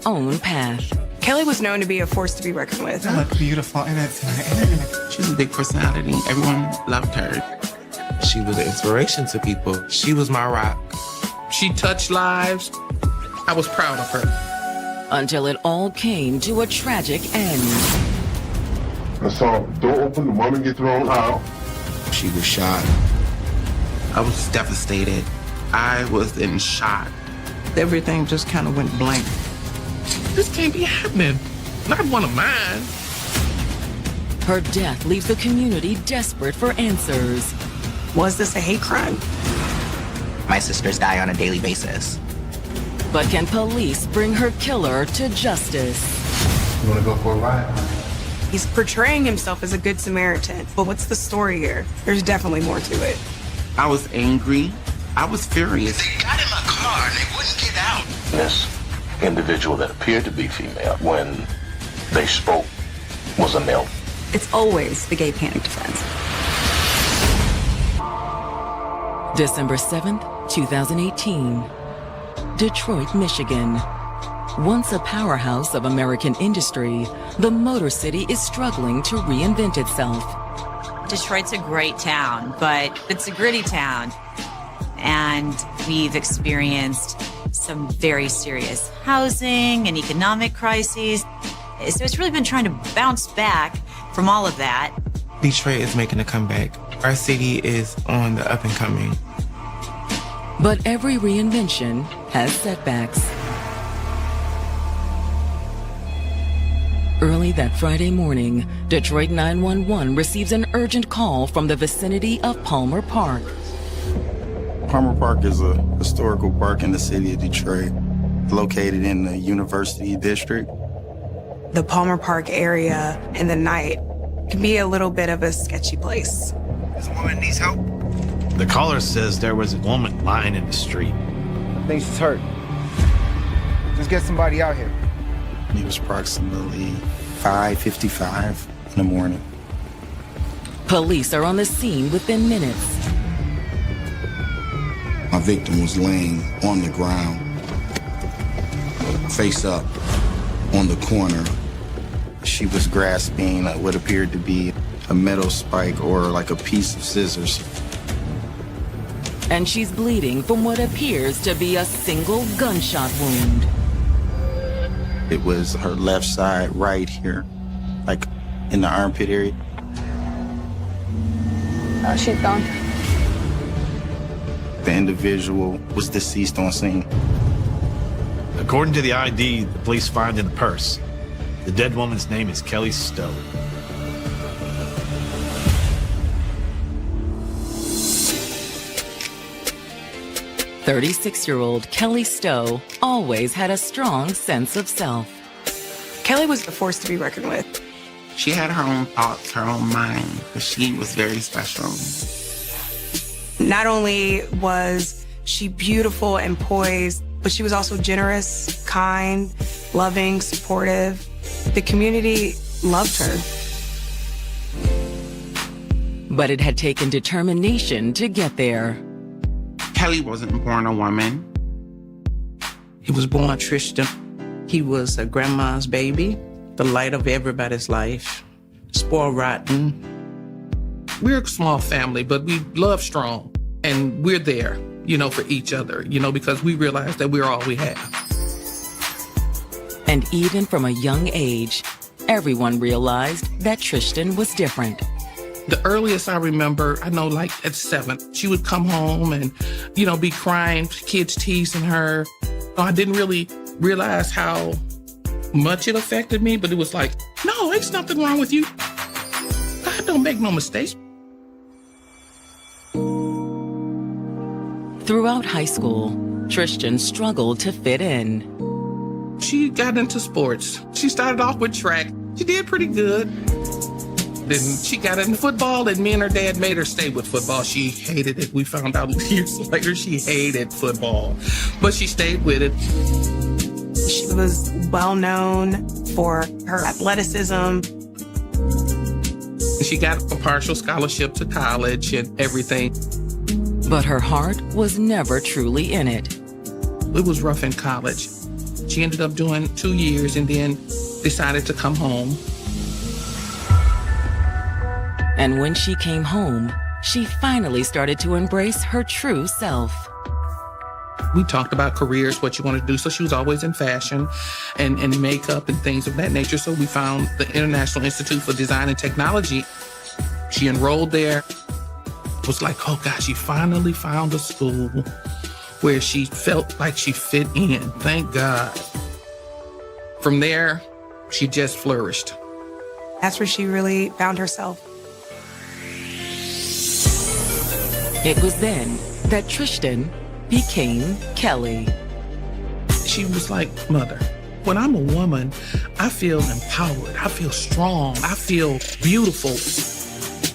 own path. Kelly was known to be a force to be reckoned with. You look beautiful in it tonight. She's a big personality. Everyone loved her. She was an inspiration to people. She was my rock. She touched lives. I was proud of her. Until it all came to a tragic end. I saw the door open, the woman get thrown out. She was shot. I was devastated. I was in shock. Everything just kind of went blank. This can't be happening. Not one of mine. Her death leaves the community desperate for answers. Was this a hate crime? My sisters die on a daily basis. But can police bring her killer to justice? You wanna go for a ride? He's portraying himself as a good Samaritan. But what's the story here? There's definitely more to it. I was angry. I was furious. They got in my car and they wouldn't get out. This individual that appeared to be female, when they spoke, was a male. It's always the gay panic defense. December 7th, 2018. Detroit, Michigan. Once a powerhouse of American industry, the Motor City is struggling to reinvent itself. Detroit's a great town, but it's a gritty town. And we've experienced some very serious housing and economic crises. So it's really been trying to bounce back from all of that. Detroit is making a comeback. Our city is on the up and coming. But every reinvention has setbacks. Early that Friday morning, Detroit 911 receives an urgent call from the vicinity of Palmer Park. Palmer Park is a historical park in the city of Detroit, located in the University District. The Palmer Park area in the night can be a little bit of a sketchy place. This woman needs help. The caller says there was a woman lying in the street. I think she's hurt. Let's get somebody out here. It was approximately 5:55 in the morning. Police are on the scene within minutes. My victim was laying on the ground, face up, on the corner. She was grasping what appeared to be a metal spike or like a piece of scissors. And she's bleeding from what appears to be a single gunshot wound. It was her left side right here, like in the armpit area. Oh, she's gone. The individual was deceased on scene. According to the ID the police find in the purse, the dead woman's name is Kelly Stowe. "36-year-old Kelly Stowe always had a strong sense of self." Kelly was a force to be reckoned with. She had her own thoughts, her own mind, but she was very special. Not only was she beautiful and poised, but she was also generous, kind, loving, supportive. The community loved her. But it had taken determination to get there. Kelly wasn't born a woman. He was born Tristan. He was a grandma's baby, the light of everybody's life, spoiled rotten. We're a small family, but we love strong. And we're there, for each other, because we realize that we're all we have. And even from a young age, everyone realized that Tristan was different. The earliest I remember, I know like at 7, she would come home and, be crying, kids teasing her. I didn't really realize how much it affected me, but it was like, no, there's nothing wrong with you. God don't make no mistakes. Throughout high school, Tristan struggled to fit in. She got into sports. She started off with track. She did pretty good. Then she got into football, and me and her dad made her stay with football. She hated it. We found out years later she hated football, but she stayed with it. She was well known for her athleticism. She got a partial scholarship to college and everything. But her heart was never truly in it. It was rough in college. She ended up doing 2 years and then decided to come home. And when she came home, she finally started to embrace her true self. We talked about careers, what you want to do. So she was always in fashion and makeup and things of that nature. So we found the International Institute for Design and Technology. She enrolled there. It was like, oh gosh, she finally found a school where she felt like she fit in. Thank God. From there, she just flourished. That's where she really found herself. It was then that Tristan became Kelly. She was like, mother, when I'm a woman, I feel empowered. I feel strong. I feel beautiful.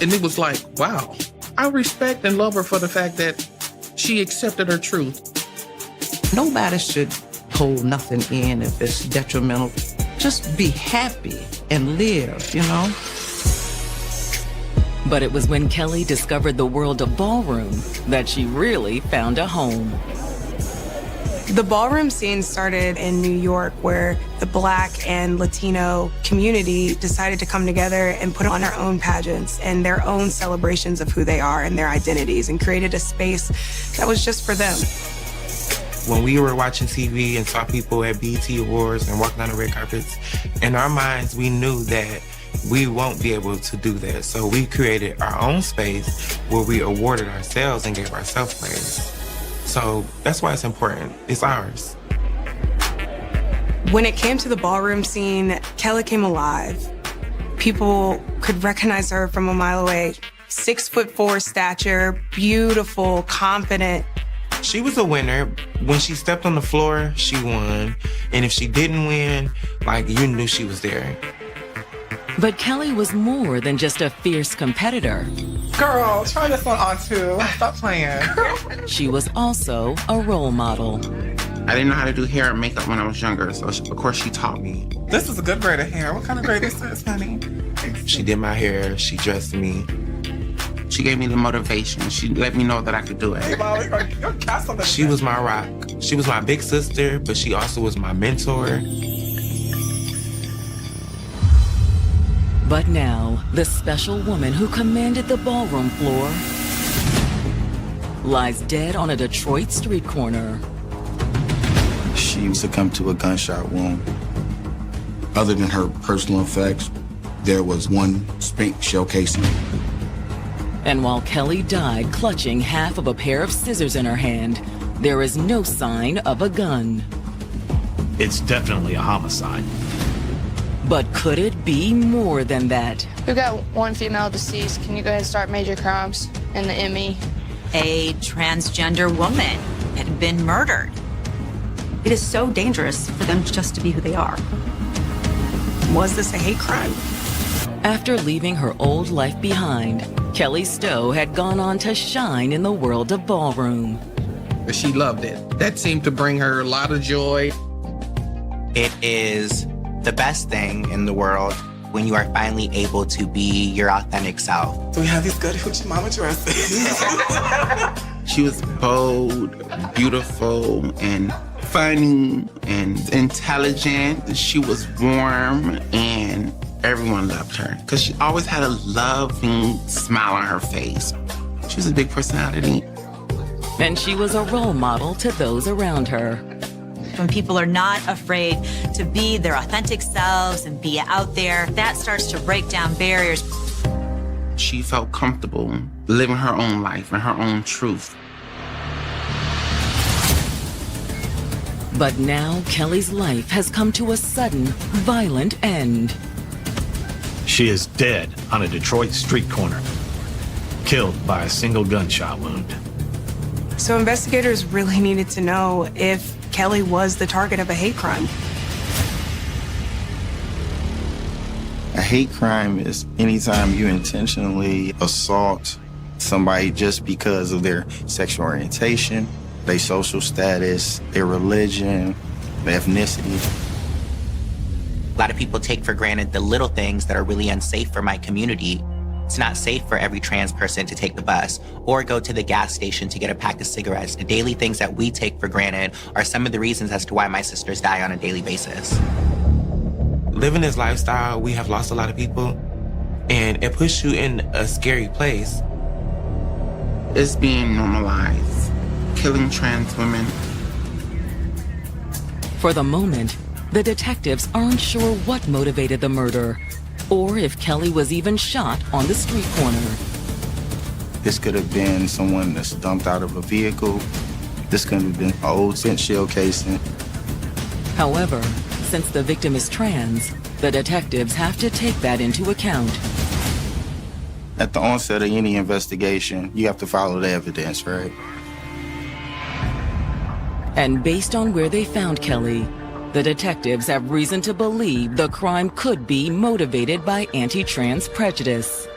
And it was like, wow, I respect and love her for the fact that she accepted her truth. Nobody should hold nothing in if it's detrimental. Just be happy and live, you know? But it was when Kelly discovered the world of ballroom that she really found a home. The ballroom scene started in New York, where the Black and Latino community decided to come together and put on their own pageants and their own celebrations of who they are and their identities, and created a space that was just for them. When we were watching TV and saw people at BET Awards and walking down the red carpets, in our minds, we knew that we won't be able to do that. So we created our own space where we awarded ourselves and gave ourselves praise. So that's why it's important. It's ours. When it came to the ballroom scene, Kelly came alive. People could recognize her from a mile away. 6'4" stature, beautiful, confident. She was a winner. When she stepped on the floor, she won. And if she didn't win, like, you knew she was there. But Kelly was more than just a fierce competitor. Girl, try this one on too. Stop playing. She was also a role model. I didn't know how to do hair and makeup when I was younger, so of course she taught me. This is a good braid of hair. What kind of braid is this, honey? She did my hair, she dressed me. She gave me the motivation. She let me know that I could do it. She was my rock. She was my big sister, but she also was my mentor. But now, the special woman who commanded the ballroom floor lies dead on a Detroit street corner. She succumbed to a gunshot wound. Other than her personal effects, there was one spent shell casing. And while Kelly died clutching half of a pair of scissors in her hand, there is no sign of a gun. It's definitely a homicide. But could it be more than that? We've got one female deceased. Can you go ahead and start major crimes in the ME? A transgender woman had been murdered. It is so dangerous for them just to be who they are. Was this a hate crime? After leaving her old life behind, Kelly Stowe had gone on to shine in the world of ballroom. She loved it. That seemed to bring her a lot of joy. It is the best thing in the world when you are finally able to be your authentic self. So we have these good hoochie mama dresses. She was bold, beautiful, and funny, and intelligent. She was warm, and everyone loved her because she always had a loving smile on her face. She was a big personality. And she was a role model to those around her. When people are not afraid to be their authentic selves and be out there, that starts to break down barriers. She felt comfortable living her own life and her own truth. But now Kelly's life has come to a sudden, violent end. She is dead on a Detroit street corner, killed by a single gunshot wound. So investigators really needed to know if Kelly was the target of a hate crime. A hate crime is anytime you intentionally assault somebody just because of their sexual orientation, their social status, their religion, their ethnicity. A lot of people take for granted the little things that are really unsafe for my community. It's not safe for every trans person to take the bus or go to the gas station to get a pack of cigarettes. The daily things that we take for granted are some of the reasons as to why my sisters die on a daily basis. Living this lifestyle, we have lost a lot of people, and it puts you in a scary place. It's being normalized, killing trans women. For the moment, the detectives aren't sure what motivated the murder, or if Kelly was even shot on the street corner. This could have been someone that's dumped out of a vehicle. This could have been an old spent shell casing. However, since the victim is trans, the detectives have to take that into account. At the onset of any investigation, you have to follow the evidence, right? And based on where they found Kelly, the detectives have reason to believe the crime could be motivated by anti-trans prejudice.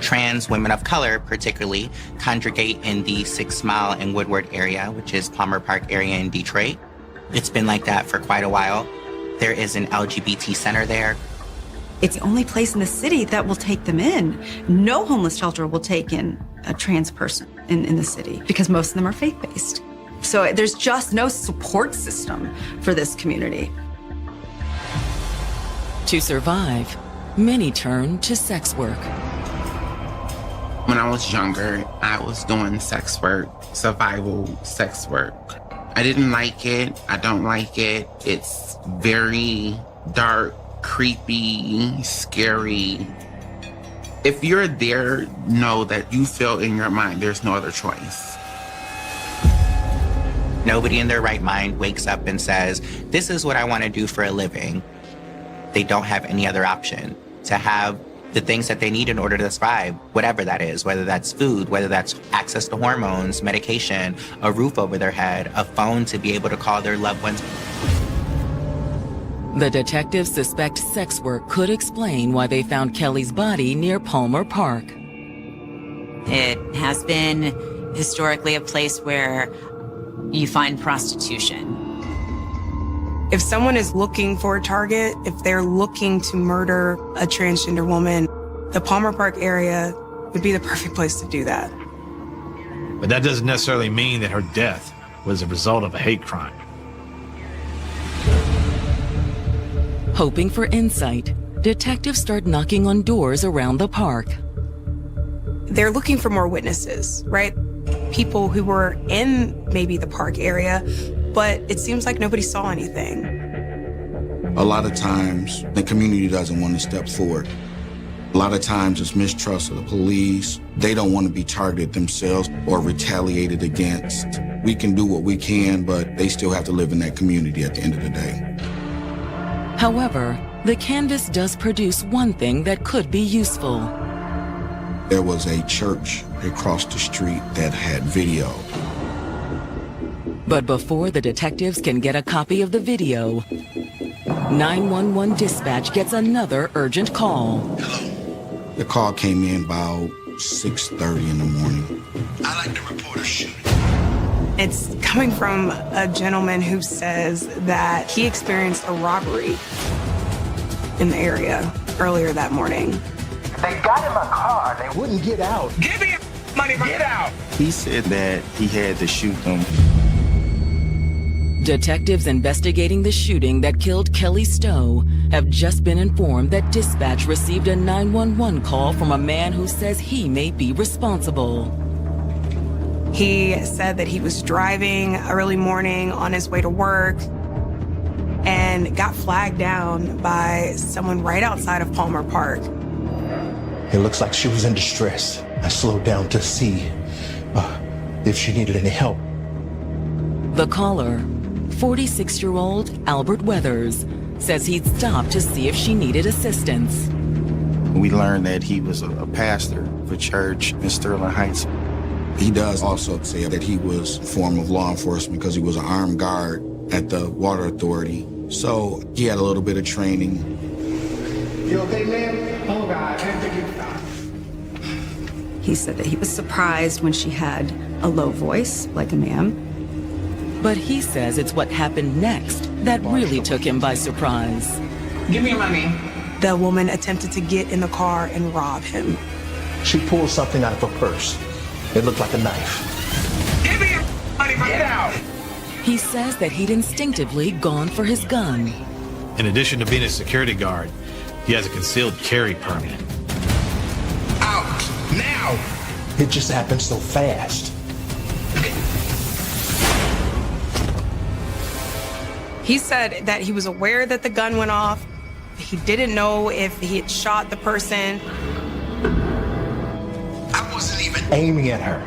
Trans women of color, particularly, congregate in the 6 Mile and Woodward area, which is Palmer Park area in Detroit. It's been like that for quite a while. There is an LGBT center there. It's the only place in the city that will take them in. No homeless shelter will take in a trans person in the city because most of them are faith-based. So there's just no support system for this community. To survive, many turn to sex work. When I was younger, I was doing sex work, survival sex work. I didn't like it. I don't like it. It's very dark, creepy, scary. If you're there, know that you feel in your mind there's no other choice. Nobody in their right mind wakes up and says, this is what I want to do for a living. They don't have any other option to have the things that they need in order to survive, whatever that is, whether that's food, whether that's access to hormones, medication, a roof over their head, a phone to be able to call their loved ones. The detectives suspect sex work could explain why they found Kelly's body near Palmer Park. It has been historically a place where you find prostitution. If someone is looking for a target, if they're looking to murder a transgender woman, the Palmer Park area would be the perfect place to do that. But that doesn't necessarily mean that her death was a result of a hate crime. Hoping for insight, detectives start knocking on doors around the park. They're looking for more witnesses, right? People who were in maybe the park area, but it seems like nobody saw anything. A lot of times, the community doesn't want to step forward. A lot of times, it's mistrust of the police. They don't want to be targeted themselves or retaliated against. We can do what we can, but they still have to live in that community at the end of the day. However, the canvas does produce one thing that could be useful. There was a church across the street that had video. But before the detectives can get a copy of the video, 911 dispatch gets another urgent call. The call came in about 6:30 in the morning. I like to report a shooting. It's coming from a gentleman who says that he experienced a robbery in the area earlier that morning. They got in my car. They wouldn't get out. Give me your money, get out. He said that he had to shoot them. Detectives investigating the shooting that killed Kelly Stowe have just been informed that dispatch received a 911 call from a man who says he may be responsible. He said that he was driving early morning on his way to work and got flagged down by someone right outside of Palmer Park. It looks like she was in distress. I slowed down to see if she needed any help. The caller, 46-year-old Albert Weathers, says he'd stopped to see if she needed assistance. We learned that he was a pastor of a church in Sterling Heights. He does also say that he was a form of law enforcement because he was an armed guard at the Water Authority. So he had a little bit of training. You okay, ma'am? Oh, God, I didn't think you stopped. He said that he was surprised when she had a low voice, like a man. But he says it's what happened next that really took him by surprise. Give me your money. The woman attempted to get in the car and rob him. She pulled something out of her purse. It looked like a knife. Give me your money, get out! He says that he'd instinctively gone for his gun. In addition to being a security guard, he has a concealed carry permit. Out! Now! It just happened so fast. He said that he was aware that the gun went off. He didn't know if he had shot the person. I wasn't even aiming at her.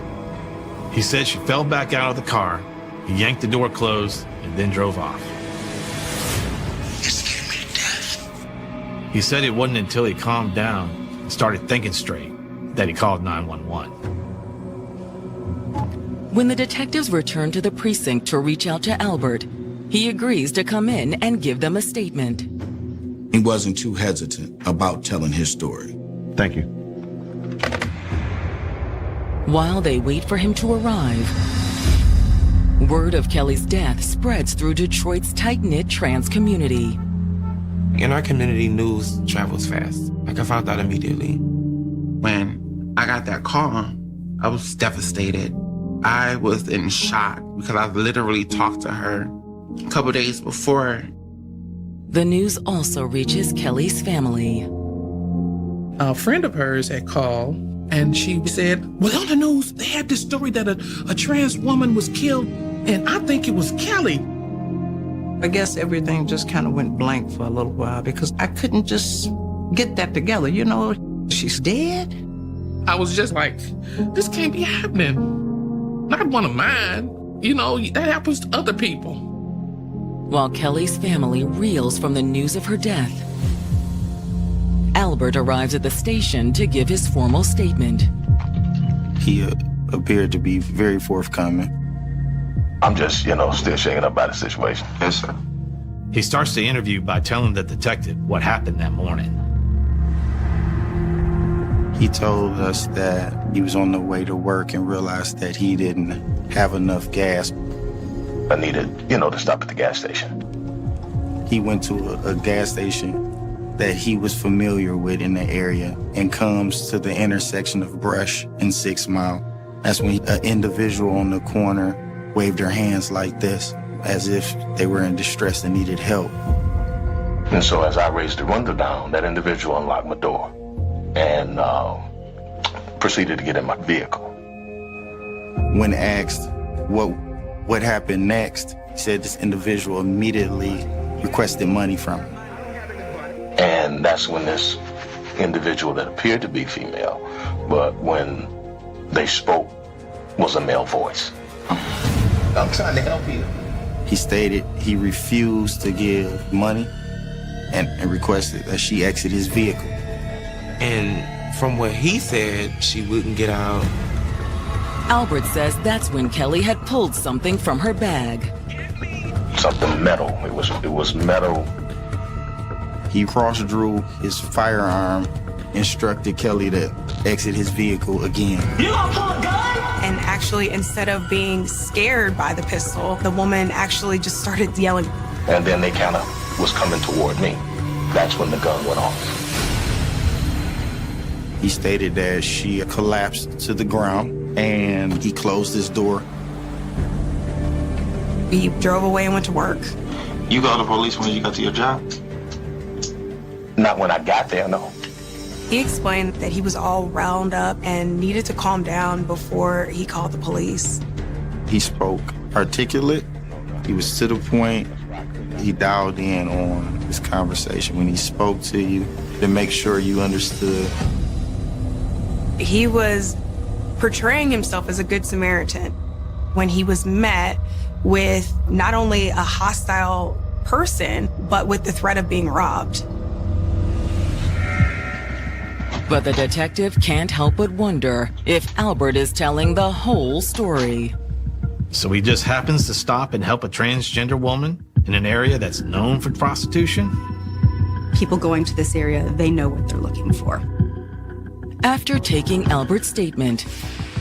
He said she fell back out of the car. He yanked the door closed and then drove off. You're scaring me to death. He said it wasn't until he calmed down and started thinking straight that he called 911. When the detectives return to the precinct to reach out to Albert, he agrees to come in and give them a statement. He wasn't too hesitant about telling his story. Thank you. While they wait for him to arrive, word of Kelly's death spreads through Detroit's tight-knit trans community. In our community, news travels fast. Like, I found out immediately. When I got that call, I was devastated. I was in shock because I literally talked to her a couple days before. The news also reaches Kelly's family. A friend of hers had called, and she said, well, on the news, they had this story that a trans woman was killed, and I think it was Kelly. I guess everything just kind of went blank for a little while because I couldn't just get that together. You know, she's dead. I was just like, this can't be happening. Not one of mine. You know, that happens to other people. While Kelly's family reels from the news of her death, Albert arrives at the station to give his formal statement. He appeared to be very forthcoming. I'm just, still shaken up by the situation. Yes, sir. He starts the interview by telling the detective what happened that morning. He told us that he was on the way to work and realized that he didn't have enough gas. I needed, to stop at the gas station. He went to a gas station that he was familiar with in the area and comes to the intersection of Brush and 6 Mile. That's when an individual on the corner waved their hands like this, as if they were in distress and needed help. And so as I raised the window down, that individual unlocked my door and proceeded to get in my vehicle. When asked what happened next, he said this individual immediately requested money from him. And that's when this individual that appeared to be female, but when they spoke, was a male voice. I'm trying to help you. He stated he refused to give money and requested that she exit his vehicle. And from what he said, she wouldn't get out. Albert says that's when Kelly had pulled something from her bag. Something metal. It was metal. He cross-drew his firearm, instructed Kelly to exit his vehicle again. You gonna pull a gun? And actually, instead of being scared by the pistol, the woman actually just started yelling. And then they kind of was coming toward me. That's when the gun went off. He stated that she collapsed to the ground and he closed his door. We drove away and went to work. You called the police when you got to your job? Not when I got there, no. He explained that he was all wound up and needed to calm down before he called the police. He spoke articulate. He was to the point. He dialed in on his conversation when he spoke to you to make sure you understood. He was portraying himself as a good Samaritan when he was met with not only a hostile person, but with the threat of being robbed. But the detective can't help but wonder if Albert is telling the whole story. So he just happens to stop and help a transgender woman in an area that's known for prostitution? People going to this area, they know what they're looking for. After taking Albert's statement,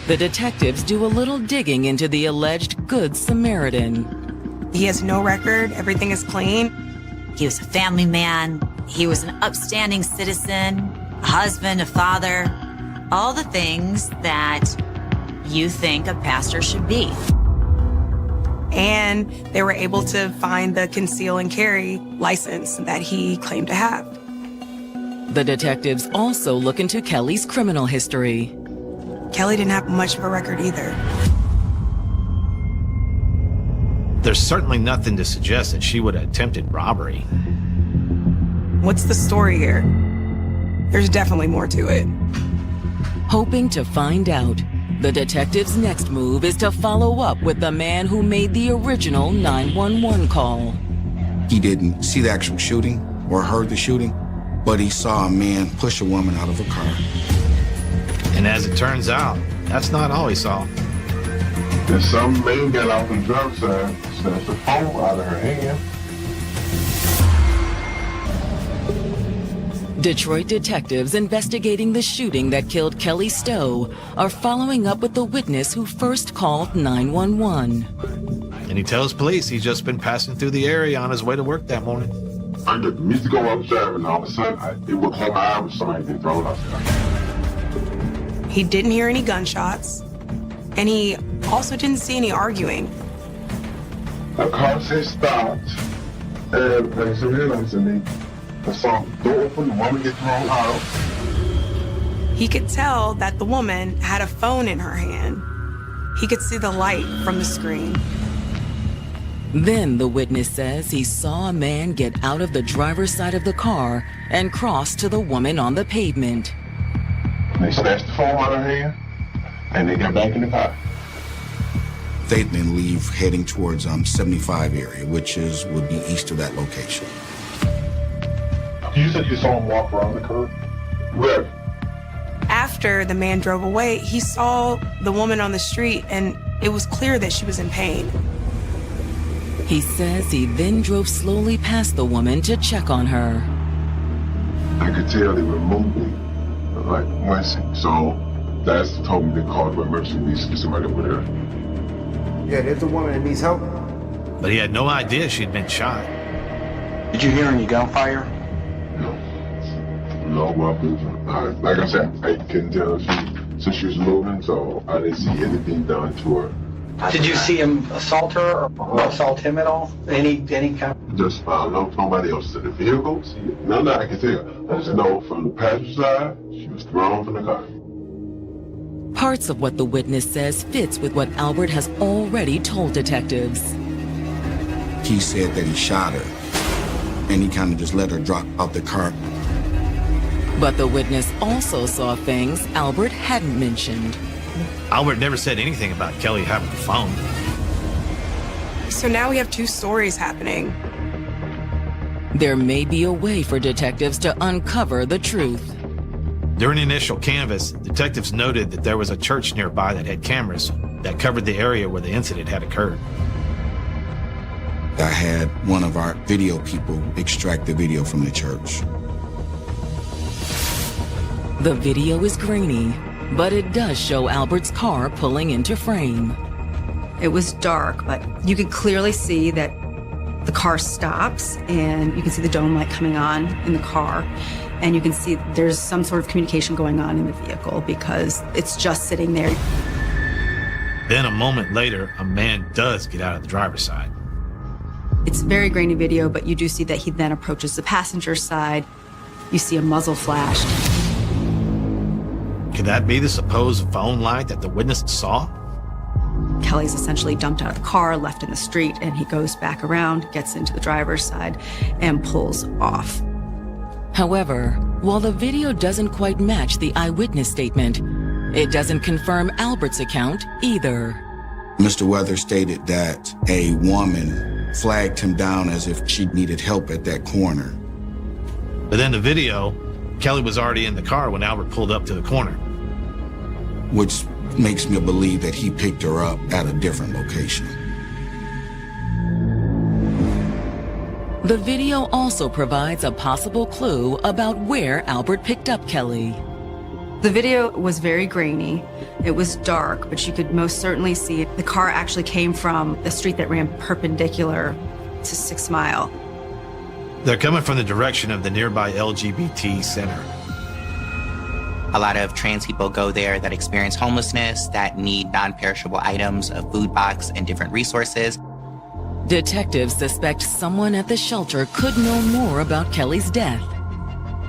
the detectives do a little digging into the alleged Good Samaritan. He has no record. Everything is clean. He was a family man. He was an upstanding citizen, a husband, a father, All the things that you think a pastor should be. And they were able to find the conceal and carry license that he claimed to have. The detectives also look into Kelly's criminal history. Kelly didn't have much of a record either. There's certainly nothing to suggest that she would have attempted robbery. What's the story here? There's definitely more to it. Hoping to find out, the detective's next move is to follow up with the man who made the original 911 call. He didn't see the actual shooting or heard the shooting, but he saw a man push a woman out of a car. And as it turns out, that's not all he saw. Then some man got off the driver's side, snatched the phone out of her hand. Detroit detectives investigating the shooting that killed Kelly Stowe are following up with the witness who first called 911. And he tells police he's just been passing through the area on his way to work that morning. I got the music go upstairs, and all of a sudden, it would hold my eye with somebody being thrown outside. He didn't hear any gunshots, and he also didn't see any arguing. The car said stopped, and I realized to me, I saw the door open, the woman get thrown out. He could tell that the woman had a phone in her hand. He could see the light from the screen. Then the witness says he saw a man get out of the driver's side of the car and cross to the woman on the pavement. They snatched the phone out of her hand, and they got back in the car. They then leave heading towards 75 area, which would be east of that location. You said you saw him walk around the curb? Where? After the man drove away, he saw the woman on the street, and it was clear that she was in pain. He says he then drove slowly past the woman to check on her. I could tell they were moving, like wincing. So that's told me to call for emergency police to get somebody over there. Yeah, there's a woman that needs help. But he had no idea she'd been shot. Did you hear any gunfire? No weapons. Like I said, I couldn't tell since she was moving, so I didn't see anything done to her. Did you see him assault her or assault him at all? Any kind? Just nobody else in the vehicle. None that I can tell. I just know from the passenger side, she was thrown from the car. Parts of what the witness says fits with what Albert has already told detectives. He said that he shot her, and he kind of just let her drop out the car. But the witness also saw things Albert hadn't mentioned. Albert never said anything about Kelly having a phone. So now we have two stories happening. There may be a way for detectives to uncover the truth. During initial canvass, detectives noted that there was a church nearby that had cameras that covered the area where the incident had occurred. I had one of our video people extract the video from the church. The video is grainy, but it does show Albert's car pulling into frame. It was dark, but you could clearly see that the car stops, and you can see the dome light coming on in the car, and you can see there's some sort of communication going on in the vehicle because it's just sitting there. Then a moment later, a man does get out of the driver's side. It's very grainy video, but you do see that he then approaches the passenger side. You see a muzzle flashed. Could that be the supposed phone light that the witness saw? Kelly's essentially dumped out of the car, left in the street, and he goes back around, gets into the driver's side, and pulls off. However, while the video doesn't quite match the eyewitness statement, it doesn't confirm Albert's account either. Mr. Weather stated that a woman flagged him down as if she needed help at that corner. But in the video, Kelly was already in the car when Albert pulled up to the corner. Which makes me believe that he picked her up at a different location. The video also provides a possible clue about where Albert picked up Kelly. The video was very grainy. It was dark, but you could most certainly see the car actually came from the street that ran perpendicular to 6 Mile. They're coming from the direction of the nearby LGBT center. A lot of trans people go there that experience homelessness, that need non-perishable items, a food box, and different resources. Detectives suspect someone at the shelter could know more about Kelly's death,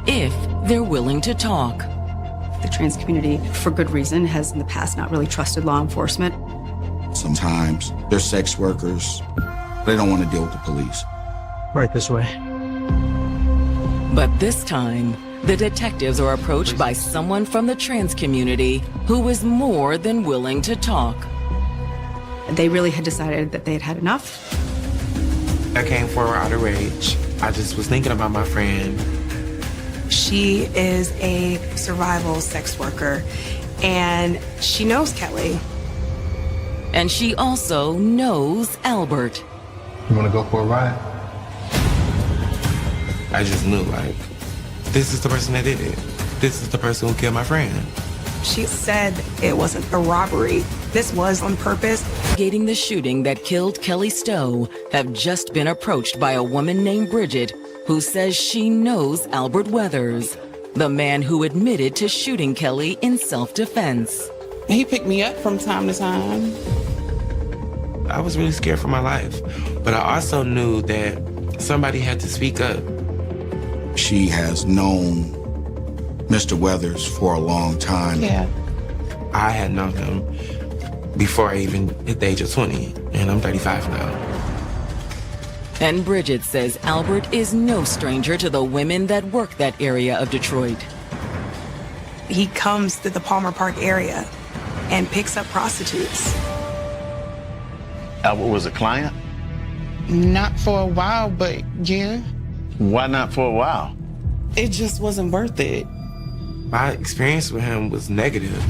if they're willing to talk. The trans community, for good reason, has in the past not really trusted law enforcement. Sometimes they're sex workers. They don't want to deal with the police. Right this way. But this time, the detectives are approached by someone from the trans community who is more than willing to talk. They really had decided that they had had enough. I came forward out of rage. I just was thinking about my friend. She is a survival sex worker, and she knows Kelly. And she also knows Albert. You want to go for a ride? I just knew, like, this is the person that did it. This is the person who killed my friend. She said it wasn't a robbery. This was on purpose. Investigating the shooting that killed Kelly Stowe have just been approached by a woman named Bridget who says she knows Albert Weathers, the man who admitted to shooting Kelly in self-defense. He picked me up from time to time. I was really scared for my life, but I also knew that somebody had to speak up. She has known Mr. Weathers for a long time. Yeah. I had known him before I even hit the age of 20, and I'm 35 now. And Bridget says Albert is no stranger to the women that work that area of Detroit. He comes to the Palmer Park area and picks up prostitutes. Albert was a client? Not for a while, but yeah. Why not for a while? It just wasn't worth it. My experience with him was negative.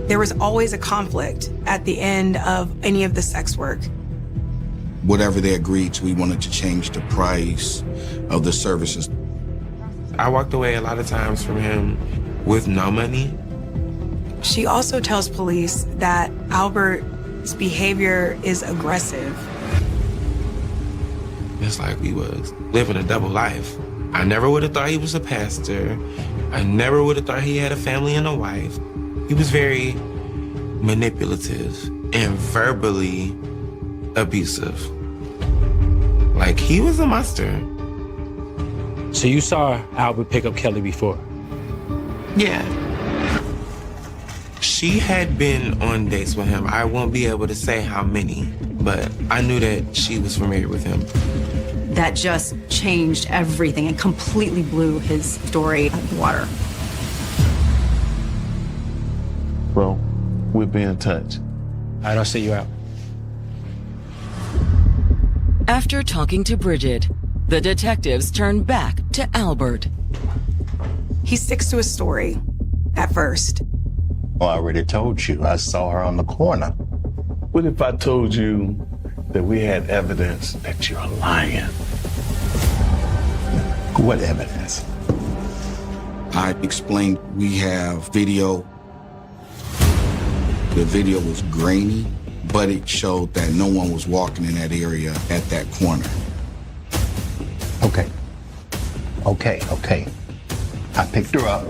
There was always a conflict at the end of any of the sex work. Whatever they agreed to, we wanted to change the price of the services. I walked away a lot of times from him with no money. She also tells police that Albert's behavior is aggressive. It's like we was living a double life. I never would have thought he was a pastor. I never would have thought he had a family and a wife. He was very manipulative and verbally abusive. Like, he was a monster. So you saw Albert pick up Kelly before? Yeah. She had been on dates with him. I won't be able to say how many, but I knew that she was familiar with him. That just changed everything and completely blew his story out of the water. Well, we'll be in touch. I'll see you out. After talking to Bridget, the detectives turn back to Albert. He sticks to his story at first. Well, I already told you. I saw her on the corner. What if I told you that we had evidence that you're lying? What evidence? I explained we have video. The video was grainy, but it showed that no one was walking in that area at that corner. Okay. I picked her up.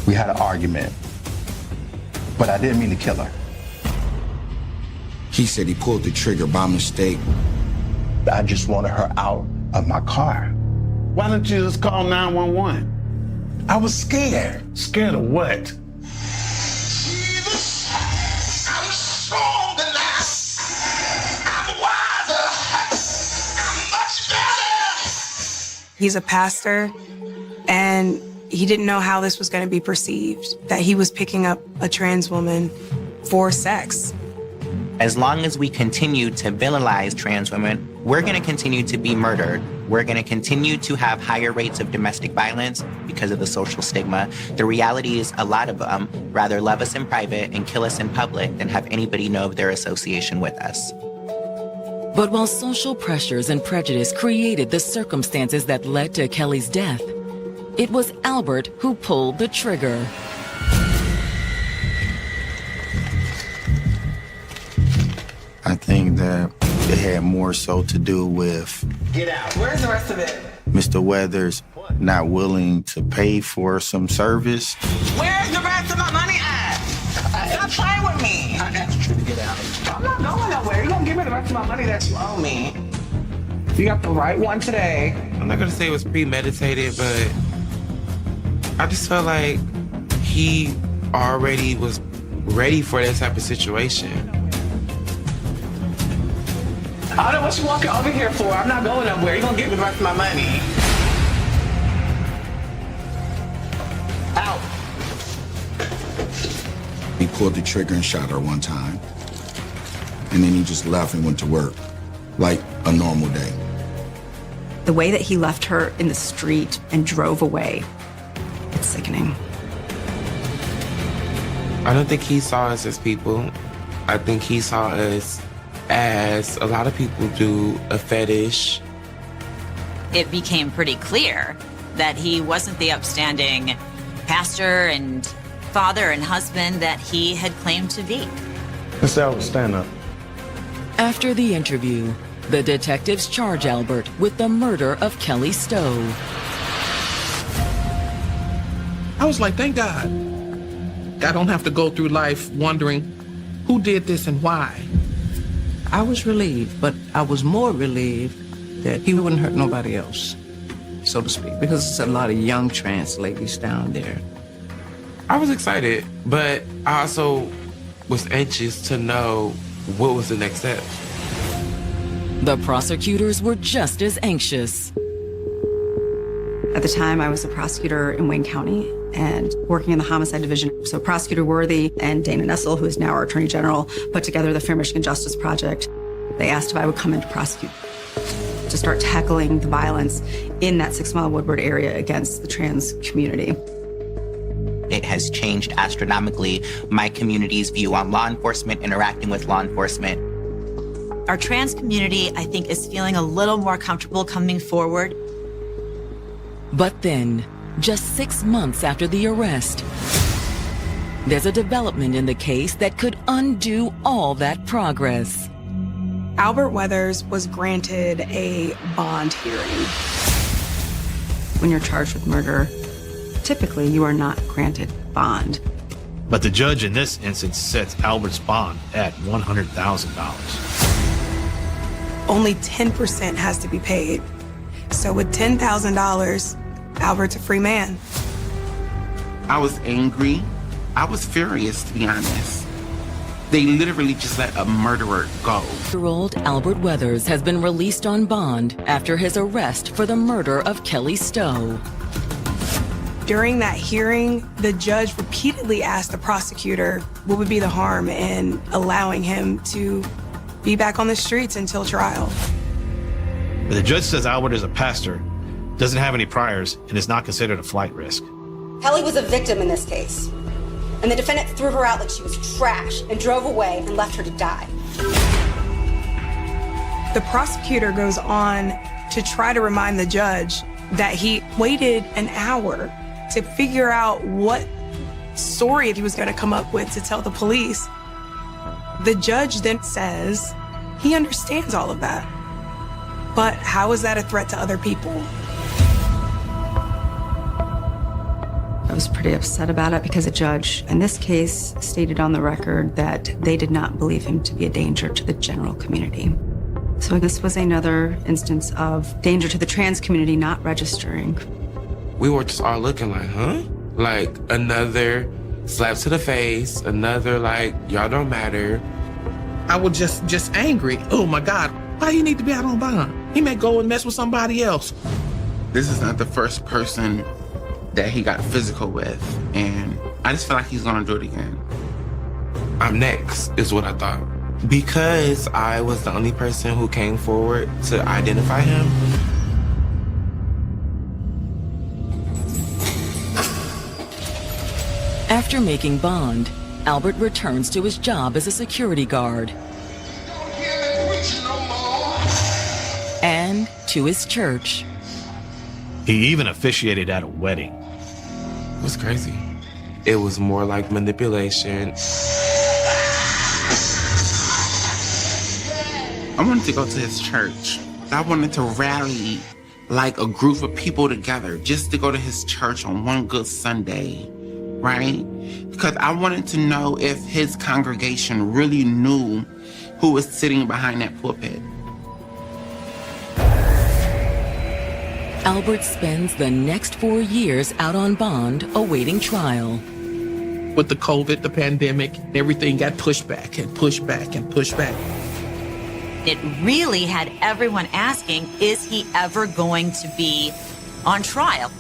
We had an argument. But I didn't mean to kill her. He said he pulled the trigger by mistake. I just wanted her out of my car. Why don't you just call 911? I was scared. Scared of what? Jesus, I'm strong tonight. I'm wiser. I'm much better. He's a pastor, and he didn't know how this was going to be perceived, that he was picking up a trans woman for sex. As long as we continue to villainize trans women, we're going to continue to be murdered. We're going to continue to have higher rates of domestic violence because of the social stigma. The reality is a lot of them rather love us in private and kill us in public than have anybody know of their association with us. But while social pressures and prejudice created the circumstances that led to Kelly's death, it was Albert who pulled the trigger. I think that it had more so to do with Get out. Where's the rest of it? Mr. Weathers not willing to pay for some service. Where's the rest of my money at? Stop playing with me. I asked you to get out. I'm not going nowhere. You're going to give me the rest of my money that you owe me. You got the right one today. I'm not gonna say it was premeditated, but I just felt like he already was ready for that type of situation. I don't know what you walking over here for. I'm not going nowhere. You're going to give me the rest of my money. Out. He pulled the trigger and shot her one time. And then he just left and went to work, like a normal day. The way that he left her in the street and drove away, it's sickening. I don't think he saw us as people. I think he saw us as a lot of people do, a fetish. It became pretty clear that he wasn't the upstanding pastor and father and husband that he had claimed to be. Miss Albert, stand up. After the interview, the detectives charge Albert with the murder of Kelly Stowe. I was like, thank God. I don't have to go through life wondering who did this and why. I was relieved, but I was more relieved that he wouldn't hurt nobody else, so to speak, because there's a lot of young trans ladies down there. I was excited, but I also was anxious to know what was the next step. The prosecutors were just as anxious. At the time, I was a prosecutor in Wayne County and working in the homicide division. So Prosecutor Worthy and Dana Nessel, who is now our Attorney General, put together the Fair Michigan Justice Project. They asked if I would come in to prosecute, to start tackling the violence in that 6 Mile Woodward area against the trans community. It has changed astronomically my community's view on law enforcement, interacting with law enforcement. Our trans community, I think, is feeling a little more comfortable coming forward. But then, just 6 months after the arrest, there's a development in the case that could undo all that progress. Albert Weathers was granted a bond hearing. When you're charged with murder, typically you are not granted bond. But the judge in this instance sets Albert's bond at $100,000. Only 10% has to be paid. So with $10,000, Albert's a free man. I was angry. I was furious, to be honest. They literally just let a murderer go. 8-year-old Albert Weathers has been released on bond after his arrest for the murder of Kelly Stowe. During that hearing, the judge repeatedly asked the prosecutor what would be the harm in allowing him to be back on the streets until trial. But the judge says Albert is a pastor, doesn't have any priors, and is not considered a flight risk. Kelly was a victim in this case, and the defendant threw her out like she was trash and drove away and left her to die. The prosecutor goes on to try to remind the judge that he waited an hour to figure out what story he was going to come up with to tell the police. The judge then says he understands all of that. But how is that a threat to other people? I was pretty upset about it because a judge in this case stated on the record that they did not believe him to be a danger to the general community. So this was another instance of danger to the trans community not registering. We were just all looking like, huh? Like another slap to the face, another like, y'all don't matter. I was just angry. Oh my God, why he need to be out on bond? He may go and mess with somebody else. This is not the first person that he got physical with, and I just feel like he's gonna do it again. I'm next, is what I thought. Because I was the only person who came forward to identify him. After making bond, Albert returns to his job as a security guard. And to his church. He even officiated at a wedding. It was crazy. It was more like manipulation. I wanted to go to his church. I wanted to rally like a group of people together just to go to his church on one good Sunday, right? Because I wanted to know if his congregation really knew who was sitting behind that pulpit. Albert spends the next 4 years out on bond awaiting trial. With the COVID, the pandemic, everything got pushed back and pushed back and pushed back. It really had everyone asking, is he ever going to be on trial?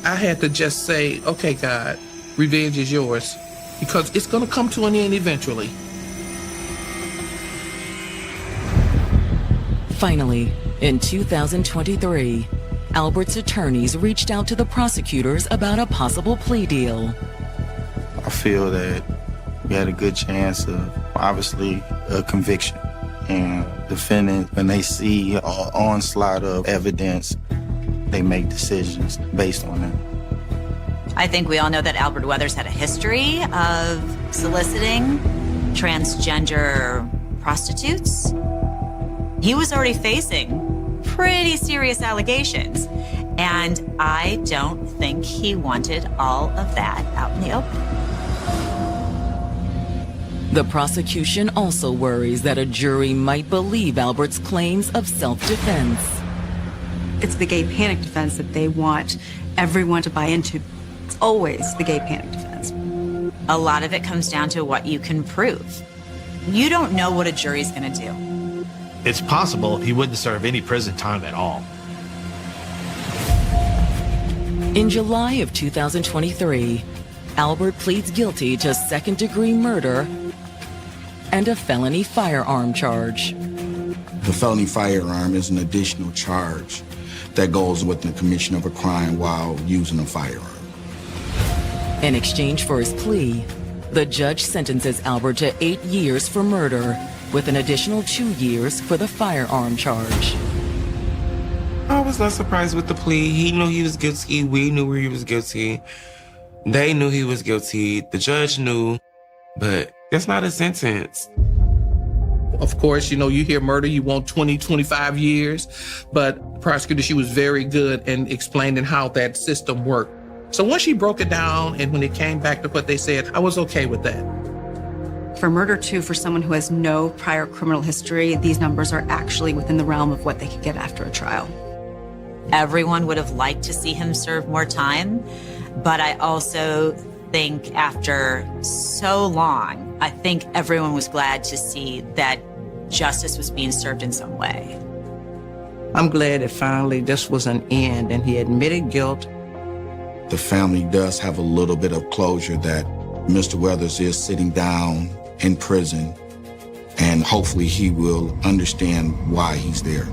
I had to just say, okay, God, revenge is yours, because it's going to come to an end eventually. Finally, in 2023, Albert's attorneys reached out to the prosecutors about a possible plea deal. I feel that we had a good chance of, obviously, a conviction. And defendant, when they see an onslaught of evidence, they make decisions based on that. I think we all know that Albert Weathers had a history of soliciting transgender prostitutes. He was already facing pretty serious allegations, and I don't think he wanted all of that out in the open. The prosecution also worries that a jury might believe Albert's claims of self-defense. It's the gay panic defense that they want everyone to buy into. It's always the gay panic defense. A lot of it comes down to what you can prove. You don't know what a jury's gonna do. It's possible he wouldn't serve any prison time at all. In July of 2023, Albert pleads guilty to second-degree murder and a felony firearm charge. The felony firearm is an additional charge that goes with the commission of a crime while using a firearm. In exchange for his plea, the judge sentences Albert to 8 years for murder, with an additional 2 years for the firearm charge. I was not surprised with the plea. He knew he was guilty. We knew he was guilty. They knew he was guilty. The judge knew, but that's not a sentence. Of course, you know, you hear murder, you want 20, 25 years, but the prosecutor, she was very good in explaining how that system worked. So once she broke it down and when it came back to what they said, I was okay with that. For murder, too, for someone who has no prior criminal history, these numbers are actually within the realm of what they could get after a trial. Everyone would have liked to see him serve more time, but I also think after so long, I think everyone was glad to see that justice was being served in some way. I'm glad that finally this was an end and he admitted guilt. The family does have a little bit of closure that Mr. Weathers is sitting down in prison, and hopefully he will understand why he's there.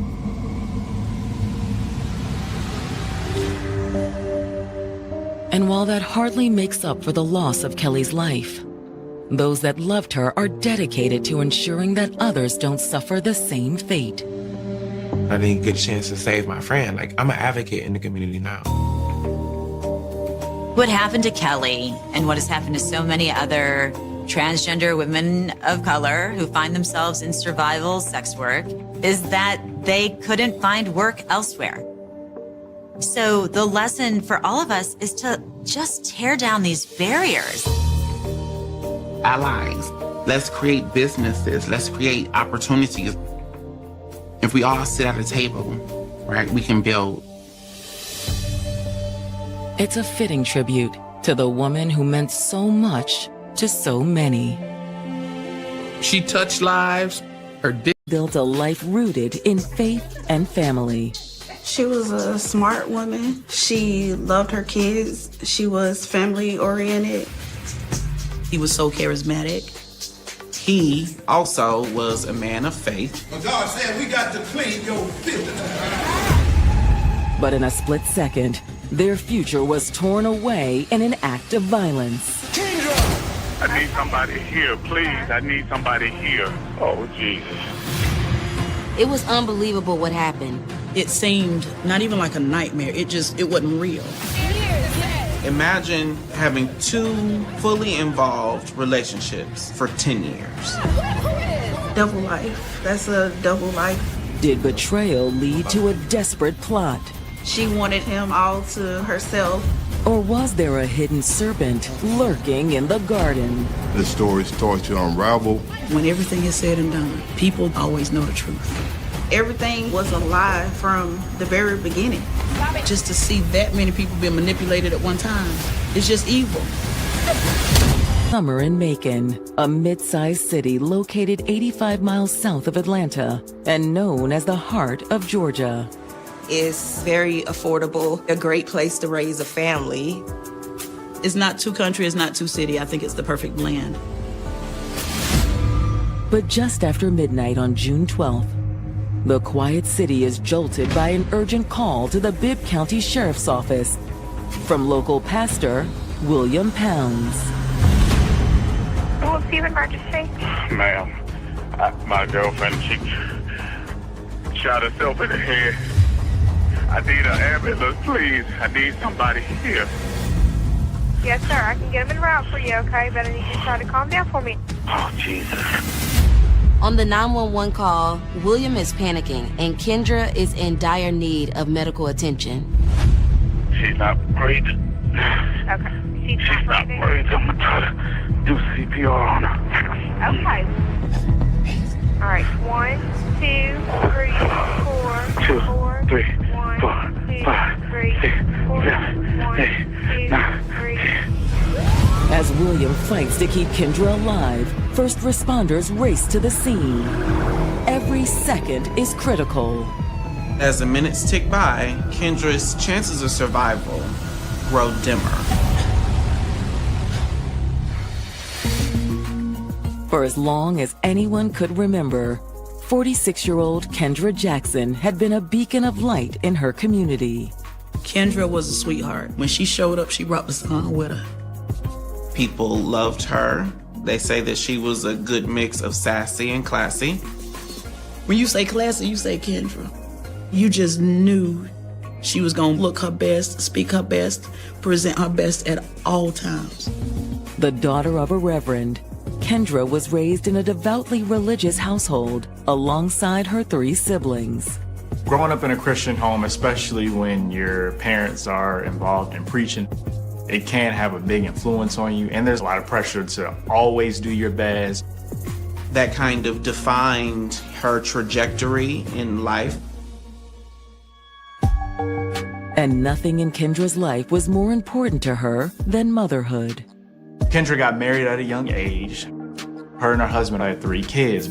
And while that hardly makes up for the loss of Kelly's life, those that loved her are dedicated to ensuring that others don't suffer the same fate. I didn't get a chance to save my friend. Like, I'm an advocate in the community now. What happened to Kelly and what has happened to so many other transgender women of color who find themselves in survival sex work is that they couldn't find work elsewhere. So the lesson for all of us is to just tear down these barriers. Allies. Let's create businesses. Let's create opportunities. If we all sit at a table, right, we can build. It's a fitting tribute to the woman who meant so much to so many. She touched lives. Her dick built a life rooted in faith and family. She was a smart woman. She loved her kids. She was family oriented. He was so charismatic. He also was a man of faith. Well, God said we got to clean your filthy. But in a split second, their future was torn away in an act of violence. I need somebody here, please. I need somebody here. Oh, Jesus. It was unbelievable what happened. It seemed not even like a nightmare. It wasn't real. Imagine having 2 fully involved relationships for 10 years. Double life. That's a double life. Did betrayal lead to a desperate plot? She wanted him all to herself. Or was there a hidden serpent lurking in the garden? The story starts to unravel. When everything is said and done, people always know the truth. Everything was a lie from the very beginning. Just to see that many people being manipulated at one time, it's just evil. Summer in Macon, a mid-sized city located 85 miles south of Atlanta and known as the heart of Georgia. It's very affordable, a great place to raise a family. It's not too country, it's not too city. I think it's the perfect blend. But just after midnight on June 12th, the quiet city is jolted by an urgent call to the Bibb County Sheriff's Office from local pastor William Pounds. Will Stephen Registry? Ma'am, my girlfriend, she shot herself in the head. I need an ambulance, please. I need somebody here. Yes, sir. I can get him en route for you, okay? But I need you to try to calm down for me. Oh, Jesus. On the 911 call, William is panicking and Kendra is in dire need of medical attention. She's not breathing. Okay. She's not breathing. I'm going to try to do CPR on her. Okay. All right. 1, 2, 3, 4, 4, 3, 1, 4, 2, 5, 3, 6, 4, 7, 1, 8, 2, 9, 3. As William fights to keep Kendra alive, first responders race to the scene. Every second is critical. As the minutes tick by, Kendra's chances of survival grow dimmer. For as long as anyone could remember, 46-year-old Kendra Jackson had been a beacon of light in her community. Kendra was a sweetheart. When she showed up, she brought the sun with her. People loved her. They say that she was a good mix of sassy and classy. When you say classy, you say Kendra. You just knew she was gonna look her best, speak her best, present her best at all times. The daughter of a reverend, Kendra was raised in a devoutly religious household alongside her 3 siblings. Growing up in a Christian home, especially when your parents are involved in preaching, it can have a big influence on you, and there's a lot of pressure to always do your best. That kind of defined her trajectory in life. And nothing in Kendra's life was more important to her than motherhood. Kendra got married at a young age. Her and her husband had 3 kids.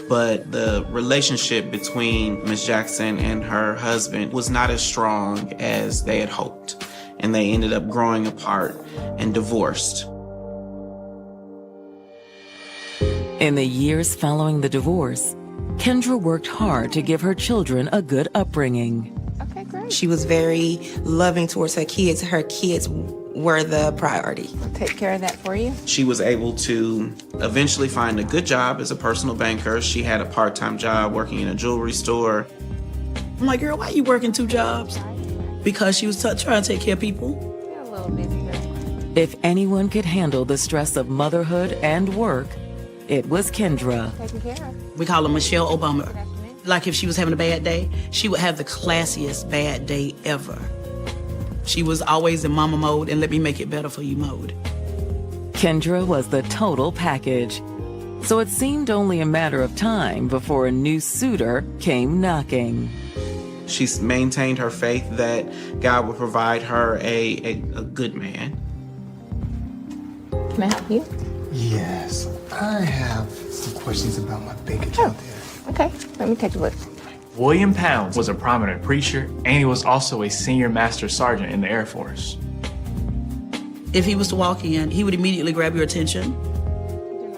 But the relationship between Ms. Jackson and her husband was not as strong as they had hoped. And they ended up growing apart and divorced. In the years following the divorce, Kendra worked hard to give her children a good upbringing. Okay, great. She was very loving towards her kids. Her kids were the priority. I'll take care of that for you. She was able to eventually find a good job as a personal banker. She had a part-time job working in a jewelry store. I'm like, girl, why are you working 2 jobs? Because she was trying to take care of people. You're a little busy, girl. If anyone could handle the stress of motherhood and work, it was Kendra. Taken care of. We call her Michelle Obama. Like if she was having a bad day, she would have the classiest bad day ever. She was always in mama mode and let me make it better for you mode. Kendra was the total package. So it seemed only a matter of time before a new suitor came knocking. She's maintained her faith that God would provide her a good man. Can I help you? Yes, I have some questions about my bank account there. Okay, let me take a look. William Pounds was a prominent preacher, and he was also a senior master sergeant in the Air Force. If he was to walk in, he would immediately grab your attention.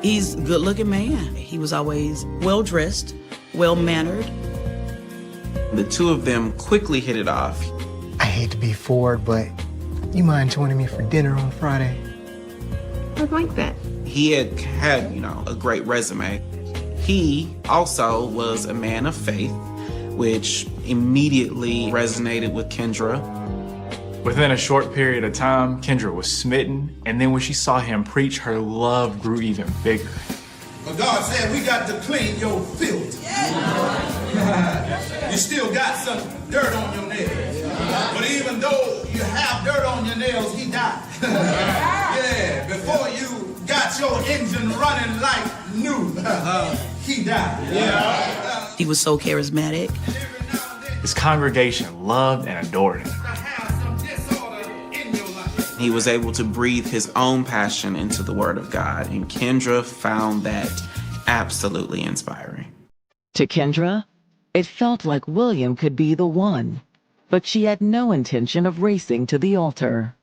He's a good-looking man. He was always well-dressed, well-mannered. The 2 of them quickly hit it off. I hate to be forward, but you mind joining me for dinner on Friday? I'd like that. He had, a great resume. He also was a man of faith, which immediately resonated with Kendra. Within a short period of time, Kendra was smitten, and then when she saw him preach, her love grew even bigger. But God said we got to clean your filth. You still got some dirt on your nails. But even though you have dirt on your nails, he died. Yeah, before you got your engine running like new, he died. Yeah. He was so charismatic. His congregation loved and adored him. He was able to breathe his own passion into the Word of God, and Kendra found that absolutely inspiring. To Kendra, it felt like William could be the one, but she had no intention of racing to the altar.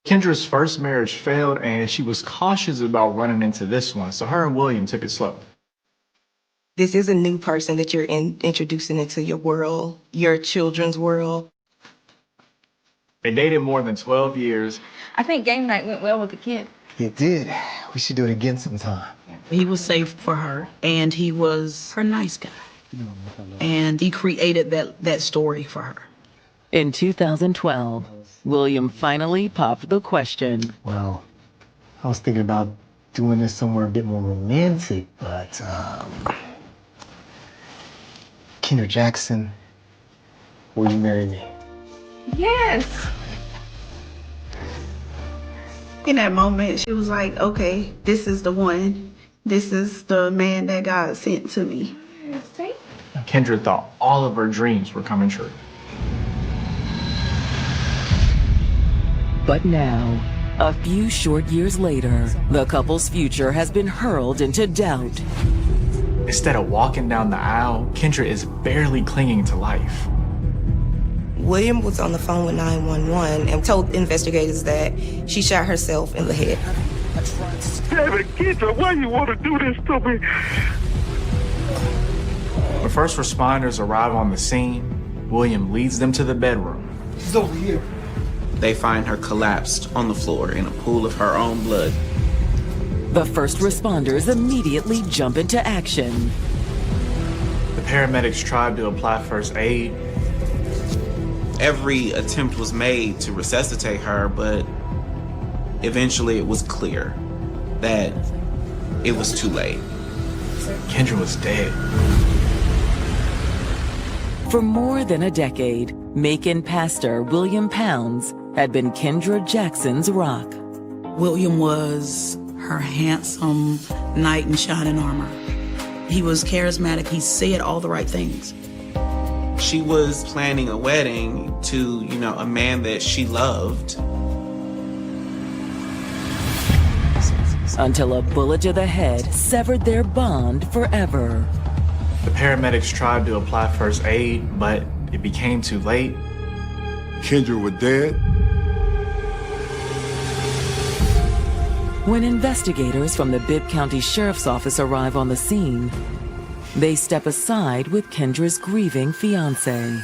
Kendra's first marriage failed, and she was cautious about running into this one, so her and William took it slow. This is a new person that you're introducing into your world, your children's world. They dated more than 12 years. I think game night went well with the kid. It did. We should do it again sometime. He was safe for her, and he was her nice guy. And he created that story for her. In 2012, William finally popped the question. Well, I was thinking about doing this somewhere a bit more romantic, but Kendra Jackson, will you marry me? Yes. In that moment, she was like, okay, this is the one. This is the man that God sent to me. Kendra thought all of her dreams were coming true. But now, a few short years later, the couple's future has been hurled into doubt. Instead of walking down the aisle, Kendra is barely clinging to life. William was on the phone with 911 and told investigators that she shot herself in the head. Damn it, Kendra, why you want to do this to me? When first responders arrive on the scene, William leads them to the bedroom. She's over here. They find her collapsed on the floor in a pool of her own blood. The first responders immediately jump into action. The paramedics tried to apply first aid. Every attempt was made to resuscitate her, but eventually it was clear that it was too late. Kendra was dead. For more than a decade, Macon pastor William Pounds had been Kendra Jackson's rock. William was her handsome knight in shining armor. He was charismatic. He said all the right things. She was planning a wedding to, a man that she loved. Until a bullet to the head severed their bond forever. The paramedics tried to apply first aid, but it became too late. Kendra was dead. When investigators from the Bibb County Sheriff's Office arrive on the scene, they step aside with Kendra's grieving fiance.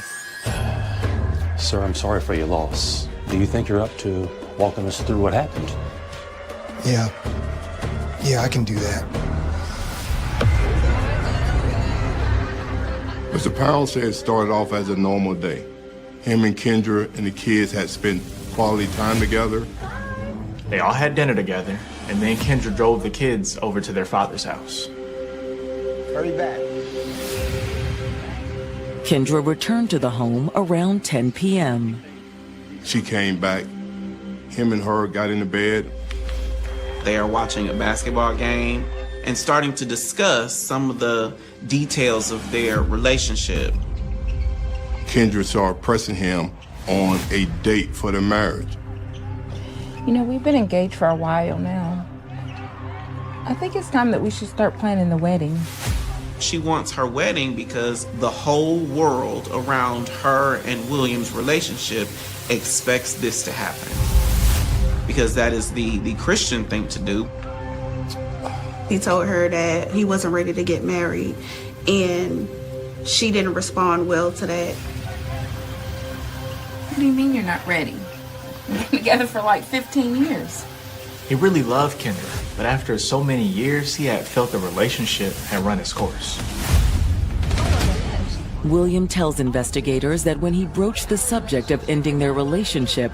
Sir, I'm sorry for your loss. Do you think you're up to walking us through what happened? Yeah, I can do that. Mr. Powell said it started off as a normal day. Him and Kendra and the kids had spent quality time together. They all had dinner together, and then Kendra drove the kids over to their father's house. Hurry back. Kendra returned to the home around 10 p.m. She came back. Him and her got into bed. They are watching a basketball game and starting to discuss some of the details of their relationship. Kendra started pressing him on a date for the marriage. We've been engaged for a while now. I think it's time that we should start planning the wedding. She wants her wedding because the whole world around her and William's relationship expects this to happen. Because that is the Christian thing to do. He told her that he wasn't ready to get married, and she didn't respond well to that. What do you mean you're not ready? We've been together for like 15 years. He really loved Kendra, but after so many years, he had felt the relationship had run its course. William tells investigators that when he broached the subject of ending their relationship,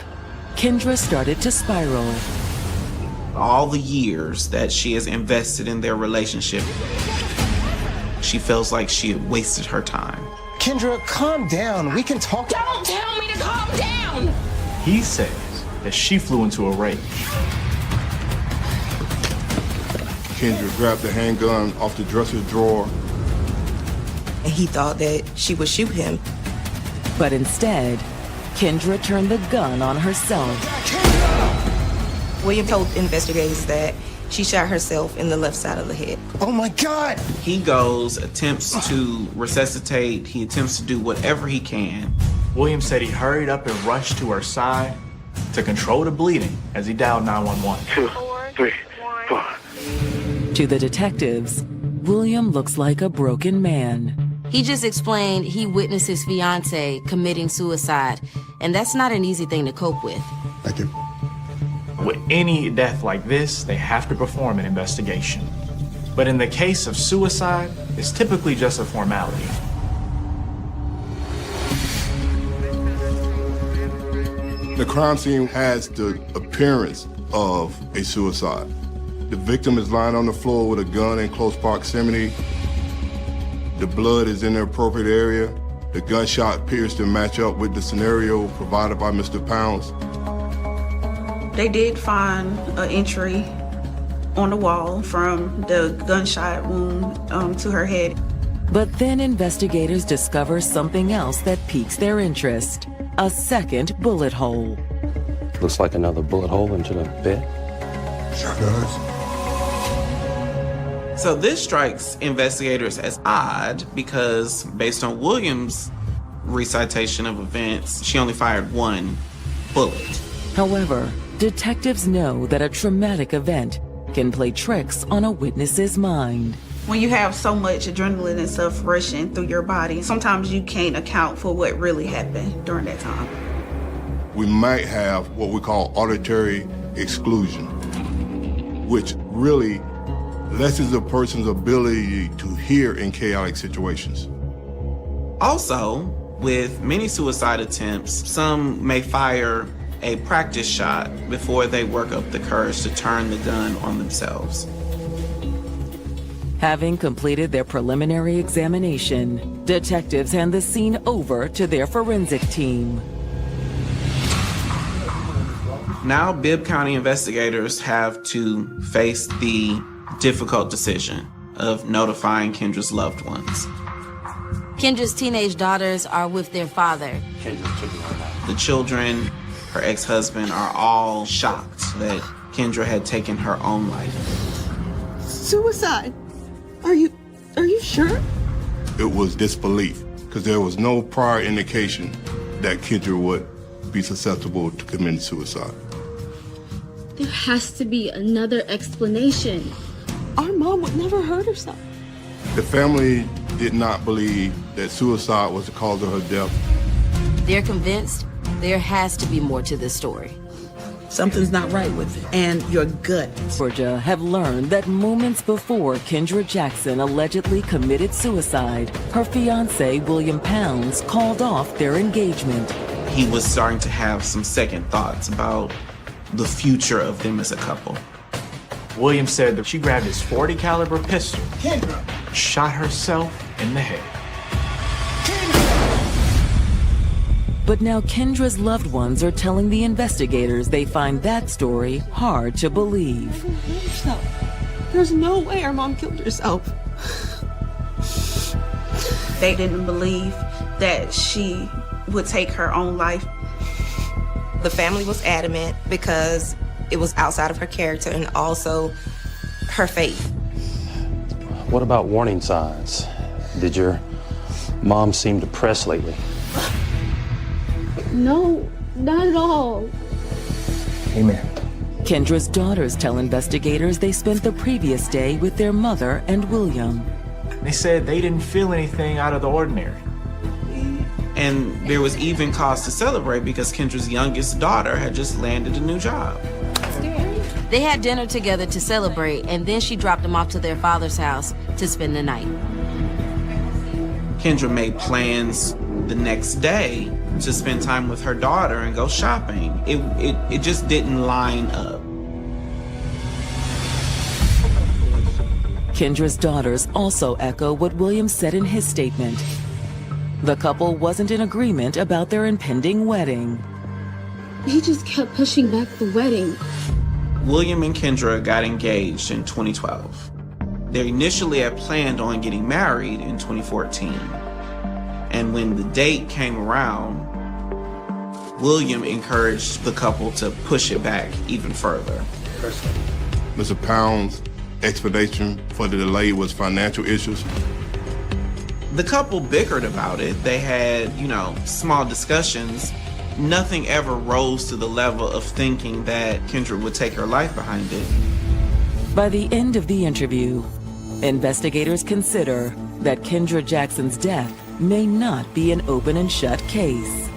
Kendra started to spiral. All the years that she has invested in their relationship, she feels like she had wasted her time. Kendra, calm down. We can talk. Don't tell me to calm down! He says that she flew into a rage. Kendra grabbed the handgun off the dresser drawer. And he thought that she would shoot him. But instead, Kendra turned the gun on herself. William told investigators that she shot herself in the left side of the head. Oh my God! He goes, attempts to resuscitate, he attempts to do whatever he can. William said he hurried up and rushed to her side to control the bleeding as he dialed 911. 2, 3, 4. To the detectives, William looks like a broken man. He just explained he witnessed his fiance committing suicide, and that's not an easy thing to cope with. Thank you. With any death like this, they have to perform an investigation. But in the case of suicide, it's typically just a formality. The crime scene has the appearance of a suicide. The victim is lying on the floor with a gun in close proximity. The blood is in the appropriate area. The gunshot appears to match up with the scenario provided by Mr. Pounds. They did find an entry on the wall from the gunshot wound to her head. But then investigators discover something else that piques their interest. A second bullet hole. Looks like another bullet hole into the bed. Sure does. So this strikes investigators as odd because based on Williams' recitation of events, she only fired one bullet. However, detectives know that a traumatic event can play tricks on a witness's mind. When you have so much adrenaline and stuff rushing through your body, sometimes you can't account for what really happened during that time. We might have what we call auditory exclusion, which really lessens a person's ability to hear in chaotic situations. Also, with many suicide attempts, some may fire a practice shot before they work up the courage to turn the gun on themselves. Having completed their preliminary examination, detectives hand the scene over to their forensic team. Now, Bibb County investigators have to face the difficult decision of notifying Kendra's loved ones. Kendra's teenage daughters are with their father. The children, her ex-husband, are all shocked that Kendra had taken her own life. Suicide? Are you sure? It was disbelief, because there was no prior indication that Kendra would be susceptible to committing suicide. There has to be another explanation. Our mom would never hurt herself. The family did not believe that suicide was the cause of her death. They're convinced there has to be more to this story. Something's not right with it, and your gut. Georgia have learned that moments before Kendra Jackson allegedly committed suicide, her fiancé, William Pounds, called off their engagement. He was starting to have some second thoughts about the future of them as a couple. William said that she grabbed his .40 caliber pistol, shot herself in the head. But now Kendra's loved ones are telling the investigators they find that story hard to believe. There's no way our mom killed herself. They didn't believe that she would take her own life. The family was adamant because it was outside of her character and also her faith. What about warning signs? Did your mom seem depressed lately? No, not at all. Amen. Kendra's daughters tell investigators they spent the previous day with their mother and William. They said they didn't feel anything out of the ordinary. And there was even cause to celebrate because Kendra's youngest daughter had just landed a new job. They had dinner together to celebrate, and then she dropped them off to their father's house to spend the night. Kendra made plans the next day to spend time with her daughter and go shopping. It just didn't line up. Kendra's daughters also echo what William said in his statement. the couple wasn't in agreement about their impending wedding. He just kept pushing back the wedding. William and Kendra got engaged in 2012. They initially had planned on getting married in 2014. And when the date came around, William encouraged the couple to push it back even further. Mr. Pound's explanation for the delay was financial issues. The couple bickered about it. They had, small discussions. Nothing ever rose to the level of thinking that Kendra would take her life behind it. By the end of the interview, investigators consider that Kendra Jackson's death may not be an open and shut case.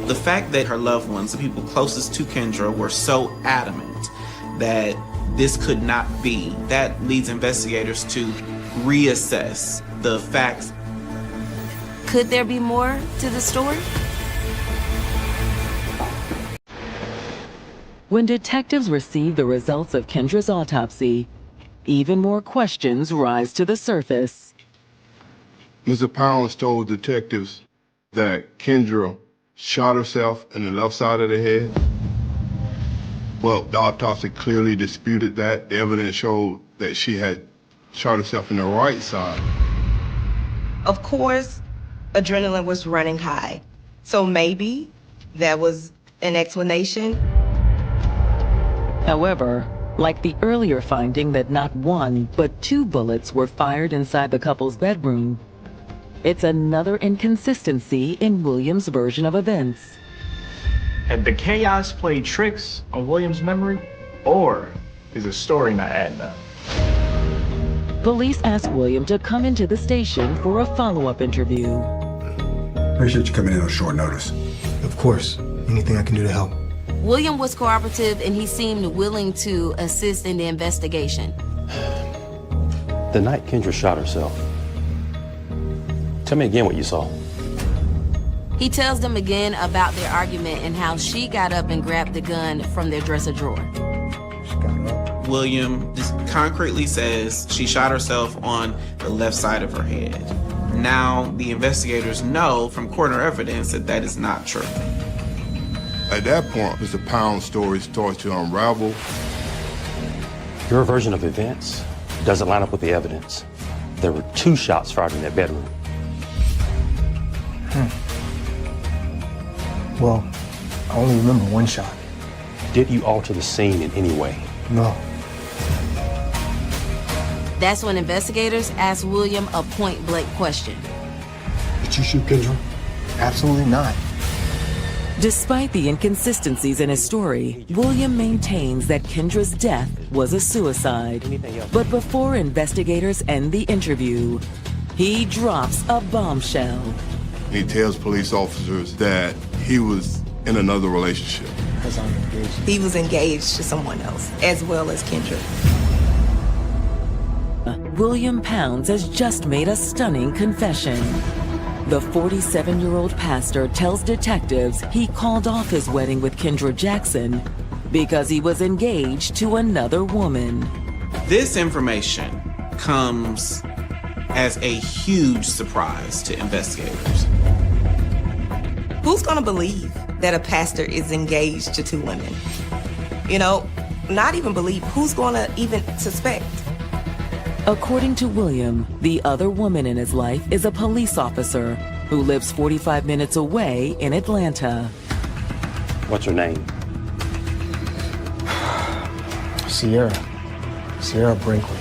The fact that her loved ones, the people closest to Kendra, were so adamant that this could not be, that leads investigators to reassess the facts. Could there be more to the story? When detectives receive the results of Kendra's autopsy, even more questions rise to the surface. Mr. Pounds told detectives that Kendra shot herself in the left side of the head. Well, the autopsy clearly disputed that. The evidence showed that she had shot herself in the right side. Of course, adrenaline was running high. So maybe that was an explanation. However, like the earlier finding that not one, but 2 bullets were fired inside the couple's bedroom, it's another inconsistency in William's version of events. Had the chaos played tricks on William's memory, or is the story not adding up? Police asked William to come into the station for a follow-up interview. Appreciate you coming in on short notice. Of course. Anything I can do to help. William was cooperative and he seemed willing to assist in the investigation. The night Kendra shot herself, tell me again what you saw. He tells them again about their argument and how she got up and grabbed the gun from their dresser drawer. William just concretely says she shot herself on the left side of her head. Now, the investigators know from coroner evidence that that is not true. At that point, Mr. Pound's story starts to unravel. Your version of events doesn't line up with the evidence. There were 2 shots fired in that bedroom. Well, I only remember 1 shot. Did you alter the scene in any way? No. That's when investigators asked William a point-blank question. Did you shoot Kendra? Absolutely not. Despite the inconsistencies in his story, William maintains that Kendra's death was a suicide. But before investigators end the interview, he drops a bombshell. He tells police officers that he was in another relationship. He was engaged to someone else, as well as Kendra. William Pounds has just made a stunning confession. The 47-year-old pastor tells detectives he called off his wedding with Kendra Jackson because he was engaged to another woman. This information comes as a huge surprise to investigators. Who's gonna believe that a pastor is engaged to 2 women? Not even believe. Who's gonna even suspect? According to William, the other woman in his life is a police officer who lives 45 minutes away in Atlanta. What's her name? Sierra Brinkley.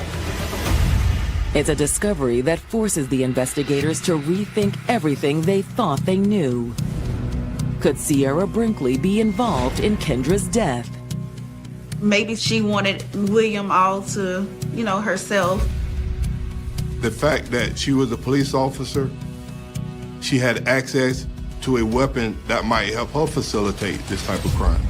It's a discovery that forces the investigators to rethink everything they thought they knew. Could Sierra Brinkley be involved in Kendra's death? Maybe she wanted William all to, herself. The fact that she was a police officer, she had access to a weapon that might help her facilitate this type of crime.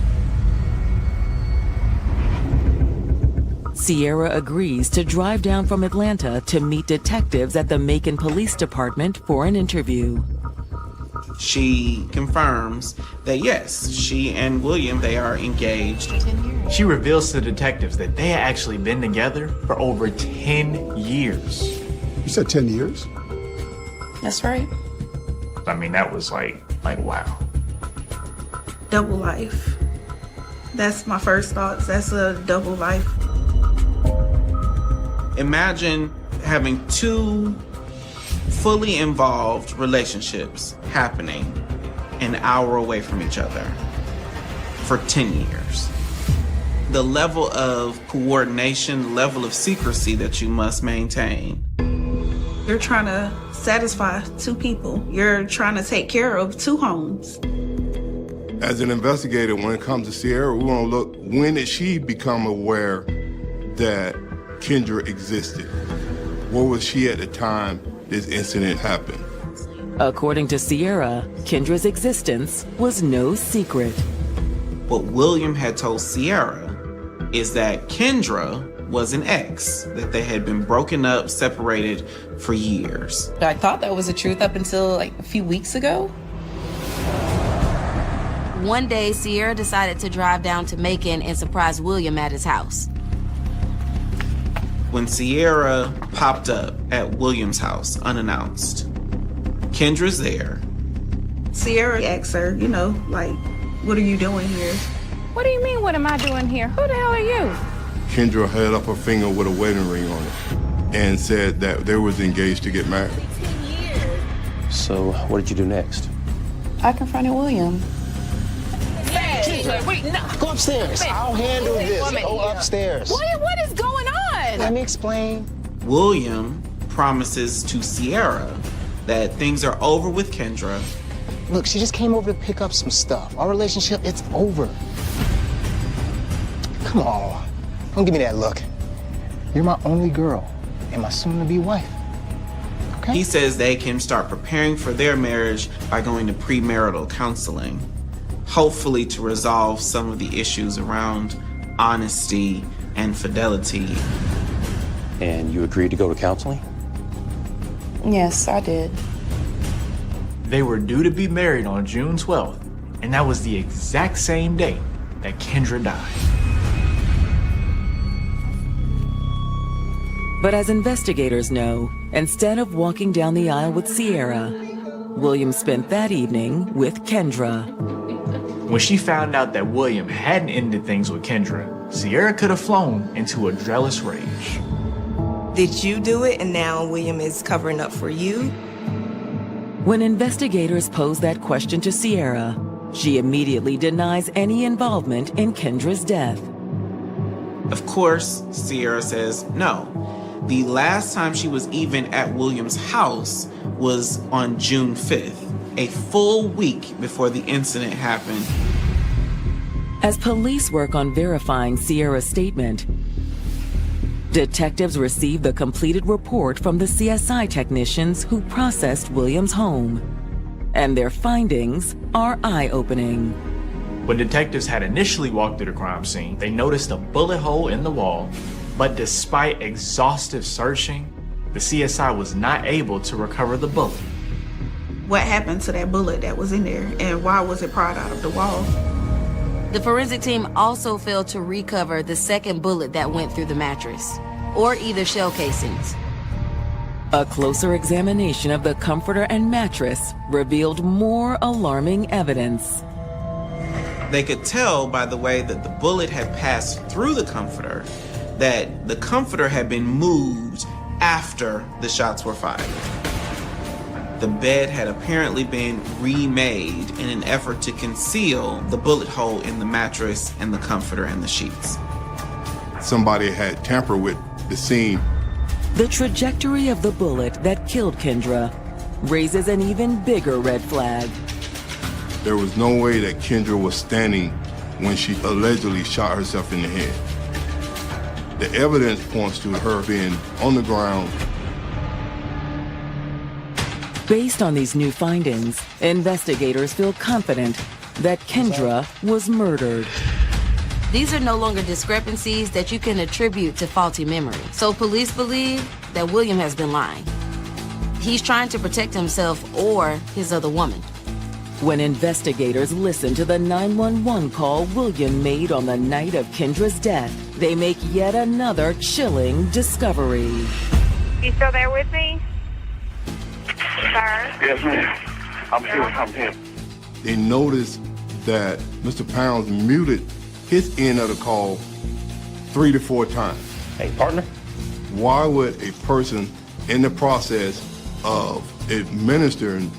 Sierra agrees to drive down from Atlanta to meet detectives at the Macon Police Department for an interview. She confirms that yes, she and William, they are engaged. She reveals to the detectives that they had actually been together for over 10 years. You said 10 years? That's right. I mean, that was like wow. Double life. That's my first thoughts. That's a double life. Imagine having two fully involved relationships happening an hour away from each other for 10 years. The level of coordination, level of secrecy that you must maintain. You're trying to satisfy two people. You're trying to take care of two homes. As an investigator, when it comes to Sierra, we want to look, when did she become aware that Kendra existed? Where was she at the time this incident happened? According to Sierra, Kendra's existence was no secret. What William had told Sierra is that Kendra was an ex, that they had been broken up, separated for years. I thought that was the truth up until like a few weeks ago. One day, Sierra decided to drive down to Macon and surprise William at his house. When Sierra popped up at William's house unannounced, Kendra's there. Sierra asked her, you know, like, what are you doing here? What do you mean, what am I doing here? Who the hell are you? Kendra held up her finger with a wedding ring on it and said that they was engaged to get married. So what did you do next? I confronted William. Wait, no. Go upstairs. I'll handle this. Go upstairs. What is going on? Let me explain. William promises to Sierra that things are over with Kendra. Look, she just came over to pick up some stuff. Our relationship, it's over. Come on. Don't give me that look. You're my only girl and my soon-to-be wife. Okay? He says they can start preparing for their marriage by going to premarital counseling, hopefully to resolve some of the issues around honesty and fidelity. And you agreed to go to counseling? Yes, I did. They were due to be married on June 12th, and that was the exact same day that Kendra died. But as investigators know, instead of walking down the aisle with Sierra, William spent that evening with Kendra. When she found out that William hadn't ended things with Kendra, Sierra could have flown into a jealous rage. Did you do it and now William is covering up for you? When investigators pose that question to Sierra, she immediately denies any involvement in Kendra's death. Of course, Sierra says no. The last time she was even at William's house was on June 5th, a full week before the incident happened. As police work on verifying Sierra's statement, detectives receive the completed report from the CSI technicians who processed William's home. And their findings are eye-opening. When detectives had initially walked through the crime scene, they noticed a bullet hole in the wall, but despite exhaustive searching, the CSI was not able to recover the bullet. What happened to that bullet that was in there, and why was it pried out of the wall? The forensic team also failed to recover the second bullet that went through the mattress, or either shell casings. A closer examination of the comforter and mattress revealed more alarming evidence. They could tell by the way that the bullet had passed through the comforter that the comforter had been moved after the shots were fired. The bed had apparently been remade in an effort to conceal the bullet hole in the mattress and the comforter and the sheets. Somebody had tampered with the scene. The trajectory of the bullet that killed Kendra raises an even bigger red flag. There was no way that Kendra was standing when she allegedly shot herself in the head. The evidence points to her being on the ground. Based on these new findings, investigators feel confident that Kendra was murdered. These are no longer discrepancies that you can attribute to faulty memory. So police believe that William has been lying. He's trying to protect himself or his other woman. When investigators listen to the 911 call William made on the night of Kendra's death, they make yet another chilling discovery. You still there with me? Sir? Yes, ma'am. I'm here. They noticed that Mr. Pounds muted his end of the call 3 to 4 times. Hey, partner. Why would a person in the process of administering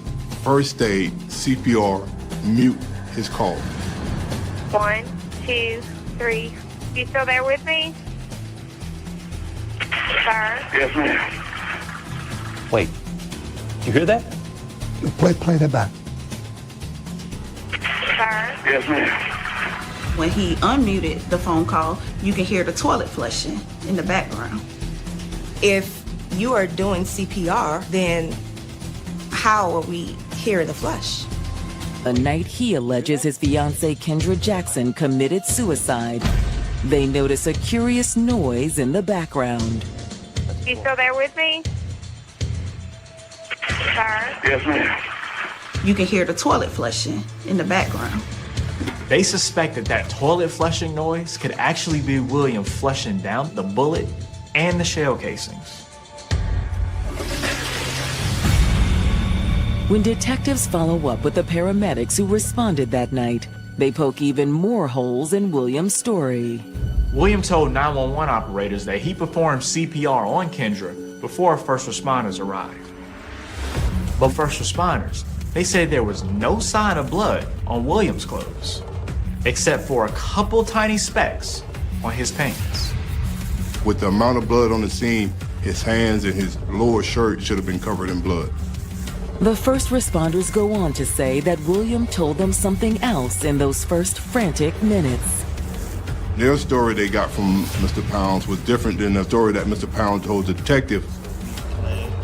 first aid CPR mute his call? 1, 2, 3. You still there with me? Sir? Yes, ma'am. Wait, you hear that? Play that back. Sir? Yes, ma'am. When he unmuted the phone call, you can hear the toilet flushing in the background. If you are doing CPR, then how are we hearing the flush? The night he alleges his fiancée Kendra Jackson committed suicide, they notice a curious noise in the background. You still there with me? Sir? Yes, ma'am. You can hear the toilet flushing in the background. They suspected that toilet flushing noise could actually be William flushing down the bullet and the shell casings. When detectives follow up with the paramedics who responded that night, they poke even more holes in William's story. William told 911 operators that he performed CPR on Kendra before first responders arrived. But first responders, they said there was no sign of blood on William's clothes, except for a couple tiny specks on his pants. With the amount of blood on the scene, his hands and his lower shirt should have been covered in blood. The first responders go on to say that William told them something else in those first frantic minutes. Their story they got from Mr. Pounds was different than the story that Mr. Pounds told the detective.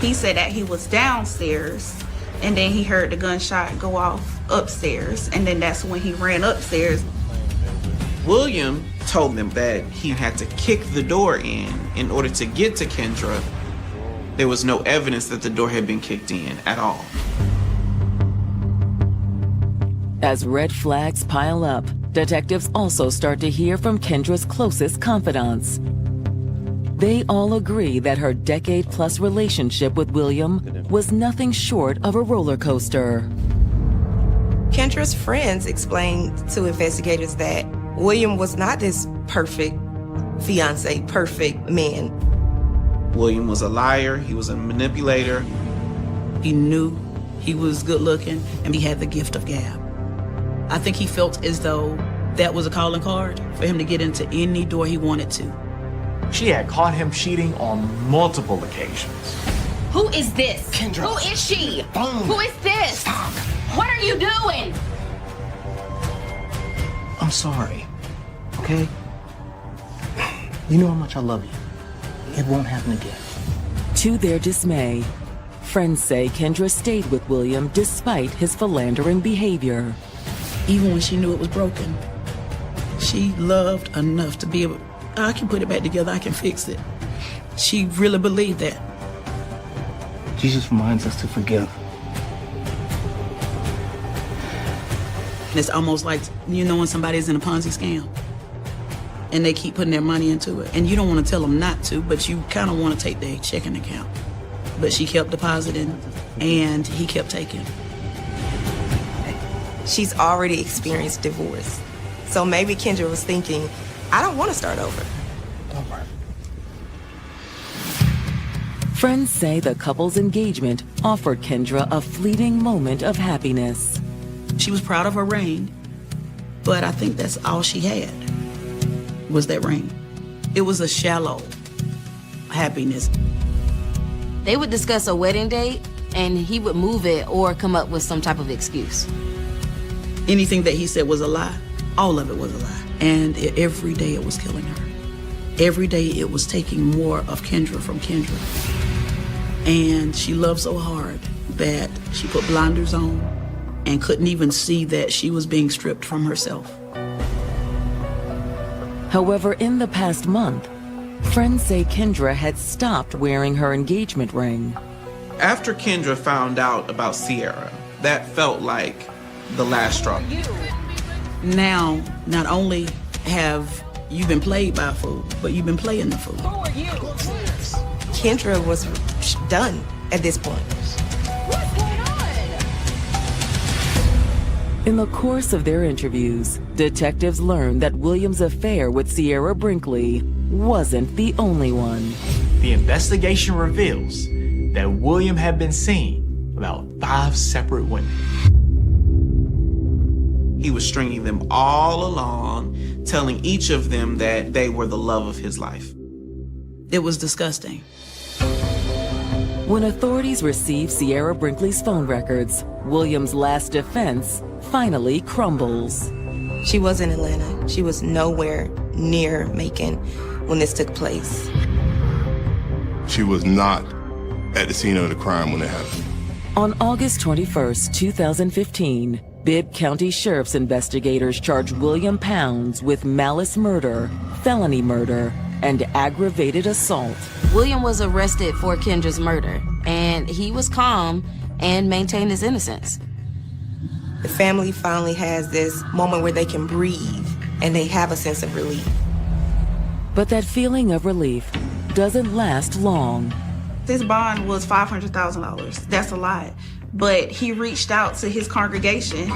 He said that he was downstairs and then he heard the gunshot go off upstairs, and then that's when he ran upstairs. William told them that he had to kick the door in order to get to Kendra. There was no evidence that the door had been kicked in at all. As red flags pile up, detectives also start to hear from Kendra's closest confidants. They all agree that her decade-plus relationship with William was nothing short of a roller coaster. Kendra's friends explained to investigators that William was not this perfect fiancé, perfect man. William was a liar, he was a manipulator. He knew he was good looking and he had the gift of gab. I think he felt as though that was a calling card for him to get into any door he wanted to. She had caught him cheating on multiple occasions. Who is this? Kendra. Who is she? Phone. Who is this? Stop. What are you doing? I'm sorry, okay? You know how much I love you. It won't happen again. To their dismay, friends say Kendra stayed with William despite his philandering behavior. Even when she knew it was broken, she loved enough to be able, I can put it back together, I can fix it. She really believed that. Jesus reminds us to forgive. It's almost like, you know, when somebody's in a Ponzi scam and they keep putting their money into it, and you don't want to tell them not to, but you kind of want to take their checking account. But she kept depositing and he kept taking. She's already experienced divorce. So maybe Kendra was thinking, I don't want to start over. Don't worry. Friends say the couple's engagement offered Kendra a fleeting moment of happiness. She was proud of her ring, but I think that's all she had, was that ring. It was a shallow happiness. They would discuss a wedding date, and he would move it or come up with some type of excuse. Anything that he said was a lie. All of it was a lie. And every day it was killing her. Every day it was taking more of Kendra from Kendra. And she loved so hard that she put blinders on and couldn't even see that she was being stripped from herself. However, in the past month, friends say Kendra had stopped wearing her engagement ring. After Kendra found out about Sierra, that felt like the last straw. Now, not only have you been played by a fool, but you've been playing the fool. Kendra was done at this point. In the course of their interviews, detectives learned that William's affair with Sierra Brinkley wasn't the only one. The investigation reveals that William had been seen about 5 separate women. He was stringing them all along, telling each of them that they were the love of his life. It was disgusting. When authorities received Sierra Brinkley's phone records, William's last defense finally crumbles. She was in Atlanta. She was nowhere near Macon when this took place. She was not at the scene of the crime when it happened. On August 21st, 2015, Bibb County Sheriff's investigators charged William Pounds with malice murder, felony murder, and aggravated assault. William was arrested for Kendra's murder, and he was calm and maintained his innocence. The family finally has this moment where they can breathe and they have a sense of relief. But that feeling of relief doesn't last long. His bond was $500,000. That's a lot. But he reached out to his congregation.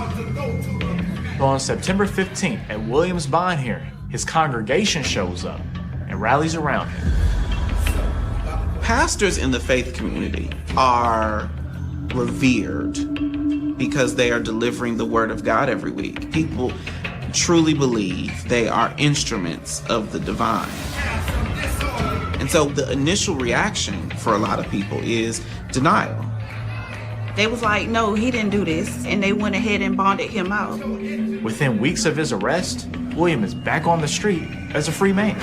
So on September 15th, at William's bond hearing, his congregation shows up and rallies around him. Pastors in the faith community are revered because they are delivering the word of God every week. People truly believe they are instruments of the divine. And so the initial reaction for a lot of people is denial. They was like, no, he didn't do this. And they went ahead and bonded him out. Within weeks of his arrest, William is back on the street as a free man.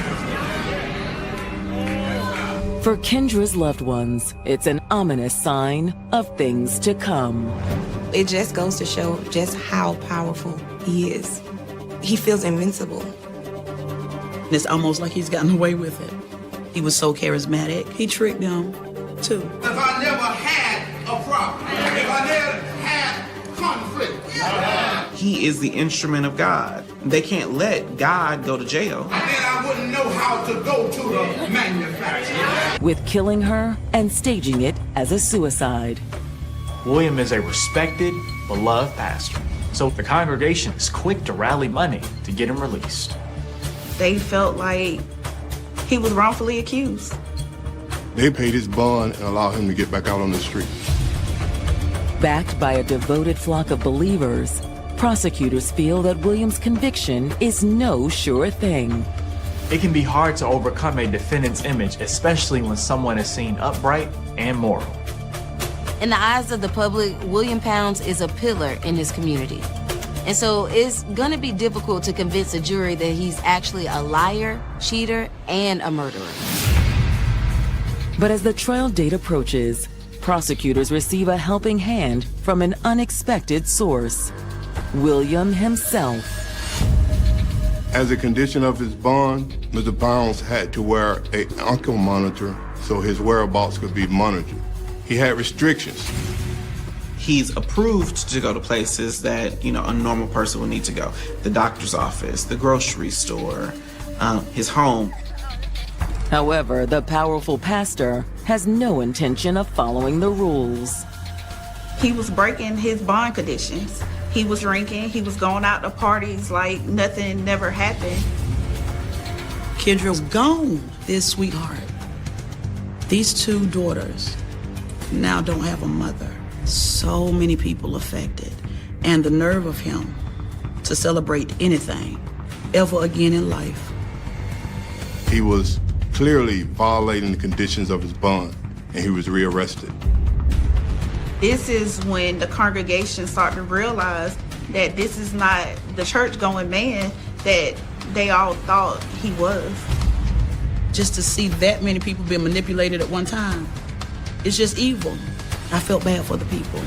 For Kendra's loved ones, it's an ominous sign of things to come. It just goes to show just how powerful he is. He feels invincible. It's almost like he's gotten away with it. He was so charismatic. He tricked them, too. If I never had a problem, if I never had conflict, He is the instrument of God. They can't let God go to jail. then I wouldn't know how to go to the manufacturer. With killing her and staging it as a suicide. William is a respected, beloved pastor. So the congregation is quick to rally money to get him released. They felt like he was wrongfully accused. They paid his bond and allowed him to get back out on the street. Backed by a devoted flock of believers, prosecutors feel that William's conviction is no sure thing. It can be hard to overcome a defendant's image, especially when someone is seen upright and moral. In the eyes of the public, William Pounds is a pillar in his community. And so it's gonna be difficult to convince a jury that he's actually a liar, cheater, and a murderer. But as the trial date approaches, prosecutors receive a helping hand from an unexpected source, William himself. As a condition of his bond, Mr. Pounds had to wear an ankle monitor so his whereabouts could be monitored. He had restrictions. He's approved to go to places that, a normal person would need to go. The doctor's office, the grocery store, his home. However, the powerful pastor has no intention of following the rules. He was breaking his bond conditions. He was drinking, he was going out to parties like nothing never happened. Kendra's gone, this sweetheart. These two daughters now don't have a mother. So many people affected. And the nerve of him to celebrate anything ever again in life. He was clearly violating the conditions of his bond, and he was rearrested. This is when the congregation started to realize that this is not the church-going man that they all thought he was. Just to see that many people being manipulated at one time, it's just evil. I felt bad for the people.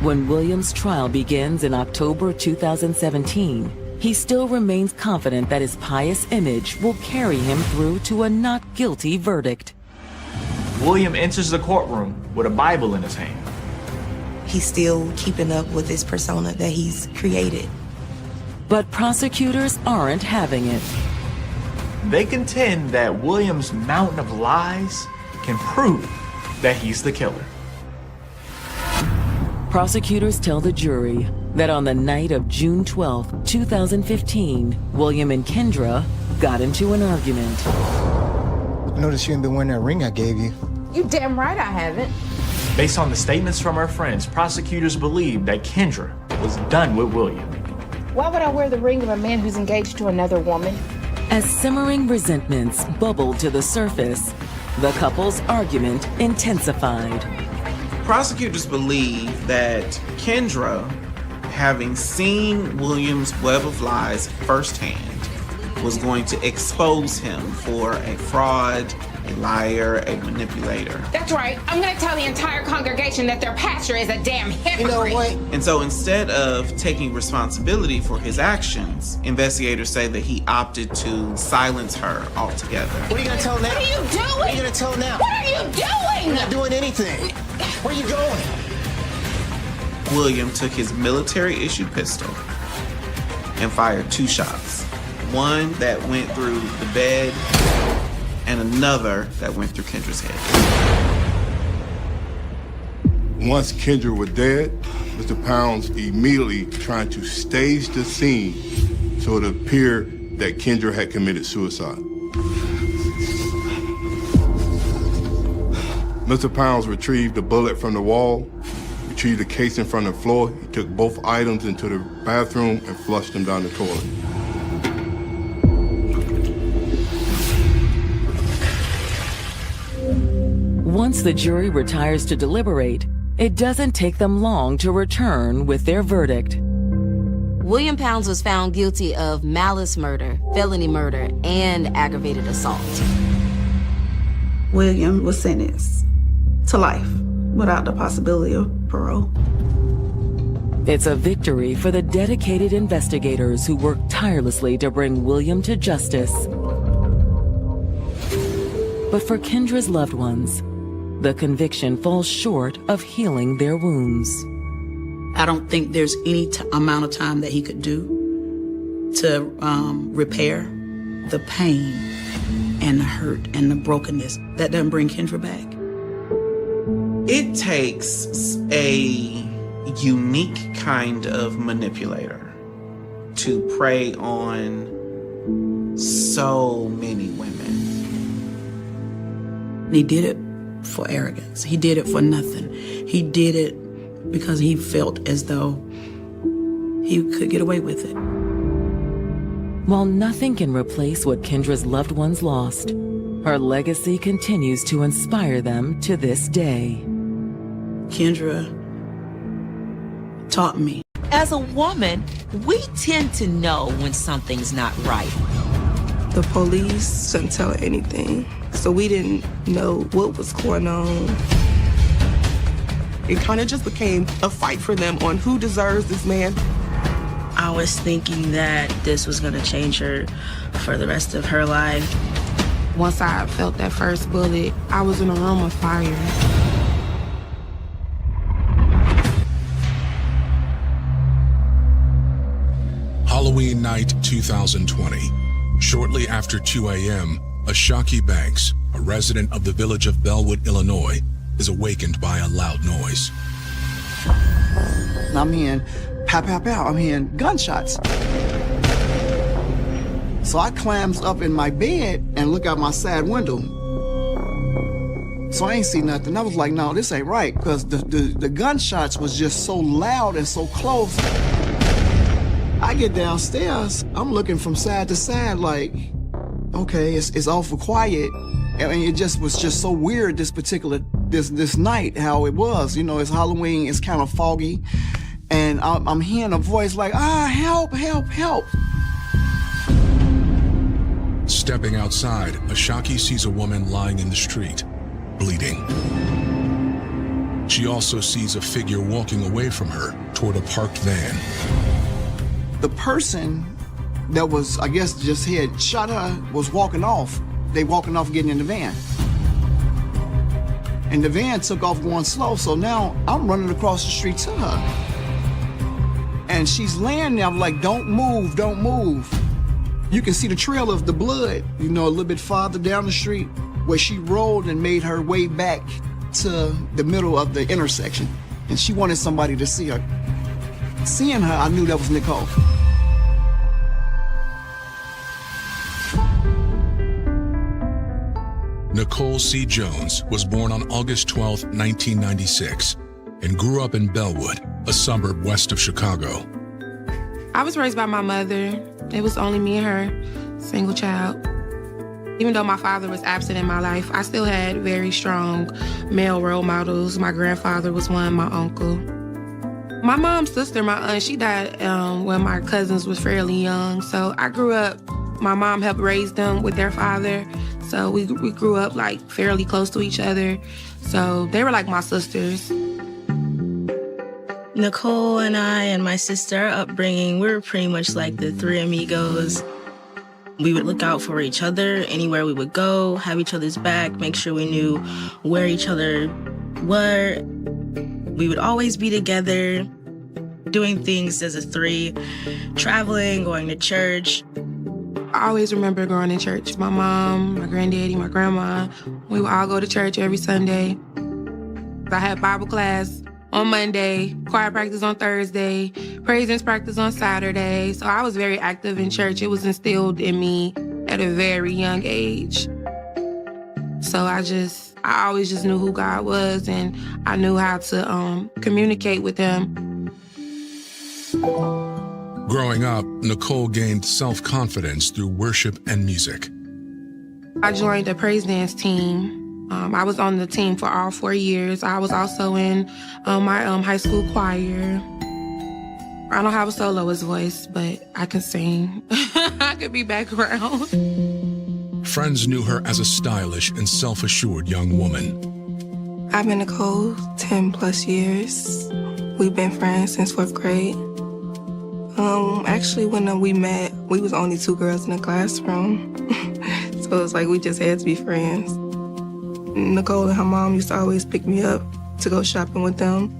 When William's trial begins in October 2017, he still remains confident that his pious image will carry him through to a not guilty verdict. William enters the courtroom with a Bible in his hand. He's still keeping up with this persona that he's created. But prosecutors aren't having it. They contend that William's mountain of lies can prove that he's the killer. Prosecutors tell the jury that on the night of June 12, 2015, William and Kendra got into an argument. I noticed you ain't been wearing that ring I gave you. You damn right I haven't. Based on the statements from her friends, prosecutors believe that Kendra was done with William. Why would I wear the ring of a man who's engaged to another woman? As simmering resentments bubbled to the surface, the couple's argument intensified. Prosecutors believe that Kendra, having seen William's web of lies firsthand, was going to expose him for a fraud, a liar, a manipulator. That's right. I'm going to tell the entire congregation that their pastor is a damn hypocrite. You know what? And so instead of taking responsibility for his actions, investigators say that he opted to silence her altogether. What are you gonna tell now? What are you doing? What are you gonna tell now? What are you doing? You're not doing anything. Where are you going? William took his military-issued pistol and fired 2 shots. One that went through the bed and another that went through Kendra's head. Once Kendra was dead, Mr. Pounds immediately tried to stage the scene so it appeared that Kendra had committed suicide. Mr. Pounds retrieved the bullet from the wall, retrieved the casing from the floor. He took both items into the bathroom and flushed them down the toilet. Once the jury retires to deliberate, it doesn't take them long to return with their verdict. William Pounds was found guilty of malice murder, felony murder, and aggravated assault. William was sentenced to life without the possibility of parole. It's a victory for the dedicated investigators who worked tirelessly to bring William to justice. But for Kendra's loved ones, the conviction falls short of healing their wounds. I don't think there's any amount of time that he could do to repair the pain and the hurt and the brokenness. That doesn't bring Kendra back. It takes a unique kind of manipulator to prey on so many women. He did it for arrogance. He did it for nothing. He did it because he felt as though he could get away with it. While nothing can replace what Kendra's loved ones lost, her legacy continues to inspire them to this day. Kendra taught me. As a woman, we tend to know when something's not right. The police couldn't tell anything, so we didn't know what was going on. It kind of just became a fight for them on who deserves this man. I was thinking that this was going to change her for the rest of her life. Once I felt that first bullet, I was in a room of fire. Halloween night 2020. Shortly after 2 a.m., Ashaki Banks, a resident of the village of Bellwood, Illinois, is awakened by a loud noise. I'm hearing pow, pow, pow. I'm hearing gunshots. So I climbs up in my bed and look out my side window. So I ain't see nothing. I was like, no, this ain't right, because the gunshots was just so loud and so close. I get downstairs, I'm looking from side to side like, okay, it's awful quiet. I mean, it just was just so weird this night, how it was. You know, it's Halloween, it's kind of foggy. And I'm hearing a voice like, help, help, help. Stepping outside, Ashaki sees a woman lying in the street, bleeding. She also sees a figure walking away from her toward a parked van. The person that was, I guess, just had shot her was walking off. They walking off getting in the van. And the van took off going slow, so now I'm running across the street to her. And she's laying there, I'm like, don't move, don't move. You can see the trail of the blood, you know, a little bit farther down the street where she rolled and made her way back to the middle of the intersection. and she wanted somebody to see her. Seeing her, I knew that was Nicole. Nicole C. Jones was born on August 12, 1996, and grew up in Bellwood, a suburb west of Chicago. I was raised by my mother. It was only me and her, single child. Even though my father was absent in my life, I still had very strong male role models. My grandfather was one, my uncle. My mom's sister, my aunt, she died when my cousins was fairly young. So I grew up, my mom helped raise them with their father. So we grew up like fairly close to each other. So they were like my sisters. Nicole and I and my sister, our upbringing, we were pretty much like the three amigos. We would look out for each other anywhere we would go, have each other's back, make sure we knew where each other were. We would always be together, doing things as a three, traveling, going to church. I always remember going to church. My mom, my granddaddy, my grandma, we would all go to church every Sunday. I had Bible class on Monday, choir practice on Thursday, praise dance practice on Saturday. So I was very active in church. It was instilled in me at a very young age. So I always just knew who God was, and I knew how to communicate with him. Growing up, Nicole gained self-confidence through worship and music. I joined a praise dance team. I was on the team for all 4 years. I was also in my high school choir. I don't have a soloist voice, but I can sing. I could be background. Friends knew her as a stylish and self-assured young woman. I've been Nicole 10 plus years. We've been friends since 4th grade. Actually, when we met, we was only 2 girls in the classroom. So it was like we just had to be friends. Nicole and her mom used to always pick me up to go shopping with them.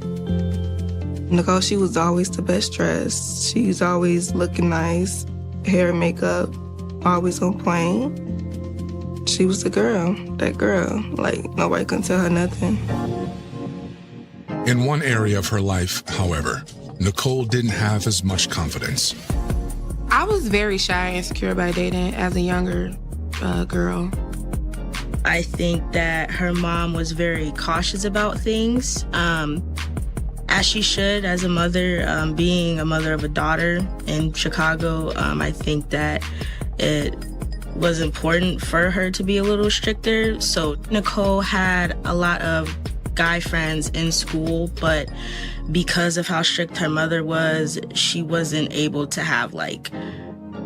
Nicole, she was always the best dressed. She was always looking nice, hair and makeup, always on point. She was the girl, that girl. Like, nobody could tell her nothing. In one area of her life, however, Nicole didn't have as much confidence. I was very shy and insecure by dating as a younger girl. I think that her mom was very cautious about things, as she should as a mother. Being a mother of a daughter in Chicago, I think that it was important for her to be a little stricter. So Nicole had a lot of guy friends in school, but because of how strict her mother was, she wasn't able to have like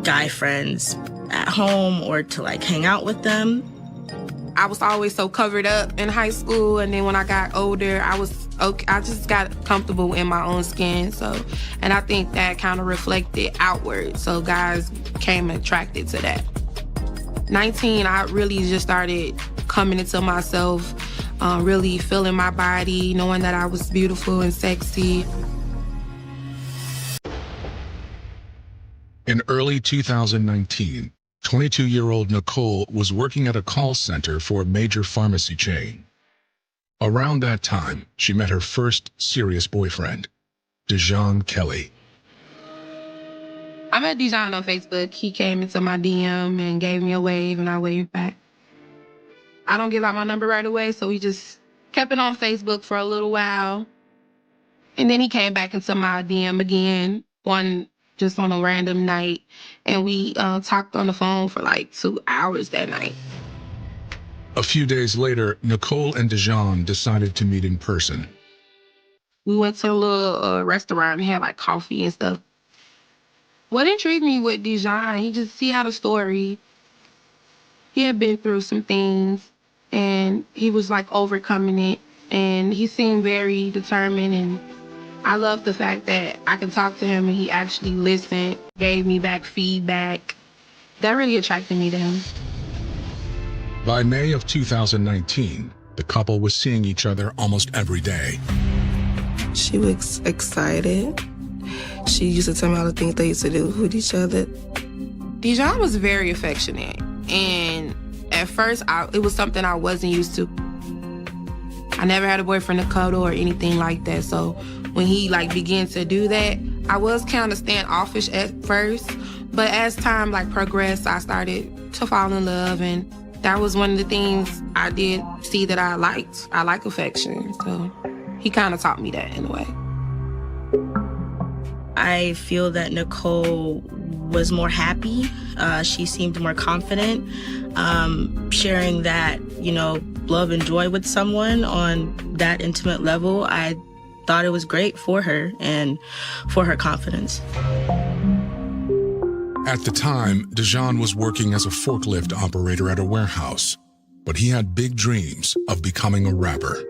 guy friends at home or to like hang out with them. I was always so covered up in high school, and then when I got older, I just got comfortable in my own skin. And I think that kind of reflected outward. So guys came attracted to that. 19, I really just started coming into myself, really feeling my body, knowing that I was beautiful and sexy. In early 2019, 22-year-old Nicole was working at a call center for a major pharmacy chain. Around that time, she met her first serious boyfriend, Dejon Kelly. I met Dejon on Facebook. He came into my DM and gave me a wave, and I waved back. I don't give out my number right away, so we just kept it on Facebook for a little while. And then he came back into my DM again, just on a random night, and we talked on the phone for like 2 hours that night. A few days later, Nicole and Dejon decided to meet in person. We went to a little restaurant and had like coffee and stuff. What intrigued me with Dejon, he had a story. He had been through some things, and he was like overcoming it, and he seemed very determined, and I love the fact that I could talk to him and he actually listened, gave me back feedback. That really attracted me to him. By May of 2019, the couple was seeing each other almost every day. She was excited. She used to tell me all the things they used to do with each other. Dejon was very affectionate, and at first it was something I wasn't used to. I never had a boyfriend to cuddle or anything like that. So when he like began to do that, I was kind of standoffish at first. But as time like progressed, I started to fall in love, and that was one of the things I did see that I liked. I like affection. So he kind of taught me that in a way. I feel that Nicole was more happy. She seemed more confident, sharing that, love and joy with someone on that intimate level. I thought it was great for her and for her confidence. At the time, Dejan was working as a forklift operator at a warehouse, but he had big dreams of becoming a rapper.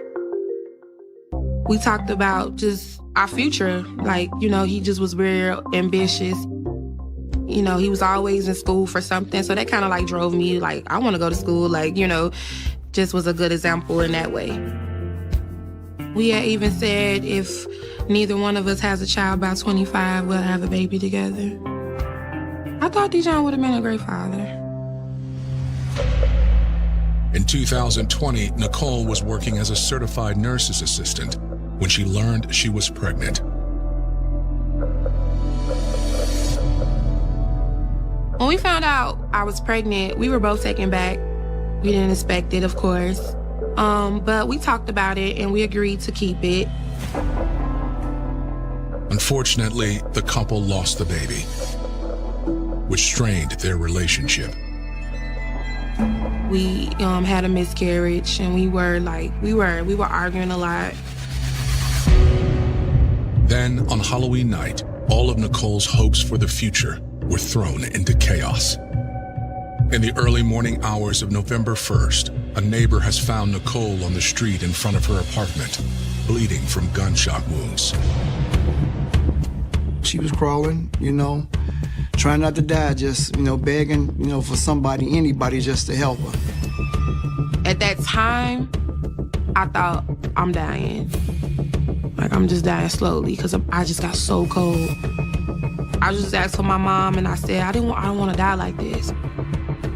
We talked about just our future. Like, he just was very ambitious. He was always in school for something. So that kind of like drove me, like, I want to go to school. Like, just was a good example in that way. We had even said if neither one of us has a child by 25, we'll have a baby together. I thought Dejan would have been a great father. In 2020, Nicole was working as a certified nurse's assistant when she learned she was pregnant. When we found out I was pregnant, we were both taken back. We didn't expect it, of course. But we talked about it and we agreed to keep it. Unfortunately, the couple lost the baby, which strained their relationship. We had a miscarriage, and we were arguing a lot. Then, on Halloween night, all of Nicole's hopes for the future were thrown into chaos. In the early morning hours of November 1st, a neighbor has found Nicole on the street in front of her apartment, bleeding from gunshot wounds. She was crawling, trying not to die, just, begging, for somebody, anybody just to help her. At that time, I thought, I'm dying. Like, I'm just dying slowly because I just got so cold. I just asked for my mom, and I said, I don't want to die like this.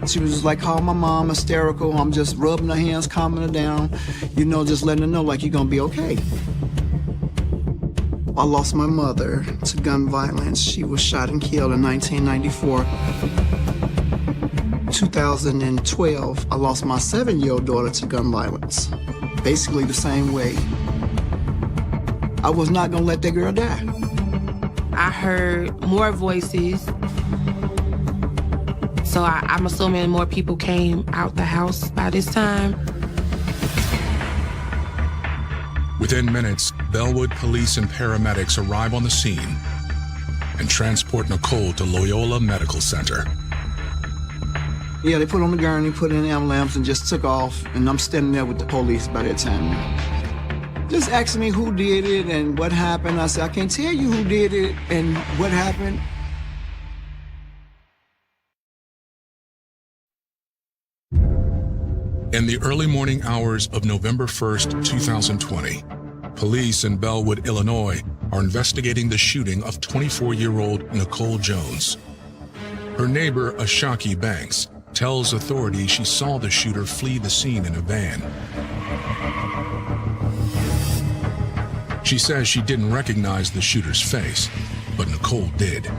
She was just like, call my mom, hysterical. I'm just rubbing her hands, calming her down, just letting her know, like, you're going to be okay. I lost my mother to gun violence. She was shot and killed in 1994. 2012, I lost my 7-year-old daughter to gun violence. Basically the same way. I was not gonna let that girl die. I heard more voices. So I'm assuming more people came out the house by this time. Within minutes, Bellwood police and paramedics arrive on the scene and transport Nicole to Loyola Medical Center. Yeah, they put on the gurney, put in the ambulance, and just took off, and I'm standing there with the police by that time. Just asking me who did it and what happened. I said, I can't tell you who did it and what happened. In the early morning hours of November 1st, 2020, police in Bellwood, Illinois, are investigating the shooting of 24-year-old Nicole Jones. Her neighbor, Ashaki Banks, tells authorities she saw the shooter flee the scene in a van. She says she didn't recognize the shooter's face, but Nicole did.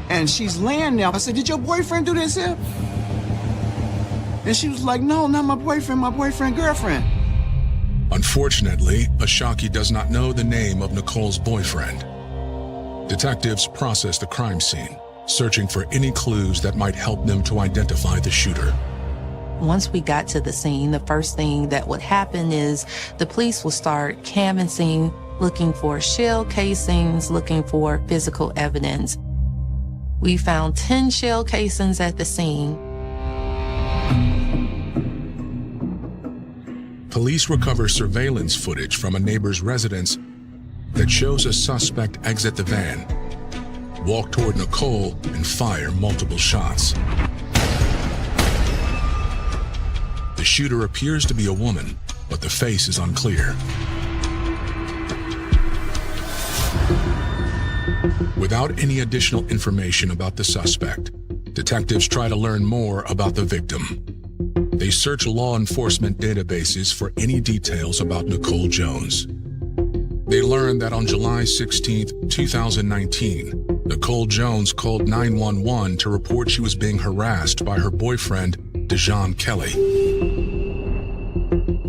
And she's laying there. I said, did your boyfriend do this here? And she was like, no, not my boyfriend, girlfriend. Unfortunately, Ashaki does not know the name of Nicole's boyfriend. Detectives process the crime scene, searching for any clues that might help them to identify the shooter. Once we got to the scene, the first thing that would happen is the police will start canvassing, looking for shell casings, looking for physical evidence. We found 10 shell casings at the scene. Police recover surveillance footage from a neighbor's residence that shows a suspect exit the van, walk toward Nicole, and fire multiple shots. The shooter appears to be a woman, but the face is unclear. Without any additional information about the suspect, detectives try to learn more about the victim. They search law enforcement databases for any details about Nicole Jones. They learned that on July 16, 2019, Nicole Jones called 911 to report she was being harassed by her boyfriend, Dejon Kelly.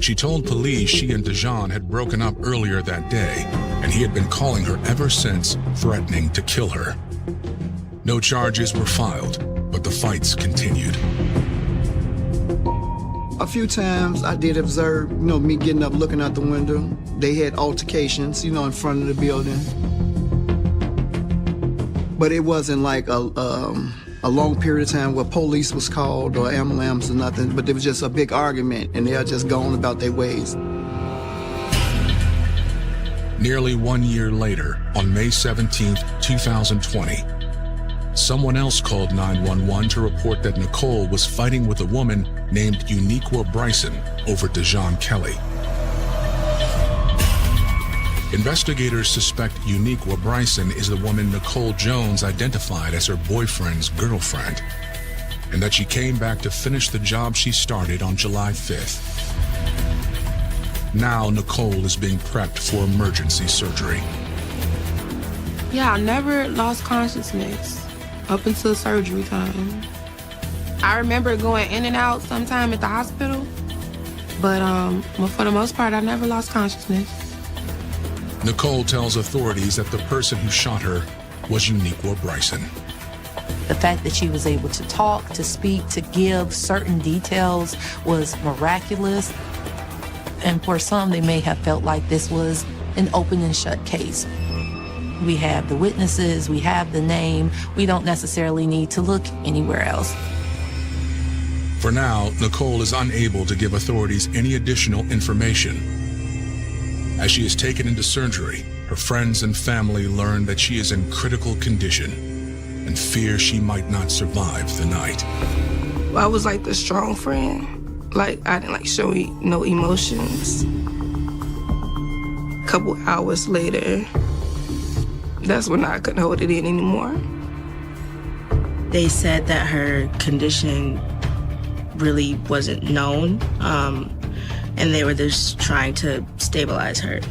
She told police she and Dejon had broken up earlier that day, and he had been calling her ever since, threatening to kill her. No charges were filed, but the fights continued. A few times I did observe, me getting up, looking out the window. They had altercations, in front of the building. But it wasn't like a long period of time where police was called or ambulance or nothing, but there was just a big argument and they are just going about their ways. Nearly 1 year later, on May 17, 2020, someone else called 911 to report that Nicole was fighting with a woman named Uniqua Bryson over Dejon Kelly. Investigators suspect Uniqua Bryson is the woman Nicole Jones identified as her boyfriend's girlfriend, and that she came back to finish the job she started on July 5th. Now Nicole is being prepped for emergency surgery. Yeah, I never lost consciousness up until surgery time. I remember going in and out sometime at the hospital, but for the most part, I never lost consciousness. Nicole tells authorities that the person who shot her was Uniqua Bryson. The fact that she was able to talk, to speak, to give certain details was miraculous. And for some, they may have felt like this was an open and shut case. We have the witnesses, we have the name, we don't necessarily need to look anywhere else. For now, Nicole is unable to give authorities any additional information. As she is taken into surgery, her friends and family learn that she is in critical condition and fear she might not survive the night. I was like the strong friend. I didn't show no emotions. A couple hours later, that's when I couldn't hold it in anymore. They said that her condition really wasn't known, and they were just trying to stabilize her.